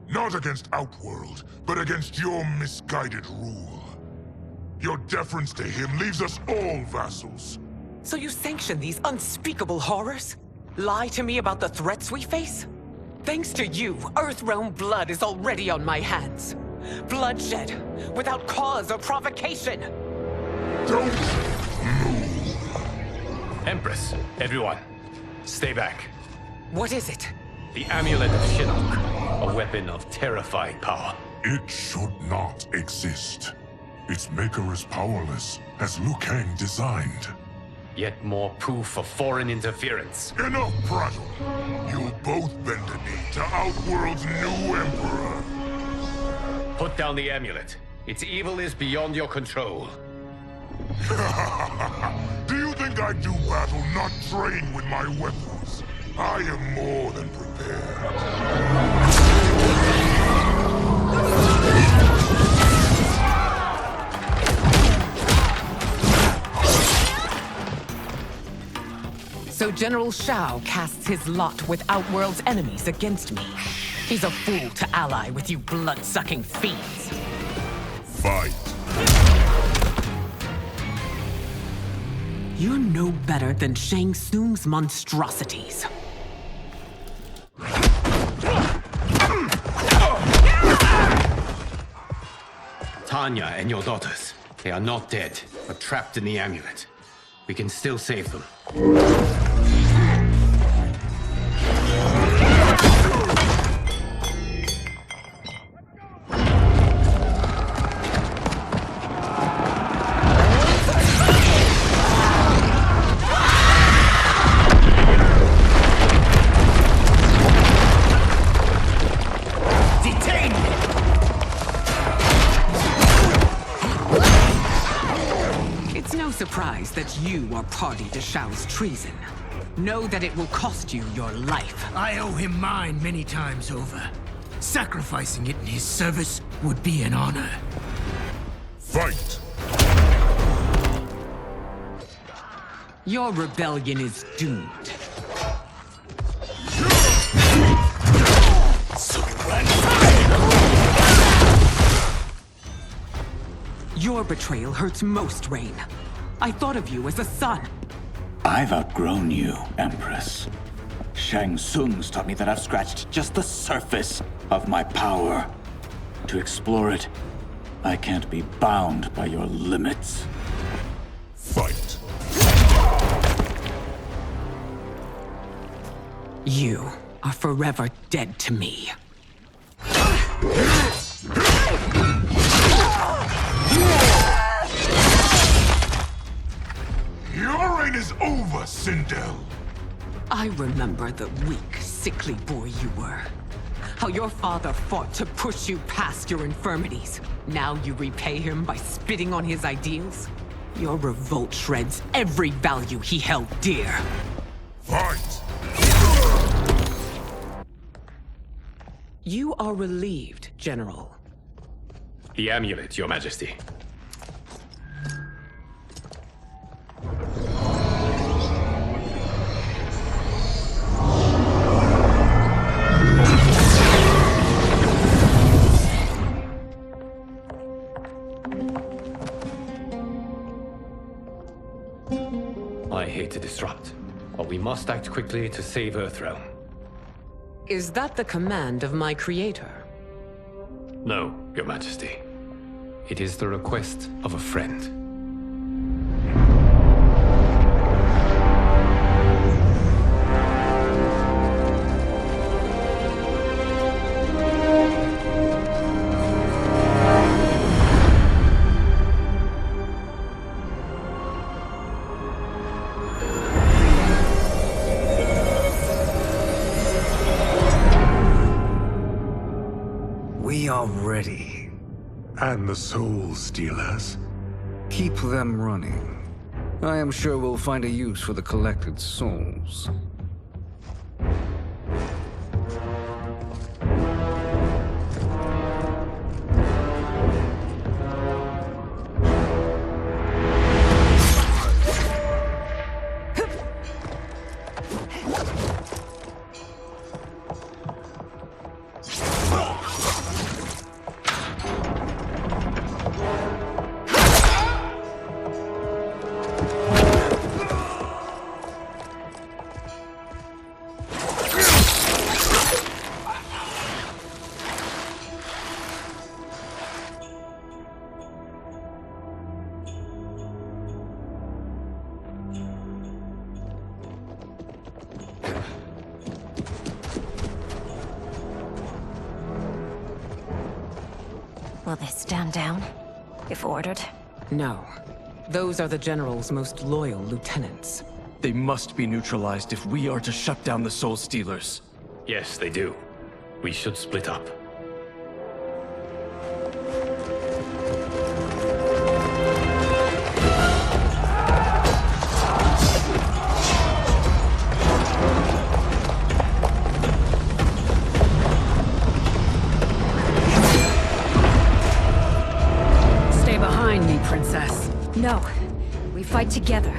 Not against Outworld, but against your misguided rule. Your deference to him leaves us all vassals. So you sanction these unspeakable horrors? Lie to me about the threats we face? Thanks to you, Earthrealm blood is already on my hands. Bloodshed, without cause or provocation. Don't Empress, everyone, stay back. What is it? The Amulet of Shinnok, a weapon of terrifying power. It should not exist. Its maker is powerless, as Liu Kang designed. Yet more proof of foreign interference. Enough prattle. You'll both bend a knee to Outworld's new emperor. Put down the amulet. Its evil is beyond your control. Do you think I do battle not trained with my weapons? I am more than prepared. So General Shao casts his lot with Outworld's enemies against me. He's a fool to ally with you blood-sucking fiends. Fight. You're no better than Shang Tsung's monstrosities. Tanya and your daughters, they are not dead, but trapped in the amulet. We can still save them. Surprise that you are party to Shao's treason. Know that it will cost you your life. I owe him mine many times over. Sacrificing it in his service would be an honor. Fight! Your rebellion is doomed. Your betrayal hurts most, Rain. I thought of you as a son. I've outgrown you, Empress. Shang Tsung's taught me that I've scratched just the surface of my power. To explore it, I can't be bound by your limits. Fight. You are forever dead to me. Your reign is over, Sindel. I remember the weak, sickly boy you were. How your father fought to push you past your infirmities. Now you repay him by spitting on his ideals? Your revolt shreds every value he held dear. Fight! You are relieved, General. The amulet, Your Majesty. I hate to disrupt, but we must act quickly to save Earthrealm. Is that the command of my creator? No, Your Majesty. It is the request of a friend. Already. And the Soul Stealers? Keep them running. I am sure we'll find a use for the collected souls. Will they stand down, if ordered? No. Those are the General's most loyal lieutenants. They must be neutralized if we are to shut down the Soul Stealers. Yes, they do. We should split up. Stay behind me, Princess. No. We fight together.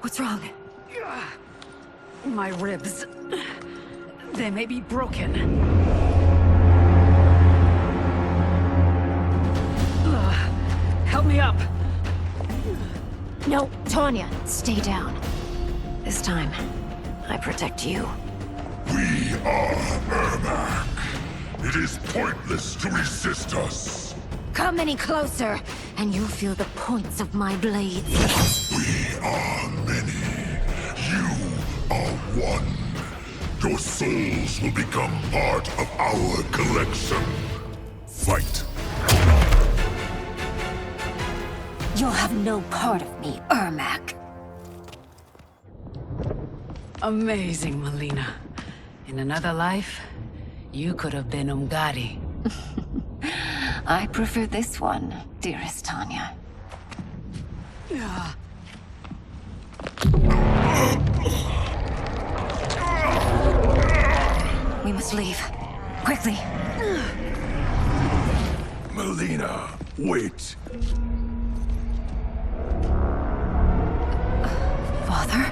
What's wrong? My ribs. They may be broken. Help me up. No, Tanya, stay down. This time, I protect you. We are Ermac. It is pointless to resist us. Come any closer, and you'll feel the points of my blades. We are many. You are one. Your souls will become part of our collection. Fight. You'll have no part of me, Ermac. Amazing, Melina. In another life, you could have been Umgadi. I prefer this one, dearest Tanya. We must leave. Quickly. Melina, wait. Father?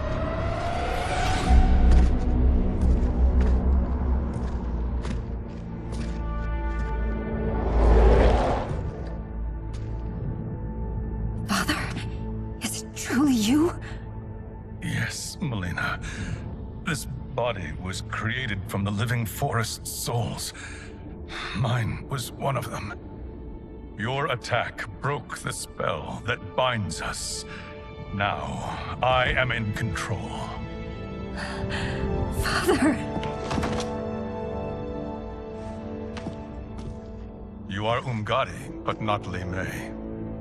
Father? Is it truly you? Yes, Melina. This body was created from the living forest's souls. Mine was one of them. Your attack broke the spell that binds us. Now, I am in control. Father! You are Umgadi, but not Li Mei.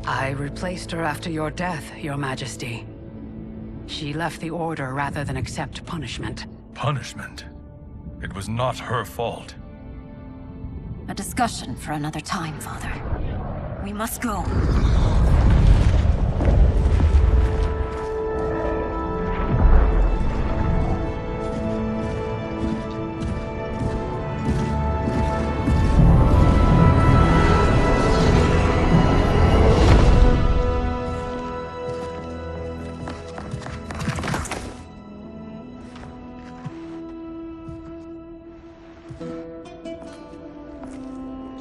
I replaced her after your death, Your Majesty. She left the Order rather than accept punishment. Punishment? It was not her fault. A discussion for another time, Father. We must go.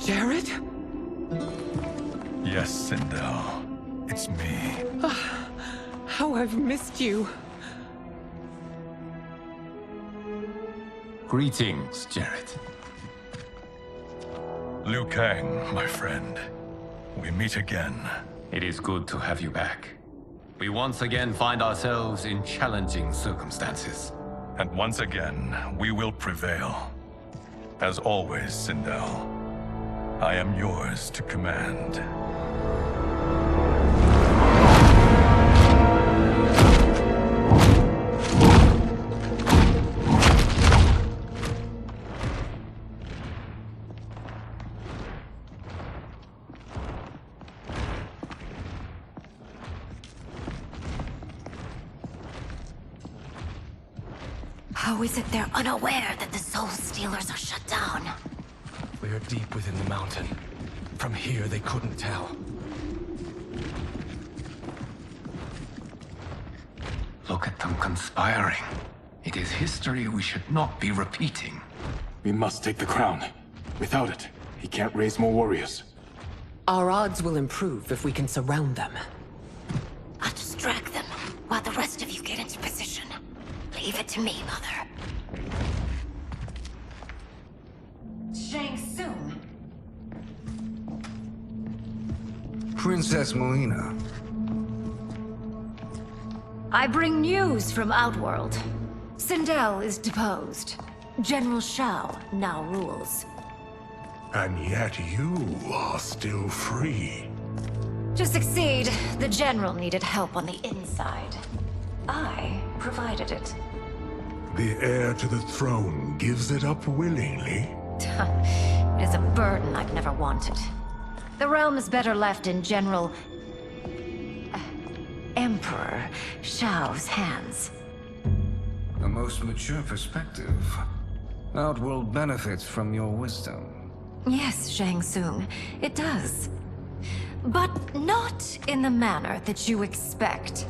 Jared? Yes, Sindel. It's me. How I've missed you. Greetings, Jared. Liu Kang, my friend. We meet again. It is good to have you back. We once again find ourselves in challenging circumstances. And once again, we will prevail. As always, Sindel, I am yours to command. How is it they're unaware that the Soul Stealers are shut down? We're deep within the mountain. From here, they couldn't tell. Look at them conspiring. It is history we should not be repeating. We must take the crown. Without it, he can't raise more warriors. Our odds will improve if we can surround them. I'll distract them while the rest of you get into position. Leave it to me, Mother. Shang Tsung. Princess Melina. I bring news from Outworld. Sindel is deposed. General Shao now rules. And yet you are still free. To succeed, the General needed help on the inside. I provided it. The heir to the throne gives it up willingly. It is a burden I've never wanted. The realm is better left in General... Emperor Shao's hands. A most mature perspective. Outworld benefits from your wisdom. Yes, Shang Tsung, it does. But not in the manner that you expect.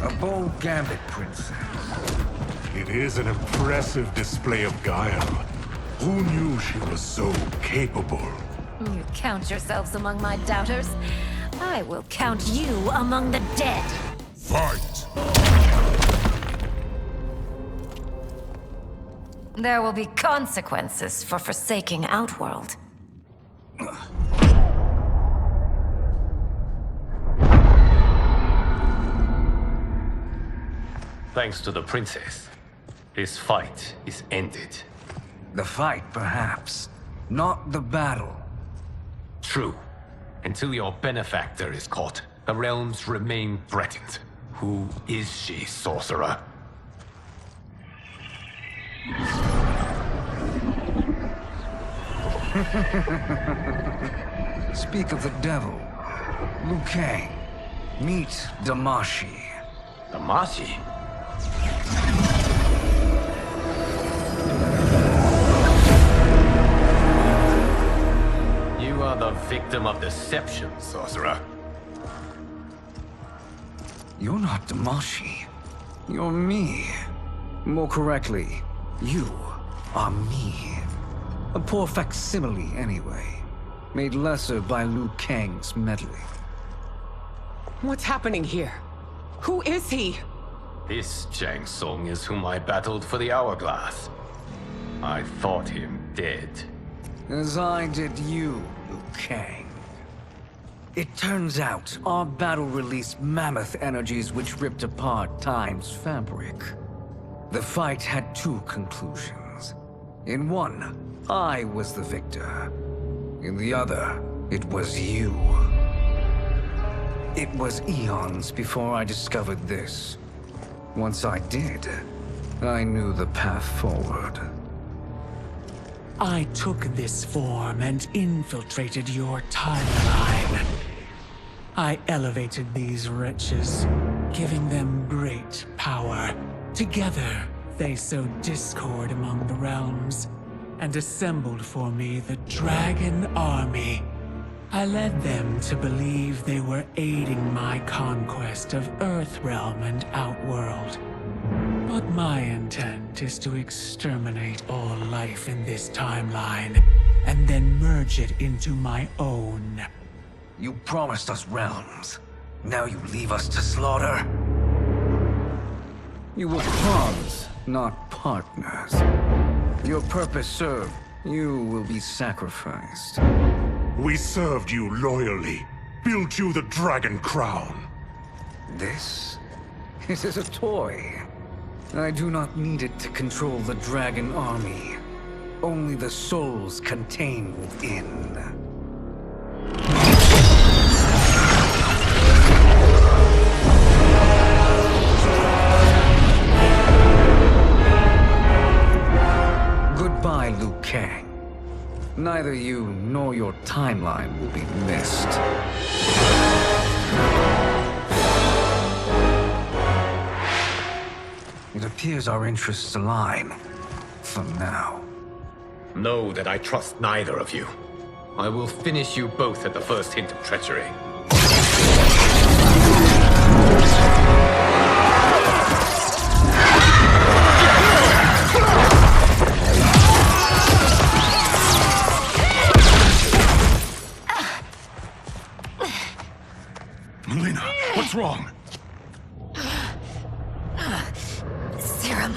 A bold gambit, Princess. It is an impressive display of guile. Who knew she was so capable? You count yourselves among my doubters. I will count you among the dead. Fight! There will be consequences for forsaking Outworld. Thanks to the princess, this fight is ended. The fight, perhaps. Not the battle. True. Until your benefactor is caught, the realms remain threatened. Who is she, sorcerer? Speak of the devil. Liu Kang. Meet Damashi. Damashi? You are the victim of deception, sorcerer. You're not Damashi. You're me. More correctly, you are me. A poor facsimile, anyway. Made lesser by Liu Kang's meddling. What's happening here? Who is he? This Shang Tsung is whom I battled for the Hourglass. I thought him dead. As I did you, Liu Kang. It turns out our battle released mammoth energies which ripped apart time's fabric. The fight had two conclusions. In one, I was the victor. In the other, it was you. It was eons before I discovered this. Once I did, I knew the path forward. I took this form and infiltrated your timeline. I elevated these wretches, giving them great power. Together, they sowed discord among the realms, and assembled for me the Dragon Army. I led them to believe they were aiding my conquest of Earthrealm and Outworld. But my intent is to exterminate all life in this timeline, and then merge it into my own. You promised us realms. Now you leave us to slaughter? You were pawns, not partners. Your purpose served. You will be sacrificed. We served you loyally, built you the Dragon Crown. This is a toy. I do not need it to control the Dragon Army. Only the souls contained within. Goodbye, Liu Kang. Neither you nor your timeline will be missed. It appears our interests align. For now. Know that I trust neither of you. I will finish you both at the first hint of treachery. Melina, what's wrong? Serum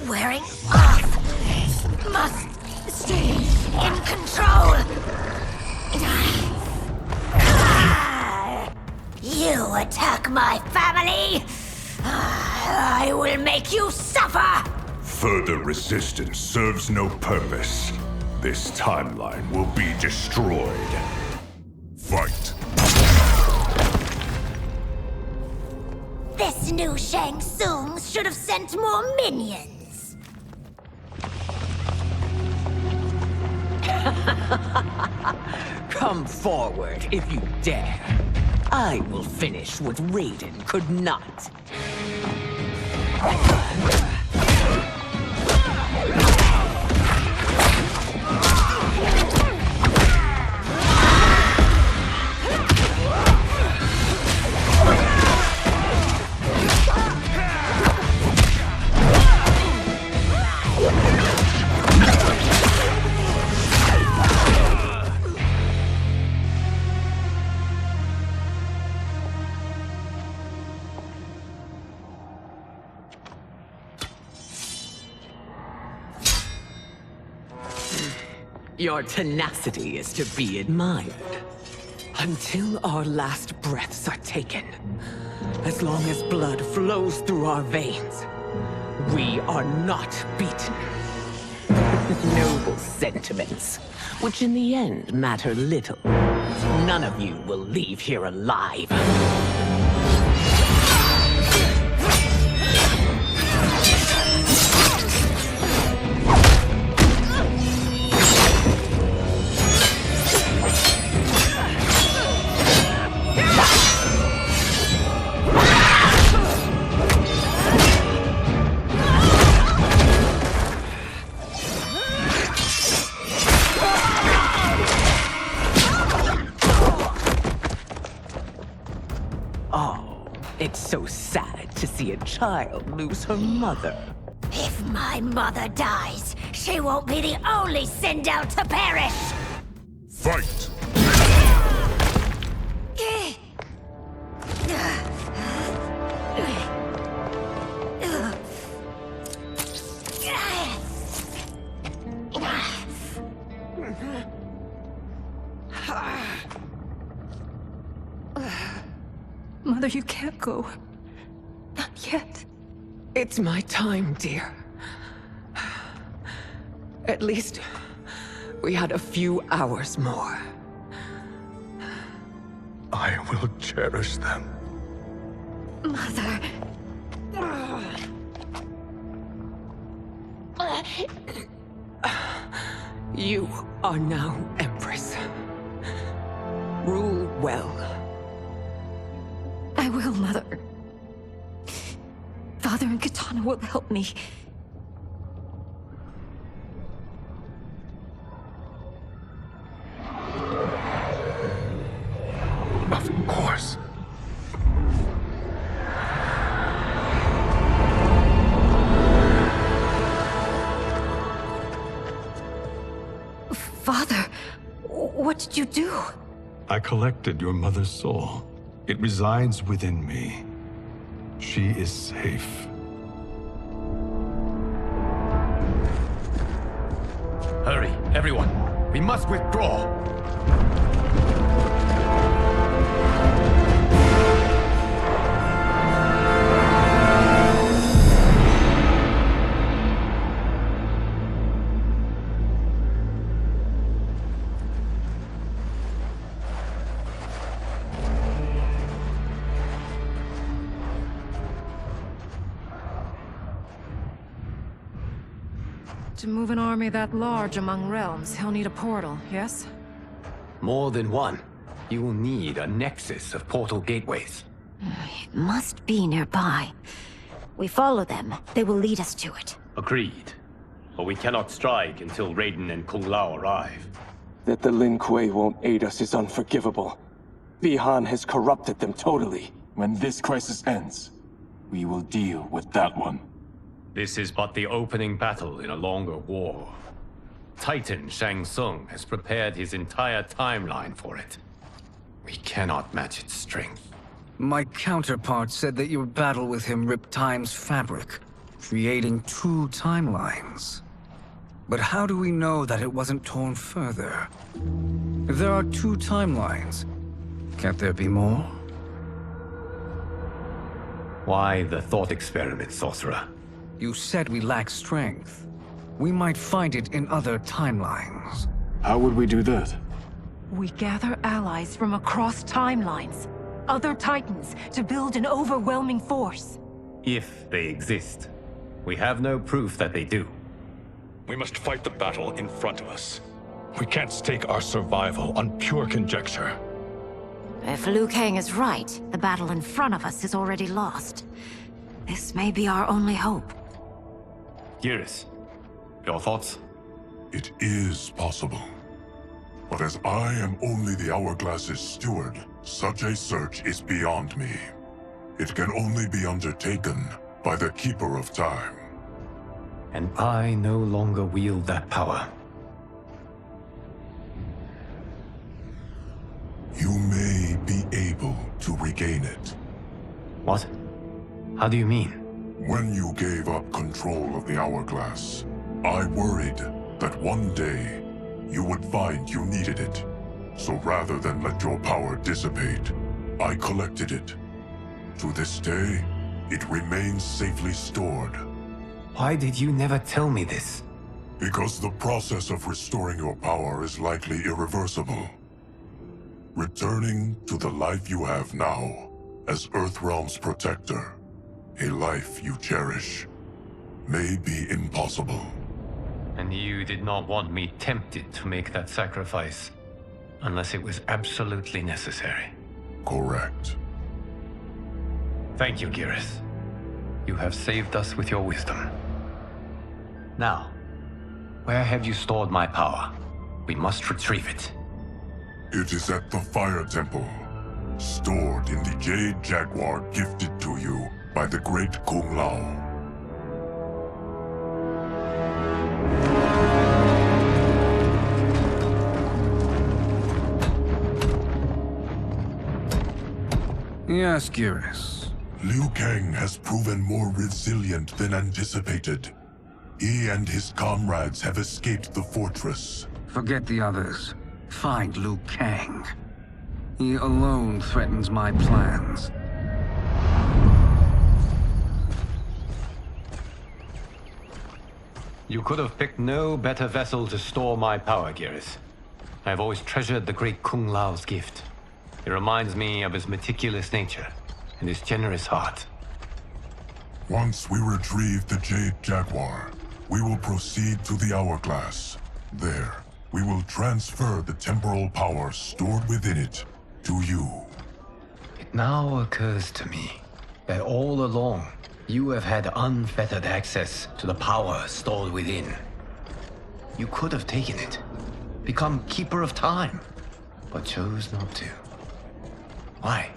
wearing off. Must stay in control. You attack my family. I will make you suffer. Further resistance serves no purpose. This timeline will be destroyed. Fight. This new Shang Tsung should have sent more minions. Come forward if you dare. I will finish what Raiden could not. Your tenacity is to be admired. Until our last breaths are taken, as long as blood flows through our veins, we are not beaten. Noble sentiments, which in the end matter little. None of you will leave here alive. It's so sad to see a child lose her mother. If my mother dies, she won't be the only Sindel to perish! Fight! Mother, you can't go. Not yet. It's my time, dear. At least, we had a few hours more. I will cherish them. Mother... You are now Empress. Rule well. I will, Mother. Father and Katana will help me. Of course. Father, what did you do? I collected your mother's soul. It resides within me. She is safe. Hurry, everyone. We must withdraw. To move an army that large among realms, he'll need a portal, yes? More than one. You will need a nexus of portal gateways. It must be nearby. We follow them. They will lead us to it. Agreed. But we cannot strike until Raiden and Kung Lao arrive. That the Lin Kuei won't aid us is unforgivable. Bihan has corrupted them totally. When this crisis ends, we will deal with that one. This is but the opening battle in a longer war. Titan Shang Tsung has prepared his entire timeline for it. We cannot match its strength. My counterpart said that your battle with him ripped time's fabric, creating two timelines. But how do we know that it wasn't torn further? If there are two timelines, can't there be more? Why the thought experiment, Sorcerer? You said we lack strength. We might find it in other timelines. How would we do that? We gather allies from across timelines, other titans, to build an overwhelming force. If they exist. We have no proof that they do. We must fight the battle in front of us. We can't stake our survival on pure conjecture. If Liu Kang is right, the battle in front of us is already lost. This may be our only hope. Geras, your thoughts? It is possible. But as I am only the Hourglass's steward, such a search is beyond me. It can only be undertaken by the Keeper of Time. And I no longer wield that power. You may be able to regain it. What? How do you mean? When you gave up control of the Hourglass, I worried that one day you would find you needed it. So rather than let your power dissipate, I collected it. To this day, it remains safely stored. Why did you never tell me this? Because the process of restoring your power is likely irreversible. Returning to the life you have now, as Earthrealm's protector, a life you cherish, may be impossible. And you did not want me tempted to make that sacrifice, unless it was absolutely necessary. Correct. Thank you, Geras. You have saved us with your wisdom. Now, where have you stored my power? We must retrieve it. It is at the Fire Temple, stored in the Jade Jaguar gifted to you by the great Kung Lao. Yes, Geras. Liu Kang has proven more resilient than anticipated. He and his comrades have escaped the fortress. Forget the others. Find Liu Kang. He alone threatens my plans. You could have picked no better vessel to store my power, Geras. I have always treasured the great Kung Lao's gift. It reminds me of his meticulous nature and his generous heart. Once we retrieve the Jade Jaguar, we will proceed to the Hourglass. There, we will transfer the temporal power stored within it to you. It now occurs to me that all along, you have had unfettered access to the power stored within. You could have taken it, become Keeper of Time, but chose not to. Why?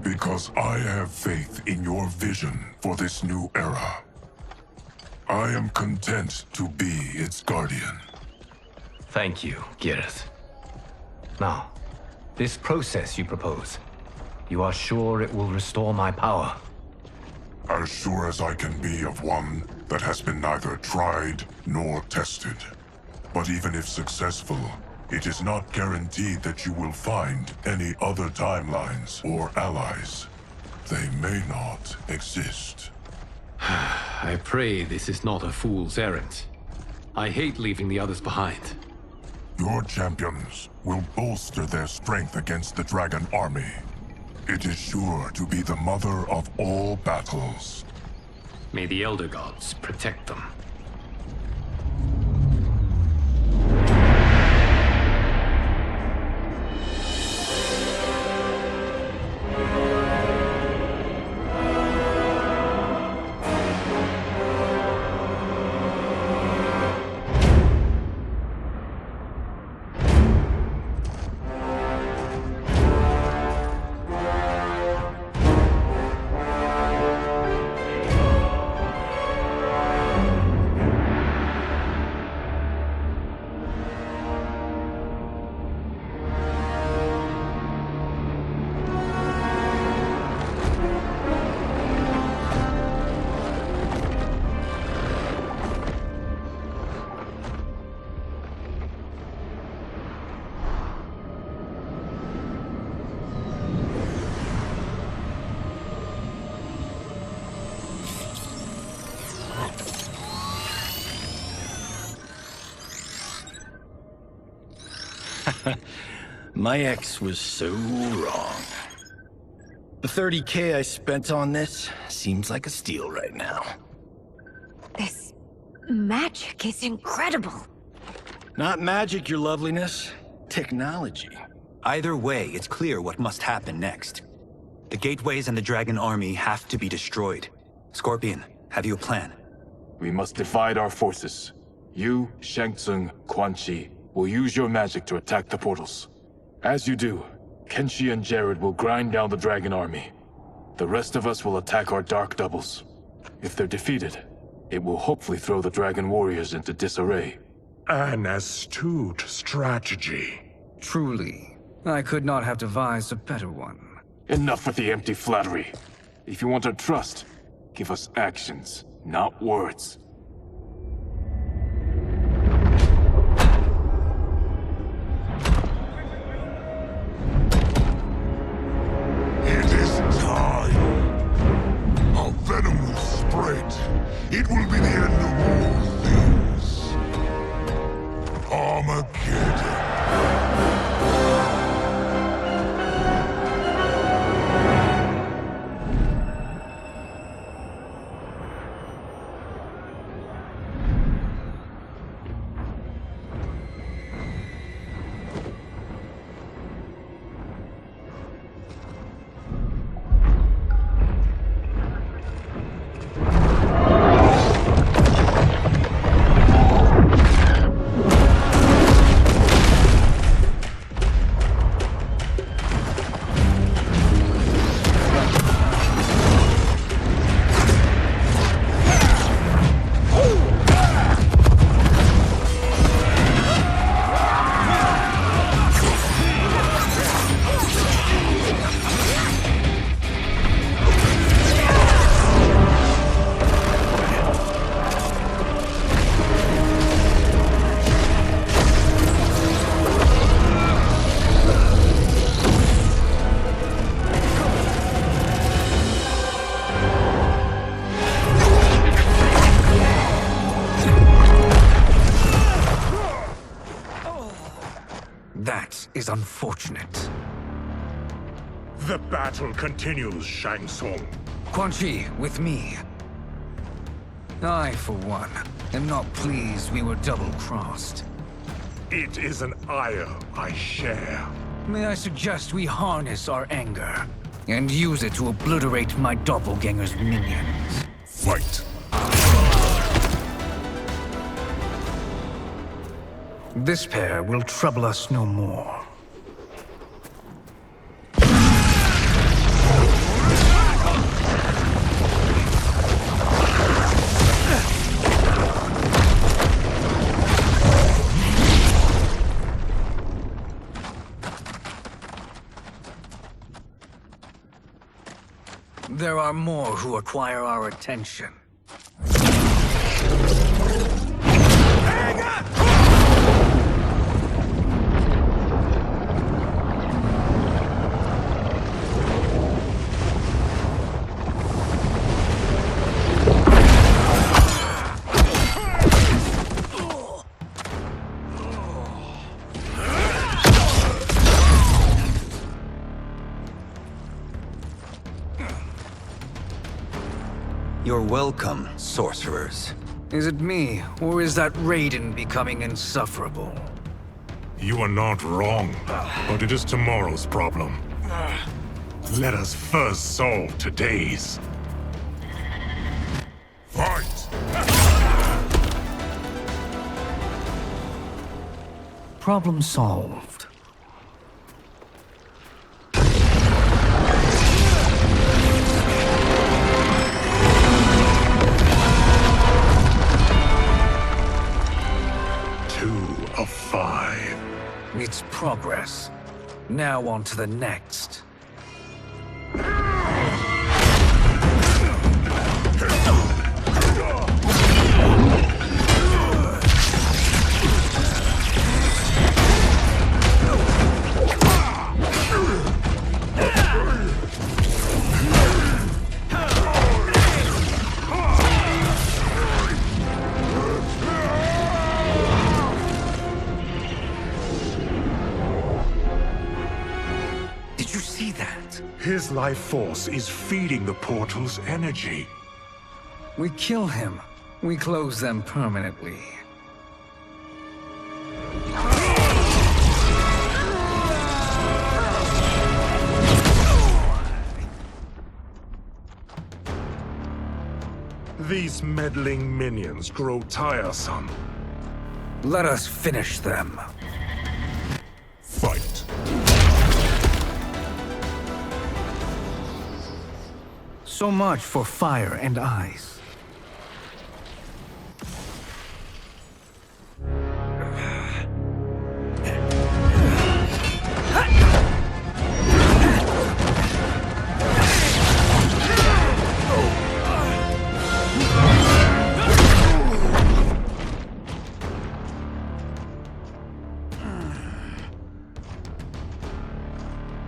Because I have faith in your vision for this new era. I am content to be its guardian. Thank you, Gareth. Now, this process you propose, you are sure it will restore my power? As sure as I can be of one that has been neither tried nor tested. But even if successful, it is not guaranteed that you will find any other timelines or allies. They may not exist. I pray this is not a fool's errand. I hate leaving the others behind. Your champions will bolster their strength against the Dragon Army. It is sure to be the mother of all battles. May the Elder Gods protect them. My ex was so wrong. The 30K I spent on this seems like a steal right now. This magic is incredible. Not magic, your loveliness. Technology. Either way, it's clear what must happen next. The gateways and the Dragon Army have to be destroyed. Scorpion, have you a plan? We must divide our forces. You, Shang Tsung, Quan Chi will use your magic to attack the portals. As you do, Kenshi and Jared will grind down the Dragon Army. The rest of us will attack our Dark Doubles. If they're defeated, it will hopefully throw the Dragon Warriors into disarray. An astute strategy. Truly, I could not have devised a better one. Enough with the empty flattery. If you want our trust, give us actions, not words. It is time. Our venom will spread. It will be the end of all things. Armageddon. That is unfortunate. The battle continues, Shang Tsung. Quan Chi, with me. I, for one, am not pleased we were double-crossed. It is an ire I share. May I suggest we harness our anger and use it to obliterate my doppelganger's minions? Fight. This pair will trouble us no more. there are more who require our attention. You're welcome, sorcerers. Is it me, or is that Raiden becoming insufferable? You are not wrong, but it is tomorrow's problem. Let us first solve today's. Fight! Problem solved. Of 5. It's progress. Now on to the next. His life force is feeding the portal's energy. We kill him. We close them permanently. These meddling minions grow tiresome. Let us finish them. Fight. So much for fire and ice.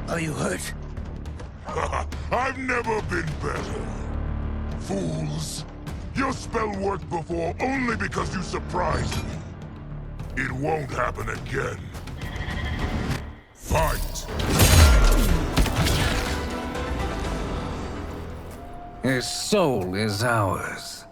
Are you hurt? I've never been better. Fools. Your spell worked before only because you surprised me. It won't happen again. Fight! His soul is ours.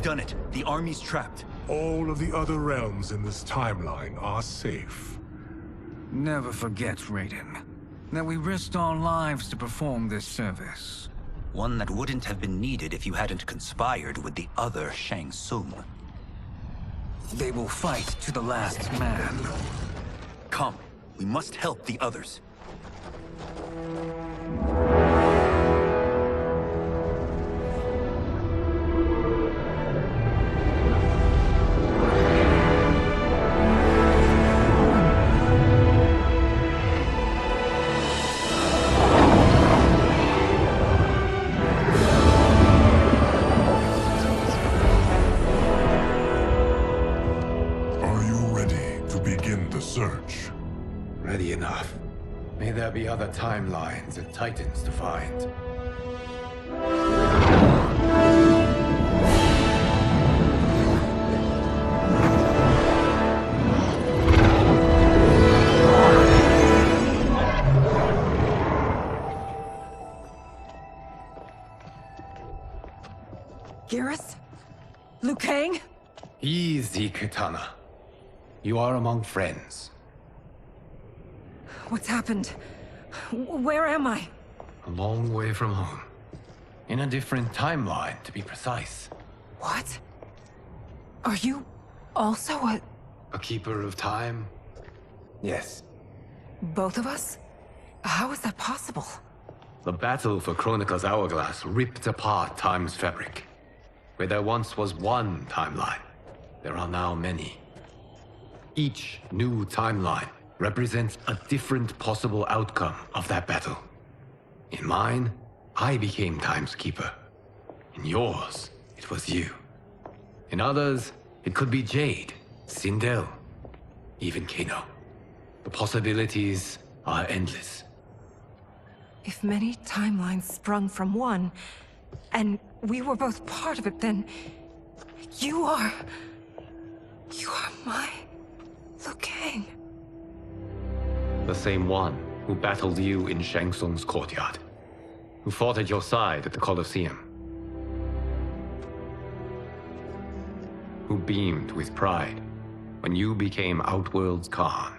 Done it. The army's trapped. All of the other realms in this timeline are safe. Never forget, Raiden, that we risked our lives to perform this service. One that wouldn't have been needed if you hadn't conspired with the other Shang Tsung. They will fight to the last man. Come, we must help the others. Search. Ready enough. May there be other timelines and titans to find. Garrus? Liu Kang? Easy, Kitana. You are among friends. What's happened? Where am I? A long way from home. In a different timeline, to be precise. What? Are you also a keeper of time? Yes. both of us? How is that possible? The battle for Chronica's hourglass ripped apart time's fabric. Where there once was one timeline, there are now many. Each new timeline represents a different possible outcome of that battle. In mine, I became Time's Keeper. In yours, it was you. In others, it could be Jade, Sindel, even Kano. The possibilities are endless. If many timelines sprung from one, and we were both part of it, then you are my Liu Kang. The same one who battled you in Shang Tsung's courtyard. Who fought at your side at the Colosseum. Who beamed with pride when you became Outworld's Khan.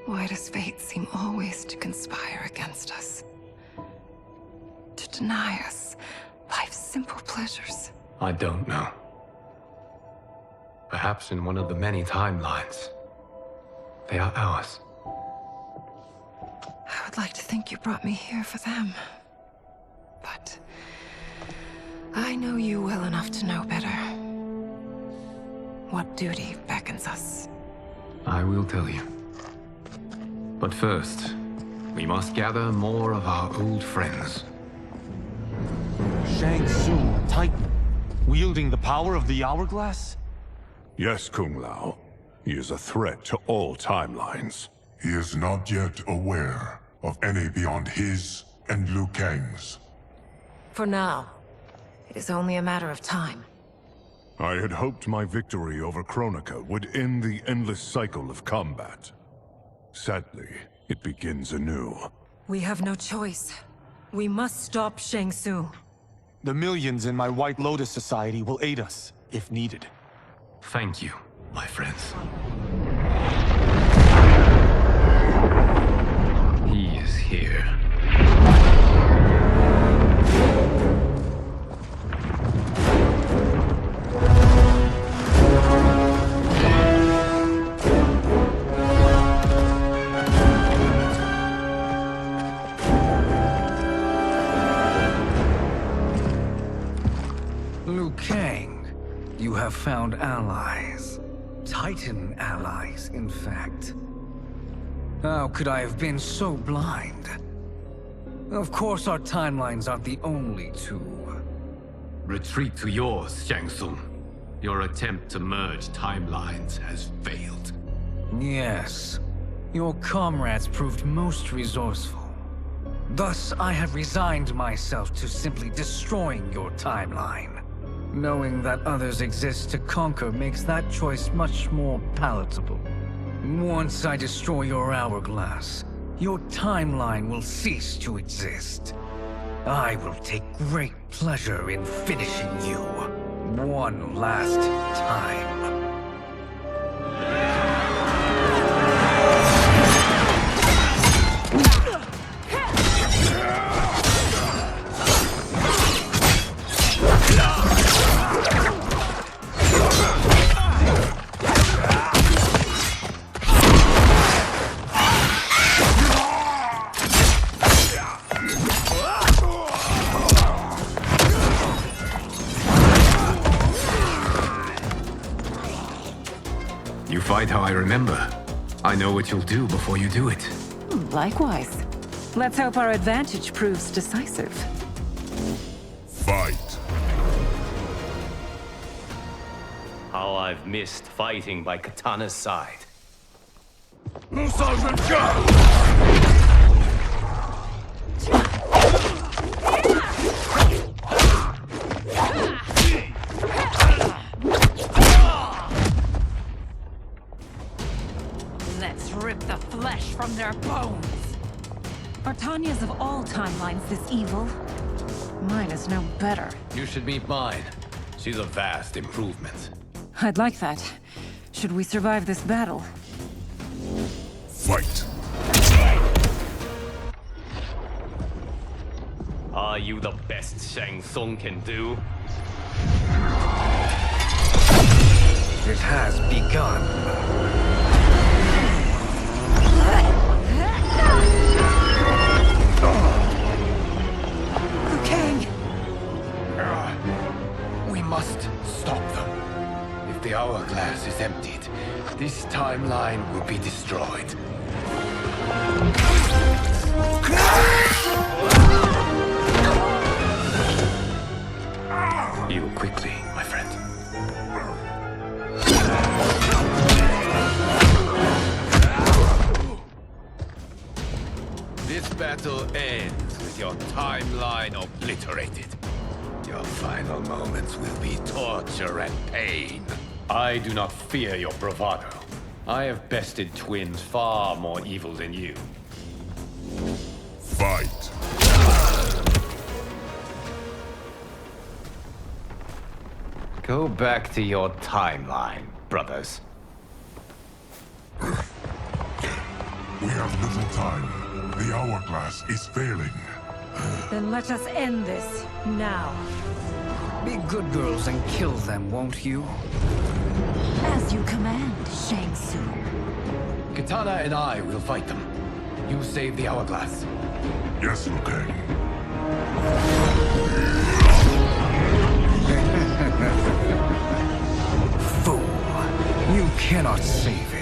Why does fate seem always to conspire against us? To deny us life's simple pleasures? I don't know. Perhaps in one of the many timelines, they are ours. I would like to think you brought me here for them. But I know you well enough to know better. What duty beckons us? I will tell you. But first, we must gather more of our old friends. Shang Tsung, Titan, wielding the power of the hourglass? Yes, Kung Lao. He is a threat to all timelines. He is not yet aware of any beyond his and Liu Kang's. For now, it is only a matter of time. I had hoped my victory over Chronica would end the endless cycle of combat. Sadly, it begins anew. We have no choice. We must stop Shang Tsung. The millions in my White Lotus Society will aid us, if needed. Thank you, my friends. He is here. Liu Kang. You have found allies. Titan allies, in fact. How could I have been so blind? Of course our timelines aren't the only two. Retreat to yours, Shang Tsung. Your attempt to merge timelines has failed. Yes. Your comrades proved most resourceful. Thus, I have resigned myself to simply destroying your timeline. Knowing that others exist to conquer makes that choice much more palatable. Once I destroy your hourglass, your timeline will cease to exist. I will take great pleasure in finishing you one last time. You fight how I remember. I know what you'll do before you do it. Likewise. Let's hope our advantage proves decisive. Fight! How I've missed fighting by Katana's side. Let's rip the flesh from their bones. Are Tanya's of all timelines this evil? Mine is no better. You should meet mine. She's a vast improvement. I'd like that. Should we survive this battle? Fight! Are you the best Shang Tsung can do? It has begun. Liu Kang! We must stop them. If the hourglass is emptied, this timeline will be destroyed. Heal quickly, my friend. This battle ends with your timeline obliterated. Your final moments will be torture and pain. I do not fear your bravado. I have bested twins far more evil than you. Fight! Go back to your timeline, brothers. We have little time. The hourglass is failing. Then let us end this, now. Be good girls and kill them, won't you? As you command, Shang Tsung. Katana and I will fight them. You save the hourglass. Yes, Liu Kang. Fool! You cannot save it.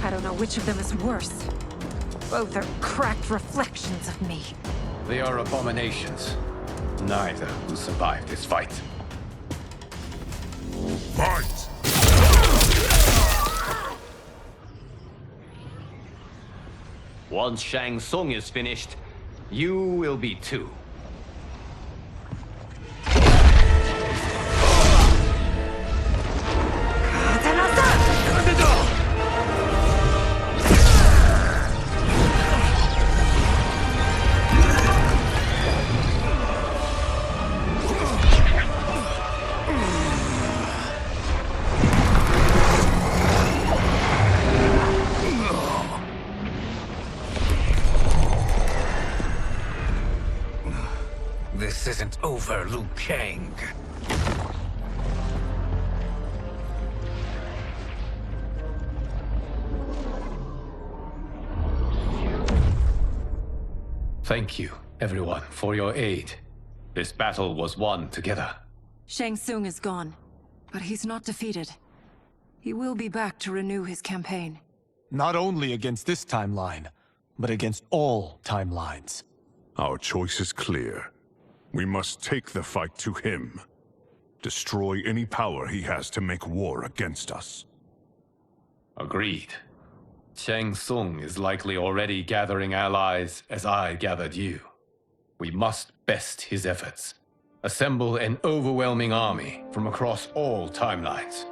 I don't know which of them is worse. Both are cracked reflections of me. They are abominations. Neither will survive this fight. Fight! Once Shang Tsung is finished, you will be too. This isn't over, Liu Kang. Thank you, everyone, for your aid. This battle was won together. Shang Tsung is gone, but he's not defeated. He will be back to renew his campaign. Not only against this timeline, but against all timelines. Our choice is clear. We must take the fight to him. Destroy any power he has to make war against us. Agreed. Shang Tsung is likely already gathering allies as I gathered you. We must best his efforts. Assemble an overwhelming army from across all timelines.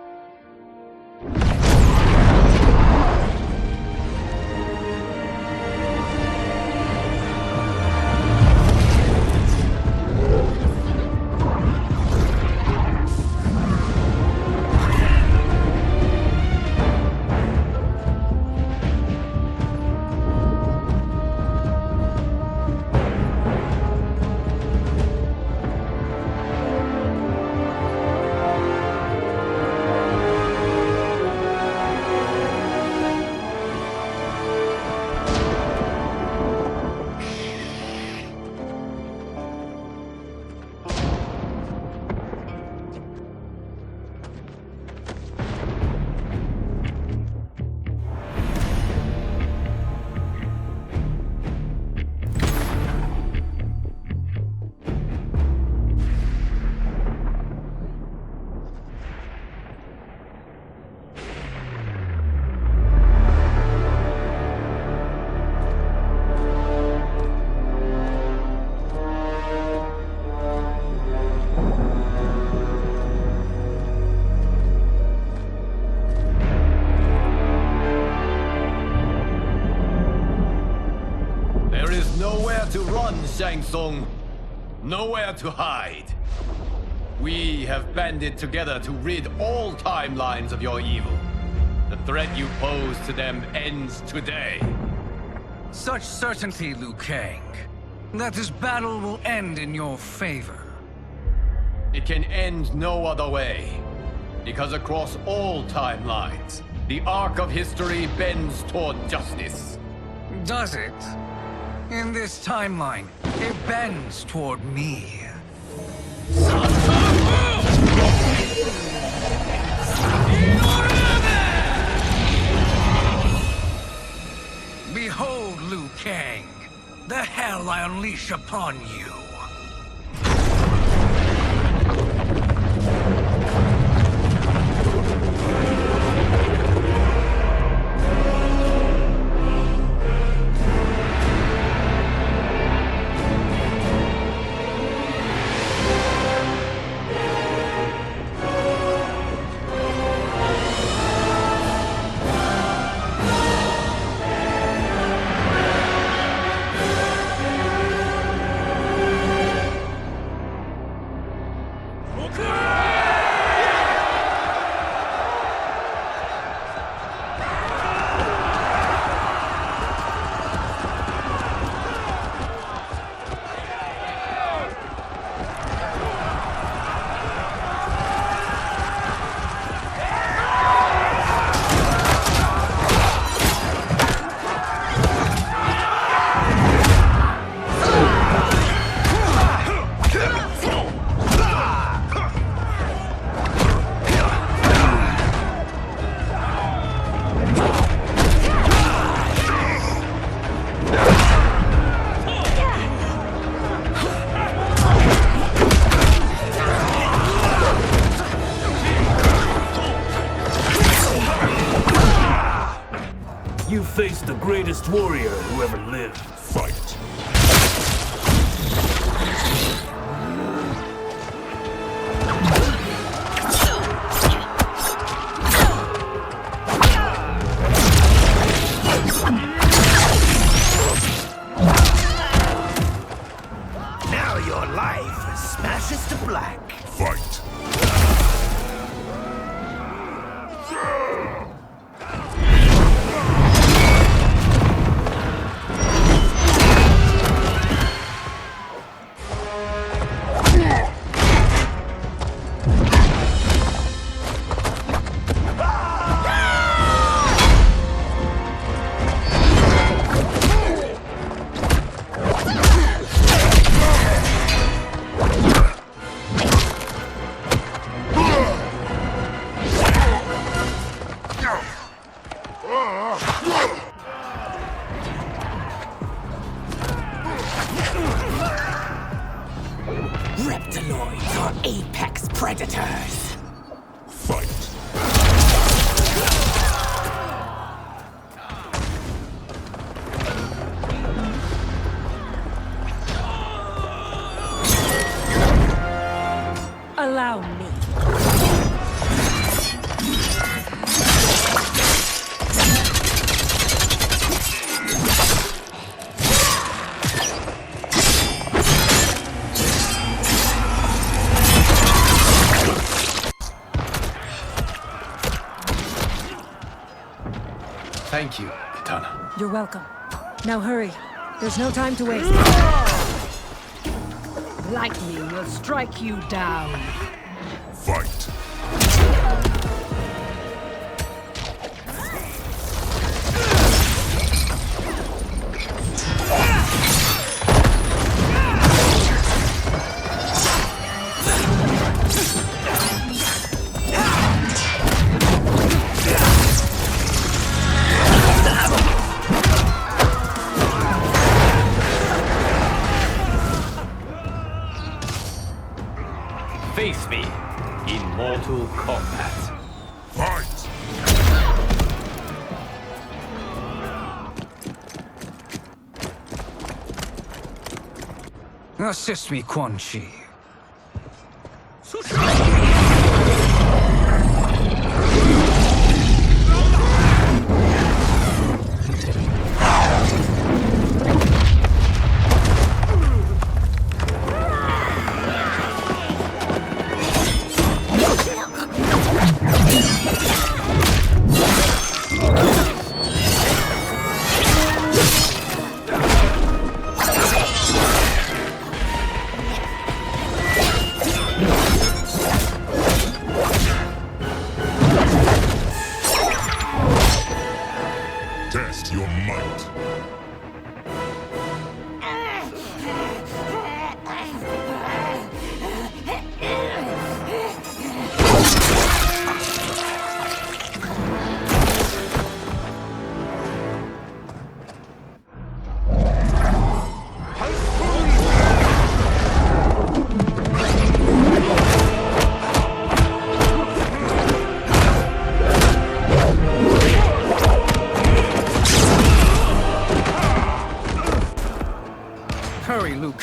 Shang Tsung. Nowhere to hide. We have banded together to rid all timelines of your evil. The threat you pose to them ends today. Such certainty, Liu Kang, that this battle will end in your favor. It can end no other way. Because across all timelines, the arc of history bends toward justice. Does it? In this timeline, it bends toward me. Behold, Liu Kang, the hell I unleash upon you. You face the greatest warrior who ever lived. Fight. Now your life smashes to black. Fight. Reptiloids are apex predators. Fight. Allow me. Thank you, Katana. You're welcome. Now hurry. There's no time to waste. Lightning will strike you down. Fight. Face me in Mortal Kombat. Fight! Assist me, Quan Chi.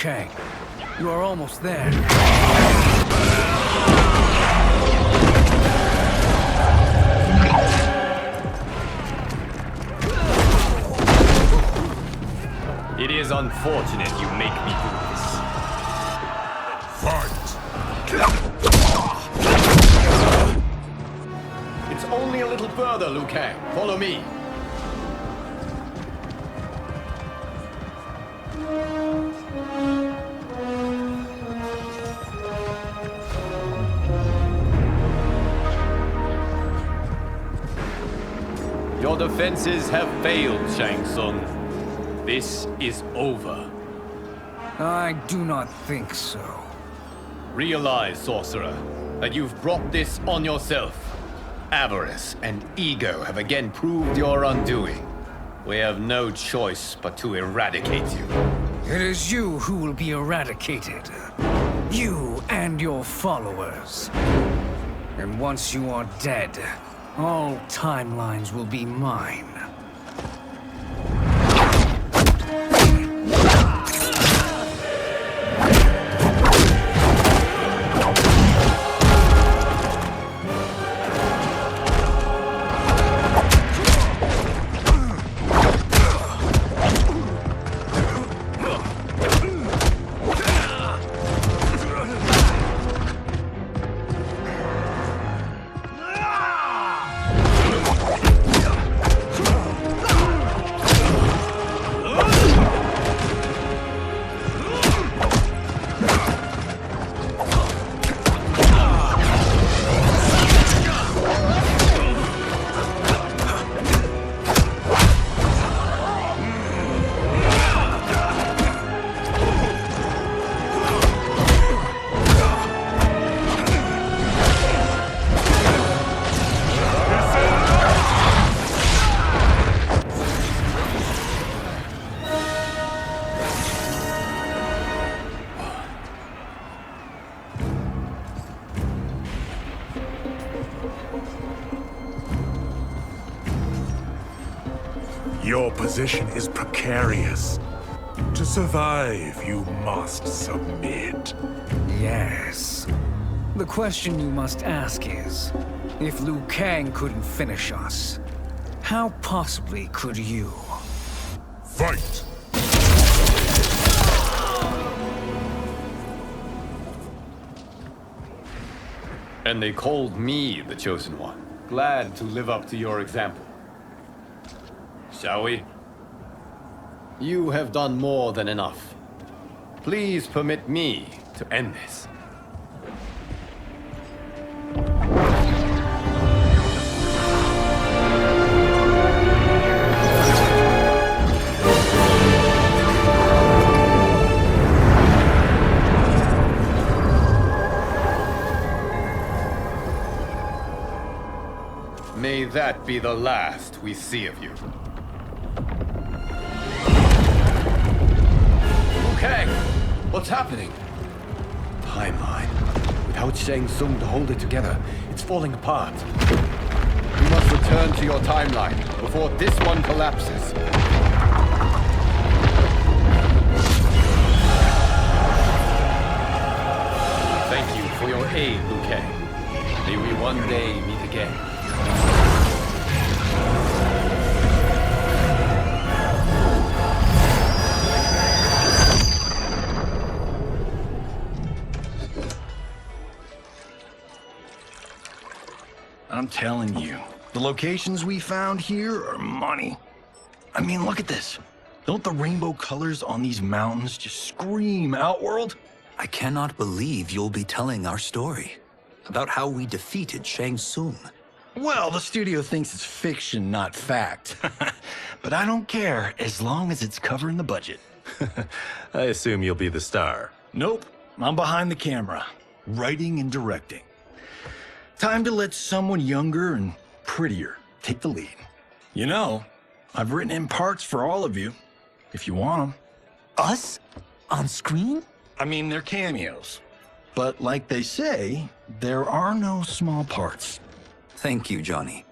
Kang. You are almost there. It is unfortunate you make me do this. Fight! It's only a little further, Liu Kang. Follow me. Your defenses have failed, Shang Tsung. This is over. I do not think so. Realize, sorcerer, that you've brought this on yourself. Avarice and ego have again proved your undoing. We have no choice but to eradicate you. It is you who will be eradicated. You and your followers. And once you are dead, all timelines will be mine. Your position is precarious. To survive, you must submit. Yes. The question you must ask is, if Liu Kang couldn't finish us, how possibly could you? Fight! And they called me the Chosen One. Glad to live up to your example. Shall we? You have done more than enough. Please permit me to end this. May that be the last we see of you. Okay, what's happening? Timeline. Without Shang Tsung to hold it together, it's falling apart. You must return to your timeline before this one collapses. Thank you for your aid, Liu Kang. May we one day meet again. I'm telling you, the locations we found here are money. I mean, look at this. Don't the rainbow colors on these mountains just scream Outworld? I cannot believe you'll be telling our story about how we defeated Shang Tsung. Well, the studio thinks it's fiction, not fact. But I don't care, as long as it's covering the budget. I assume you'll be the star. Nope, I'm behind the camera, writing and directing. Time to let someone younger and prettier take the lead. You know, I've written in parts for all of you, if you want them. Us? On screen? I mean, they're cameos. But like they say, there are no small parts. Thank you, Johnny.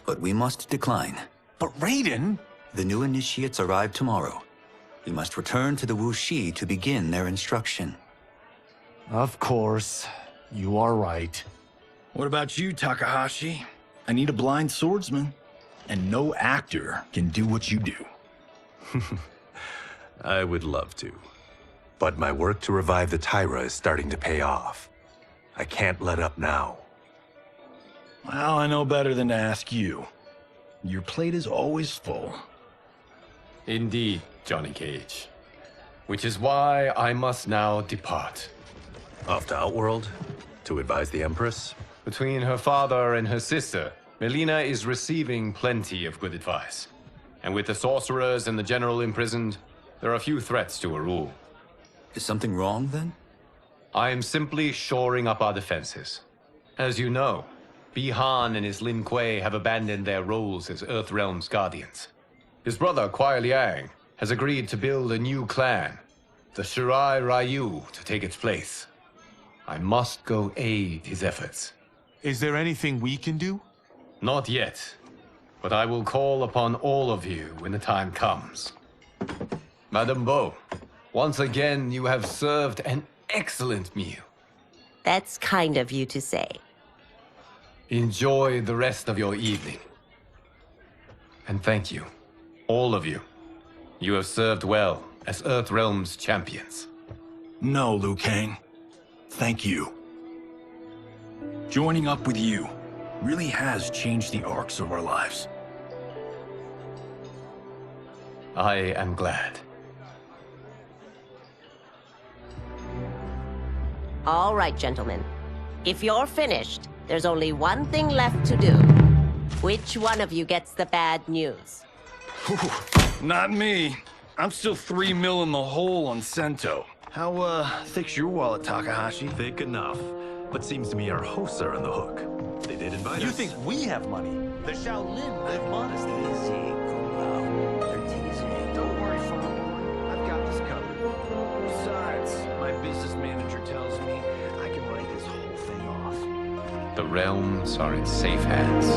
But we must decline. But Raiden? The new initiates arrive tomorrow. We must return to the Wuxi to begin their instruction. Of course. You are right. What about you, Takahashi? I need a blind swordsman. And no actor can do what you do. I would love to. But my work to revive the Tyra is starting to pay off. I can't let up now. Well, I know better than to ask you. Your plate is always full. Indeed, Johnny Cage. Which is why I must now depart. Off to Outworld? To advise the Empress? Between her father and her sister, Melina is receiving plenty of good advice. And with the sorcerers and the general imprisoned, there are few threats to her rule. Is something wrong, then? I am simply shoring up our defenses. As you know, Bi-Han and his Lin Kuei have abandoned their roles as Earthrealm's guardians. His brother, Kuai Liang, has agreed to build a new clan, the Shirai Ryu, to take its place. I must go aid his efforts. Is there anything we can do? Not yet, but I will call upon all of you when the time comes. Madame Bo, once again you have served an excellent meal. That's kind of you to say. Enjoy the rest of your evening. And thank you, all of you. You have served well as Earthrealm's champions. No, Liu Kang. Thank you. Joining up with you really has changed the arcs of our lives. I am glad. All right, gentlemen. If you're finished, there's only one thing left to do. Which one of you gets the bad news? Not me. I'm still 3 mil in the hole on Sento. How, thick's your wallet, Takahashi? Thick enough. But seems to me our hosts are on the hook. They did invite us. You think we have money? The Shaolin live modestly. They're teasing. Don't worry, Farm Boy. I've got this covered. Besides, my business manager tells me I can write this whole thing off. The realms are in safe hands.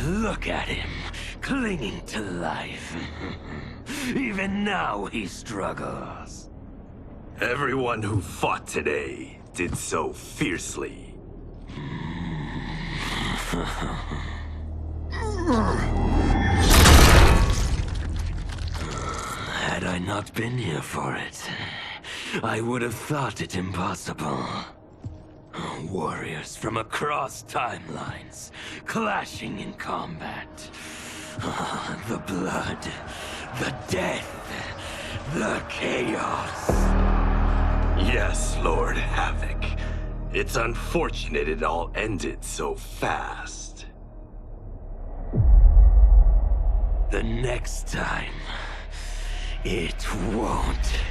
Look at him, clinging to life. Even now he struggles. Everyone who fought today did so fiercely. Had I not been here for it, I would have thought it impossible. Warriors from across timelines, clashing in combat. The blood, the death, the chaos. Yes, Lord Havoc. It's unfortunate it all ended so fast. The next time, it won't.